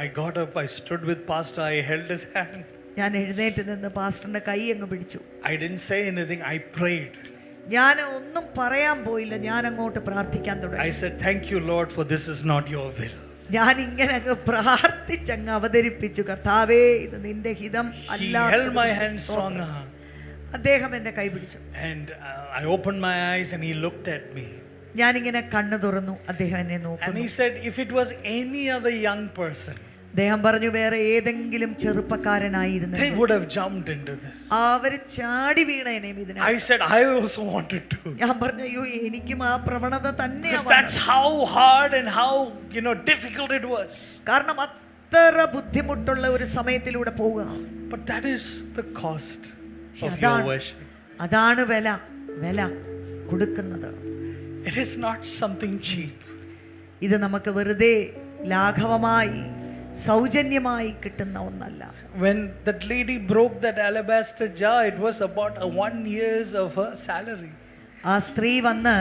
I got up, I stood with pastor, I held his hand. ഞാൻ എഴുന്നേറ്റ് നിന്ന് പാസ്റ്ററിന്റെ കൈ അങ്ങ് പിടിച്ചു. I didn't say anything, I prayed. ഞാൻ ഒന്നും പറയാൻ പോയില്ല. ഞാൻ അങ്ങോട്ട് പ്രാർത്ഥിക്കാൻ I തുടങ്ങി. said, thank you Lord, for this is not your will. ഞാൻ ഇങ്ങനെ അങ്ങ് പ്രാർത്ഥിച്ചങ്ങ് അവതരിപ്പിച്ചു, കർത്താവേ ഇത് നിന്റെ ഹിതം He അല്ല. held my hand stronger. അദ്ദേഹം എന്റെ കൈ പിടിച്ചു. And I opened my eyes and he looked at me. ഞാനിങ്ങനെ കണ്ണു തുറന്നു, അദ്ദേഹം എന്നെ And നോക്കുന്നു. he said, if it was any other young person, അദ്ദേഹം പറഞ്ഞു, വേറെ ഏതെങ്കിലും ചെറുപ്പക്കാരനായിരുന്നു they would have jumped into this. അവര് ചാടി വീണേനെ ഇതിനെ. I said, I also wanted to. ഞാൻ പറഞ്ഞു, അയ്യോ എനിക്കും ആ പ്രവണത Because തന്നെയാണ്. that's how hard and how, difficult it was. കാരണം അത്ര ബുദ്ധിമുട്ടുള്ള ഒരു സമയത്തിലൂടെ പോവുക. But that is the cost of your അതാണ് worship. അതാണ് വില കൊടുക്കുന്നത്. It is not something cheap. ഇത് നമുക്ക് വെറുതെ ലാഘവമായി സൗജന്യമായി കിട്ടുന്ന ഒന്നല്ല. When that lady broke that alabaster jar, it was about 1 year of her salary. ആ സ്ത്രീ വന്ന്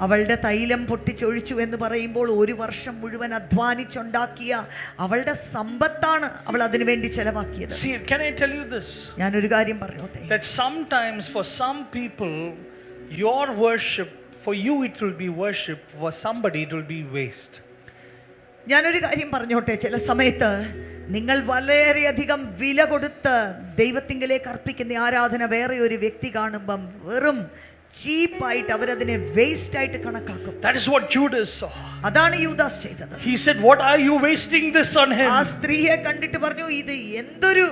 അവളുടെ തൈലം പൊട്ടിച്ചൊഴിച്ചു എന്ന് പറയുമ്പോൾ 1 വർഷം മുഴുവൻ അധ്വാനിച്ചുണ്ടാക്കിയ അവളുടെ സമ്പത്താണ് അവൾ അതിനു വേണ്ടി ചെലവാക്കിയത്. See, can I tell you this? ഞാനൊരു കാര്യം പറഞ്ഞോട്ടെ. That sometimes for some people, your worship, for you it will be worship, for somebody it will be waste. ഞാനൊരു കാര്യം പറഞ്ഞോട്ടെ, ചില സമയത്ത് നിങ്ങൾ വളരെയധികം വില കൊടുത്ത് ദൈവത്തിങ്കിലേക്ക് അർപ്പിക്കുന്ന ആരാധന വേറെ ഒരു വ്യക്തി കാണുമ്പം വെറും ചീപ്പായിട്ട് അവരതിനെ വേസ്റ്റ് ആയിട്ട് കണക്കാക്കും. That is what Judas saw. അതാണ് യൂദാസ് ചെയ്തത്. He said, what are you wasting this on him? ആ സ്ത്രീയെ കണ്ടിട്ട് പറഞ്ഞു, ഇത് എന്തൊരു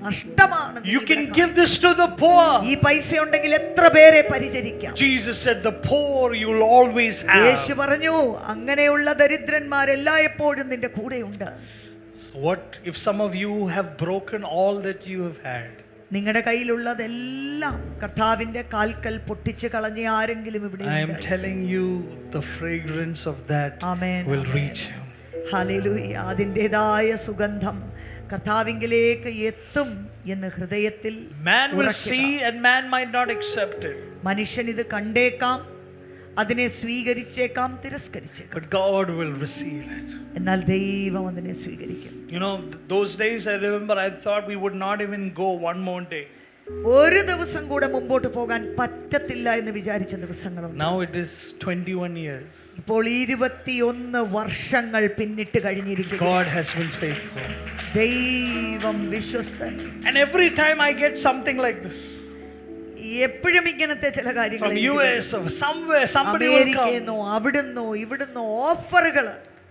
നഷ്ടമാണ്. You can give this to the poor. ഈ പൈസ ഉണ്ടെങ്കിൽ എത്ര പേരെ പരിചരിക്കാം. Jesus said, the poor you will always have. യേശു പറഞ്ഞു, അങ്ങനെയുള്ള ദരിദ്രന്മാരെല്ലാം എപ്പോഴും നിന്റെ കൂടെയുണ്ട്. So what if some of you have broken all that you have had? നിങ്ങളുടെ കയ്യിലുള്ളതെല്ലാം കർത്താവിന്റെ കാൽക്കൽ പൊട്ടിച്ച് കളഞ്ഞ ആരെങ്കിലും ഇവിടെ I am telling you, the fragrance of that Amen. will reach you. Hallelujah. അതിൻ്റെതായ സുഗന്ധം കർത്താവിങ്കിലേക്ക് എത്തും എന്ന് ഹൃദയത്തിൽ Man will ഉറയ്ക്കുക. see and man might not accept it. മനുഷ്യൻ ഇത് കണ്ടേക്കാം, അതിനെ സ്വീകരിച്ചേക്കാം, തിരസ്കരിച്ചേക്കാം. But God will receive it. എന്നാൽ ദൈവം അതിനെ സ്വീകരിക്കും. Those days I remember I thought we would not even go one more day. ഒരു ദിവസം കൂടെ മുമ്പോട്ട് പോകാൻ പറ്റത്തില്ല എന്ന് വിചാരിച്ച ദിവസങ്ങളുണ്ട്. Now it is 21 years. ഇപ്പോൾ 21 വർഷങ്ങൾ പിന്നിട്ട് കഴിഞ്ഞിരിക്കുന്നു. God has been faithful. ദൈവം വിശ്വസ്തൻ. And every time I get something like this എപ്പോഴും ഇങ്ങനത്തെ ചില കാര്യങ്ങൾ from US or somewhere, somebody will അമേരിക്കയെന്നോ come. അവിടുന്നോ ഇവിടുന്നോ ഓഫറുകൾ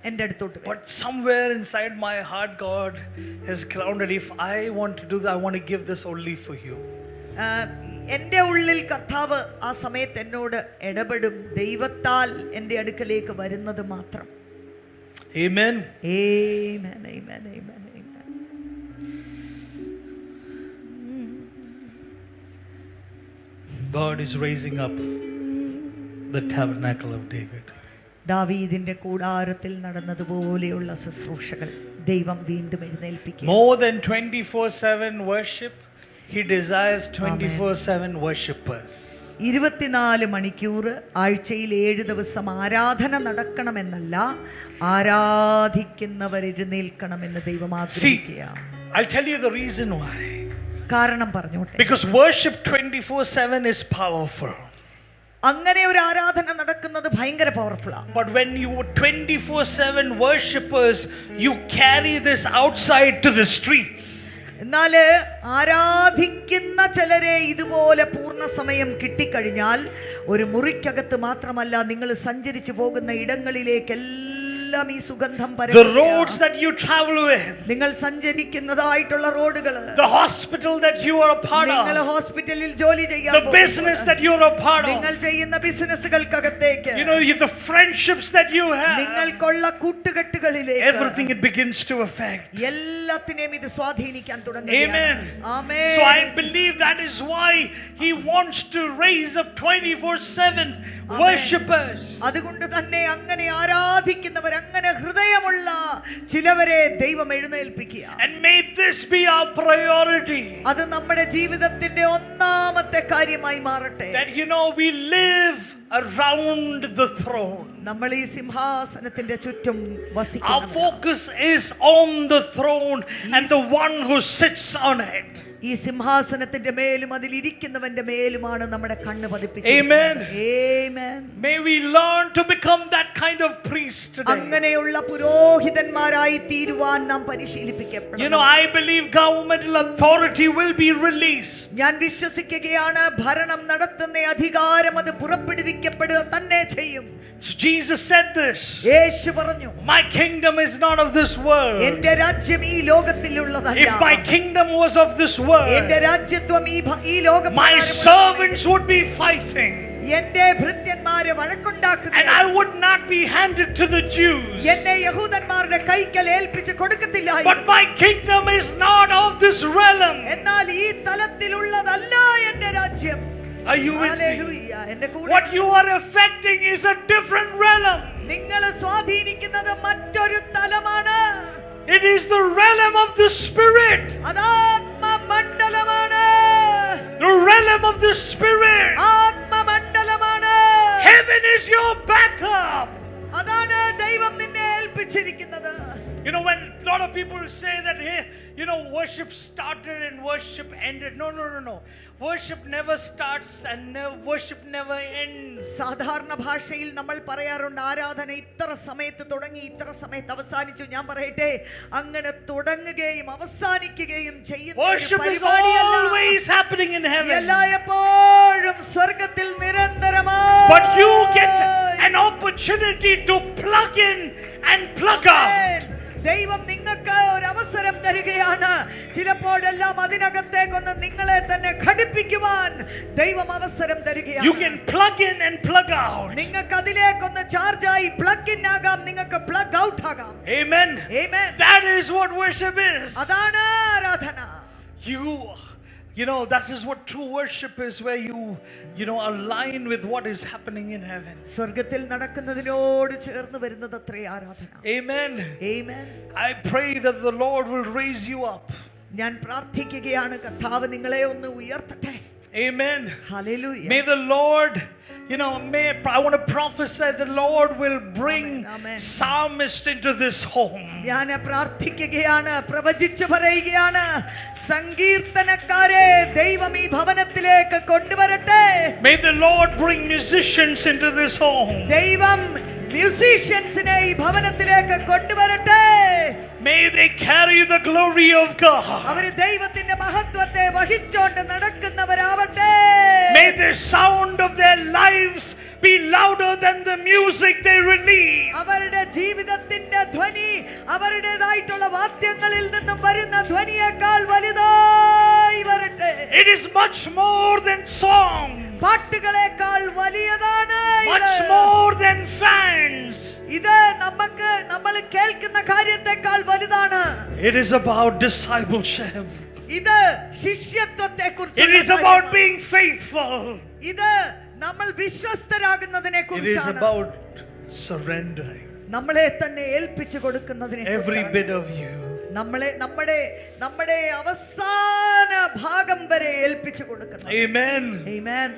എൻ്റെ അടുത്തോട്ട് വരും. But somewhere inside my heart, God has grounded. If I want to do that, I want to give this only for you. എൻ്റെ ഉള്ളിൽ കർത്താവ് ആ സമയത്ത് എന്നോട് ഇടപെടും. ദൈവത്താൽ എൻ്റെ അടുക്കലേക്ക് വരുന്നത് മാത്രം. Amen. Amen, amen, amen, amen. God is raising up the tabernacle of David. ദാവീദിന്റെ കൂടാരത്തിൽ നടന്നതുപോലെയുള്ള ശുശ്രൂഷകൾ ദൈവം വീണ്ടും എഴുന്നേൽപ്പിക്കും. More than 24/7 worship, he desires 24/7 worshippers. 24 മണിക്കൂർ ആഴ്ചയിൽ 7 ദിവസം ആരാധന നടക്കണമെന്നല്ല, ആരാധിക്കുന്നവർ എഴുന്നേൽക്കണമെന്ന് ദൈവം ആഗ്രഹിക്കുകയാണ്. I'll tell you the reason why. കാരണം പറഞ്ഞോട്ടെ. Because worship 24/7 is powerful. അങ്ങനെ ഒരു ആരാധന നടക്കുന്നത് ഭയങ്കര പവർഫുള്ളാണ്. But when you 24/7 worshippers, you carry this outside to the streets. എന്നാൽ ആരാധിക്കുന്ന ചിലരെ ഇതുപോലെ പൂർണ്ണ സമയം കിട്ടിക്കഴിഞ്ഞാൽ ഒരു മുറിക്കകത്ത് മാത്രമല്ല, നിങ്ങൾ സഞ്ചരിച്ചു പോകുന്ന ഇടങ്ങളിലേക്കെല്ലാം ഈ സുഗന്ധം The പരക്കുകയാണ്. roads that you travel with, നിങ്ങൾ സഞ്ചരിക്കുന്നതായിട്ടുള്ള റോഡുകൾ, the hospital that you are a part നിങ്ങൾ of, ഹോസ്പിറ്റലിൽ ജോലി ചെയ്യാൻ the business that you are a part നിങ്ങൾ of, ചെയ്യുന്ന ബിസിനസ്സുകൾക്കകത്തേക്ക്, the friendships that you have, നിങ്ങൾക്കുള്ള കൂട്ടുകെട്ടുകളിലേക്ക്, everything it begins to affect. എല്ലാത്തിനെയും ഇത് സ്വാധീനിക്കാൻ Amen. തുടങ്ങുകയാണ്. ആമേൻ. So I believe that is why he wants to raise up 24/7 worshippers. അതുകൊണ്ട് തന്നെ അങ്ങനെ ആരാധിക്കുന്നവർ, അങ്ങനെ ഹൃദയമുള്ള ചിലവരെ ദൈവം എഴുന്നേൽപ്പിക്കുക. And may this be our priority. അത് നമ്മുടെ ജീവിതത്തിന്റെ ഒന്നാമത്തെ കാര്യമായി മാറട്ടെ. That we live around the throne. നമ്മൾ ഈ സിംഹാസനത്തിന്റെ ചുറ്റും Our വസിക്കുന്നു. focus is on the throne and the one who sits on it. ഈ സിംഹാസനത്തിന്റെ മേലും അതിൽ ഇരിക്കുന്നവന്റെ മേലുമാണ് നമ്മുടെ കണ്ണ് Amen. പതിപ്പിച്ചിരിക്കുന്നത്. Amen. May we learn to become that kind of priest today. അങ്ങനെയുള്ള പുരോഹിതന്മാരായി തീരുവാൻ നാം പരിശീലിപ്പിക്കപ്പെടണം. You know, I believe governmental authority will be released. ഞാൻ വിശ്വസിക്കുകയാണ് ഭരണം നടത്തുന്ന അധികാരം അത് പുറപ്പെടുവിക്കപ്പെടുക തന്നെ ചെയ്യും. Jesus said this. യേശു പറഞ്ഞു, My kingdom is not of this world. എന്റെ രാജ്യം ഈ ലോകത്തിലുള്ളതല്ല. If my kingdom was of this world, എന്റെ രാജ്യത്വം ഈ ലോകം my servants would be fighting. എന്റെ ഭൃത്യന്മാരെ And വഴക്കുണ്ടാക്കുകയും I would not be handed to the Jews. എന്നെ യഹൂദന്മാരുടെ കൈക്കൽ ഏൽപ്പിച്ച് But കൊടുക്കത്തില്ലായിരുന്നു. my kingdom is not of this realm. എന്നാൽ ഈ തലത്തിലുള്ളതല്ല എന്റെ രാജ്യം. Are you with me? Hallelujah. എന്റെ കൂടെ What you are affecting is a different realm. നിങ്ങൾ സ്വാധീനിക്കുന്നത് മറ്റൊരു തലമാണ്. It is the realm of the spirit. അതാത്മമണ്ഡലമാണ്. The realm of the spirit. ആത്മമണ്ഡലമാണ്. Heaven is your backup. അതാണ് ദൈവം നിന്നെ ഏൽപ്പിച്ചിരിക്കുന്നത്. You know, when a lot of people say that, hey, you know, worship started and worship ended. No. Worship never starts and worship never ends. സാധാരണ ഭാഷയിൽ നമ്മൾ പറയാറുണ്ട് ആരാധന ഇത്ര സമയത്ത് തുടങ്ങി ഇത്ര സമയത്ത് അവസാനിച്ചു. ഞാൻ പറയട്ടെ, അങ്ങനെ തുടങ്ങുകയും അവസാനിക്കുകയും ചെയ്യുന്ന ഒരു Worship is പരിപാടിയല്ല. always happening in heaven. എല്ലായ്പ്പോഴും സ്വർഗ്ഗത്തിൽ നിരന്തരമായി. But you get an opportunity to plug in and plug out. ദൈവം നിങ്ങൾക്ക് ഒരു അവസരം തരികയാണ്. ചിലപ്പോഴെല്ലാം അതിനകത്തേക്കൊന്ന് നിങ്ങളെ തന്നെ ഘടിപ്പിക്കുവാൻ ദൈവം അവസരം തരികയാണ്. You can plug in and plug out. നിങ്ങൾക്ക് അതിലേക്കൊന്ന് ചാർജായി പ്ലഗ് ഇൻ ആകാം, നിങ്ങൾക്ക് പ്ലഗ് ഔട്ട് ആകാം. Amen. Amen. That is what worship is. അതാണ് ആരാധന. You know, that is what true worship is, where you know, align with what is happening in heaven. സ്വർഗ്ഗത്തിൽ നടക്കുന്നതിനോട് ചേർന്ന് വരുന്നത് അത്രേ ആരാധന. Amen. Amen. I pray that the Lord will raise you up. ഞാൻ പ്രാർത്ഥിക്കുകയാണ് കർത്താവ് നിങ്ങളെ ഒന്ന് ഉയർത്തട്ടെ. Amen. Hallelujah. May the Lord, you know, I want to prophesy the Lord will bring Amen. psalmists into this home. ഞാൻ പ്രാർത്ഥിക്കുകയാണ്, പ്രവചിച്ചു പറയുകയാണ്, സങ്കീർത്തനക്കാരെ ദൈവം ഈ ഭവനത്തിലേക്ക് കൊണ്ടുവരട്ടെ. May the Lord bring musicians into this home. ദൈവം മ്യൂസീഷ്യൻസിനെ ഈ ഭവനത്തിലേക്ക് കൊണ്ടുവരട്ടെ. May they carry the glory of God. അവര് ദൈവത്തിന്റെ മഹത്വത്തെ വഹിച്ചുകൊണ്ട് നടക്കുന്നവരാവട്ടെ. May the sound of their lives be louder than the music they release. അവരുടെ ജീവിതത്തിന്റെ ധ്വനി അവരുടേതായിട്ടുള്ള വാദ്യങ്ങളിൽ നിന്നും വരുന്ന ധ്വനിയേക്കാൾ വലുതായി വരട്ടെ. It is much more than song. പാട്ടുകളേക്കാൾ വലിയതാണ് Much more than fans. ഇത് നമ്മൾ കേൾക്കുന്ന കാര്യത്തെക്കാൾ വലുതാണ്. It is about discipleship. ഇത് ശിഷ്യത്വത്തെ It is about being faithful. ഇത് നമ്മൾ വിശ്വസ്തരാകുന്നതിനെ It is കുറിച്ചാണ്. about surrendering നമ്മളെ തന്നെ ഏൽപ്പിച്ചു കൊടുക്കുന്നതിനെ every കുറിച്ചാണ്. bit of you. നമ്മുടെ അവസാന ഭാഗം വരെ ഏൽപ്പിച്ചു കൊടുക്കുന്നത്. Amen. Amen.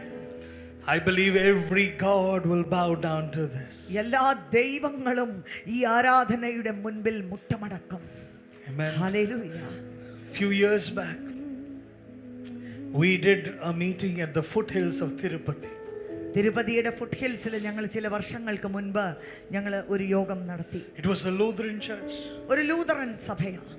I believe every God will bow down to this. എല്ലാ ദൈവങ്ങളും ഈ ആരാധനയുടെ മുൻപിൽ മുട്ടമടക്കും. Amen. Hallelujah. Few years back, we did a meeting at the foothills of Tirupati. തിരുപ്പതിയുടെ ഫുട് ഹിൽസിൽ ഞങ്ങൾ ചില വർഷങ്ങൾക്ക് മുൻപ് ഞങ്ങൾ ഒരു യോഗം നടത്തി. It was a Lutheran church. ഒരു ലൂതറൻ സഭയാണ്.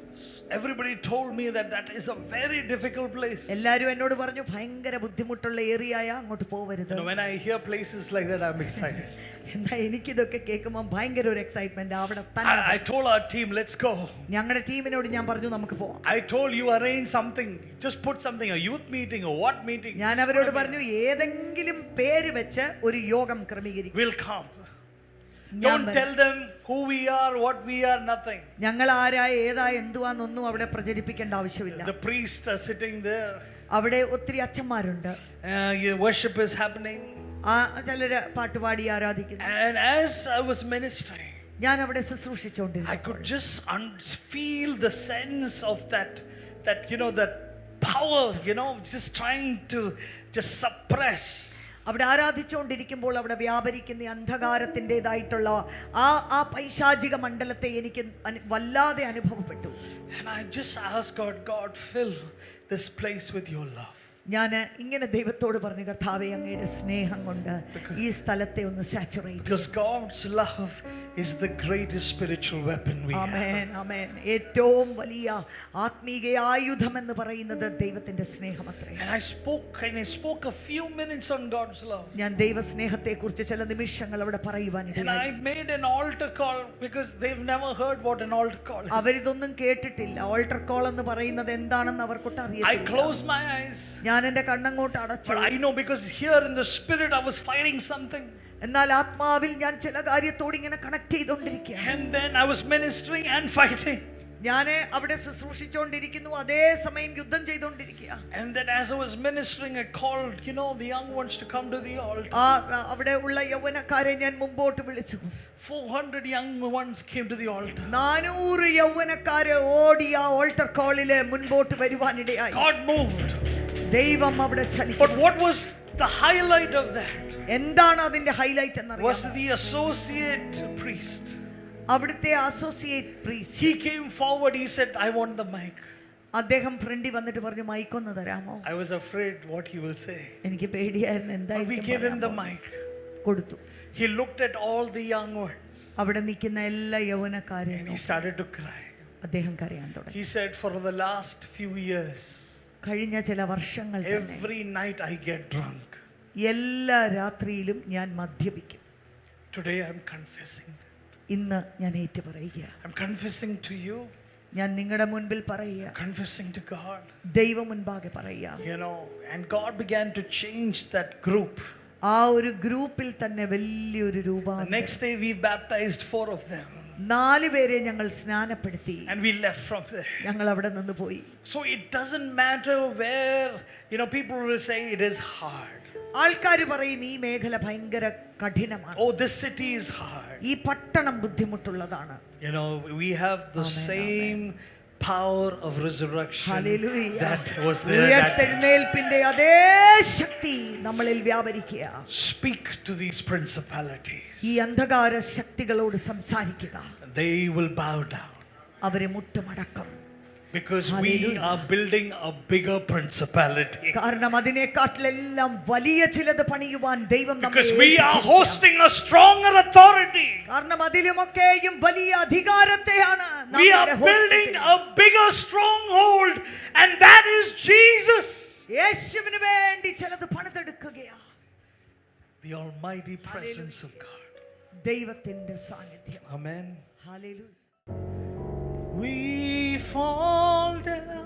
Everybody told me that is a very difficult place. എല്ലാവരും എന്നോട് പറഞ്ഞു ഭയങ്കര ബുദ്ധിമുട്ടുള്ള ഏരിയയ, അങ്ങോട്ട് പോവരുത്. When I hear places like that, I'm excited. എന്നാ എനിക്കിതൊക്കെ കേൾക്കുമ്പോൾ ഭയങ്കര ഒരു എക്സൈറ്റ്മെന്റ്. അവിടെ തന്നെ I told our team, let's go. ഞങ്ങളുടെ ടീമിനോട് ഞാൻ പറഞ്ഞു നമുക്ക് പോവാം. I told you arrange something, just put something, a youth meeting or what meeting. ഞാൻ അവരോട് പറഞ്ഞു ഏതെങ്കിലും പേര് വെച്ച് ഒരു യോഗം ക്രമീകരിക്കും. We'll come. Don't tell them who we are, what we are, nothing. ഞങ്ങൾ ആരാ ഏതാ എന്തുവാന്നൊന്നും അവിടെ പ്രചരിപ്പിക്കേണ്ട ആവശ്യമില്ല. The priests are sitting there. അവിടെ ഒത്തിരി അച്ഛന്മാരുണ്ട്. Your worship is happening. ചിലര് പാട്ടുപാടി ആരാധിക്കുന്നു. And as I was ministering, ഞാൻ അവിടെ ശുശ്രൂഷിച്ചുകൊണ്ടിരുന്നു. I could just feel the sense of that you know, that power, you know, just trying to just suppress. അവിടെ ആരാധിച്ചുകൊണ്ടിരിക്കുമ്പോൾ അവിടെ വ്യാപരിക്കുന്ന അന്ധകാരത്തിൻ്റെതായിട്ടുള്ള ആ പൈശാചിക മണ്ഡലത്തെ എനിക്ക് വല്ലാതെ അനുഭവപ്പെട്ടു. And I just asked God, God, fill this place with your love. ഞാൻ ഇങ്ങനെ ദൈവത്തോട് പറഞ്ഞു, കർത്താവേ, അങ്ങയുടെ സ്നേഹം കൊണ്ട് ഈ സ്ഥലത്തെ ഒന്ന് saturate. Because God's love is the greatest spiritual weapon we have. ആമേൻ, ആമേൻ. ഏറ്റവും വലിയ ആത്മീയ ആയുധം എന്ന് പറയുന്നത് ദൈവത്തിന്റെ സ്നേഹമത്രേ. And I spoke a few minutes on God's love. ഞാൻ ദൈവസ്നേഹത്തെ കുറിച്ച് ചില നിമിഷങ്ങൾ അവിടെ പറയുവാനിടയായി. And I made an altar call because they've never heard what an altar call is. അവരിതൊന്നും കേട്ടിട്ടില്ല. ഓൾട്ടർ കോൾ എന്ന് പറയുന്നത് എന്താണെന്ന് അവർക്കൊട്ട് I അറിയില്ല. closed my eyes. ഞാൻ എൻ്റെ കണ്ണങ്ങോട്ട് അടച്ചു. But I know because here in the spirit I was fighting something. എന്നാൽ ആത്മാവിൽ ഞാൻ ചില കാര്യത്തോട് ഇങ്ങനെ കണക്ട് ചെയ്തുകൊണ്ടിരിക്കുക. And then I was ministering and fighting. ഞാൻ അവിടെ ശുശ്രൂഷിച്ചുകൊണ്ടിരിക്കുന്നു, അതേ സമയം യുദ്ധം ചെയ്തുകൊണ്ടിരിക്കുക. And then as I was ministering, I called, the young ones to come to the altar. അവിടെ ഉള്ള യൗവനക്കാരെ ഞാൻ മുമ്പോട്ട് വിളിച്ചു. 400 young ones came to the altar. 400 യൗവനക്കാരെ ഓടി ആ ഓൾട്ടർ കോളിലെ മുൻപോട്ട് വരുവാനിടയായി. God moved. ദൈവം അവിടെ ചലിച്ചു. But what was the highlight of that? എന്താണ് അതിന്റെ ഹൈലൈറ്റ് എന്നറിയാമോ? Was the associate priest. അവിടുത്തെ associate priest. He came forward, he said, I want the mic. അദ്ദേഹം ഫ്രണ്ടിൽ വന്നിട്ട് പറഞ്ഞു, മൈക്ക് ഒന്ന് തരാമോ? I was afraid what he will say. എനിക്ക് പേടിയായിരുന്നു But we gave him the mic. കൊടുത്തു. He looked at all the young ones അവിടെ നിൽക്കുന്ന എല്ലാ and യൗവനക്കാരെയും he started to cry. അദ്ദേഹം കരയാൻ തുടങ്ങി. He said, for the last few years, കഴിഞ്ഞ ചില വർഷങ്ങൾ തന്നെ every night I get drunk. എല്ലാ രാത്രിയിലും ഞാൻ മദ്യപിക്കും. Today I'm confessing. ഇന്ന് ഞാൻ ഏറ്റുപറയുക. I'm confessing to you. ഞാൻ നിങ്ങളുടെ മുൻപിൽ പറയുക. Confessing to God. ദൈവം മുൻപാകെ പറയുക. And God began to change that group. ആ ഒരു ഗ്രൂപ്പിൽ തന്നെ വലിയൊരു The രൂപാന്തരം. next day we baptized 4 of them. 4 പേരെ ഞങ്ങൾ സ്നാനപ്പെടുത്തി. And we left from there. ഞങ്ങൾ അവിടെ നിന്ന് പോയി. So it doesn't matter where, people will say it is hard. ആൾക്കാർ പറയും ഈ മേഖല ഭയങ്കര കഠിനമാണ്. Oh, this city is hard. ഈ പട്ടണം ബുദ്ധിമുട്ടുള്ളതാണ്. We have the same power of resurrection. Hallelujah. That was there. ഉയർത്തെഴുന്നേൽപ്പിന്റെ അതേ ശക്തി നമ്മളിൽ വ്യാപരിക്കുക. Speak to these principalities. ഈ അന്ധകാര ശക്തികളോട് സംസാരിക്കുക. They will bow down. അവരെ മുട്ടുമടക്കും. Because we are building a bigger principality. കാരണം അതിനെക്കാട്ടിലെല്ലാം വലിയ ചിലത് പണിയുവാൻ ദൈവം നമ്മെ Because we are hosting a stronger authority. കാരണം അതിലുമൊക്കെയും വലിയ അധികാരത്തെയാണ് We are building a bigger stronghold, and that is Jesus. യേശുവിന് വേണ്ടി ചിലത് പണിതെടുക്കുകയാണ്. The almighty presence of God. ദൈവത്തിന്റെ സാന്നിധ്യം. Amen. Hallelujah. We fall down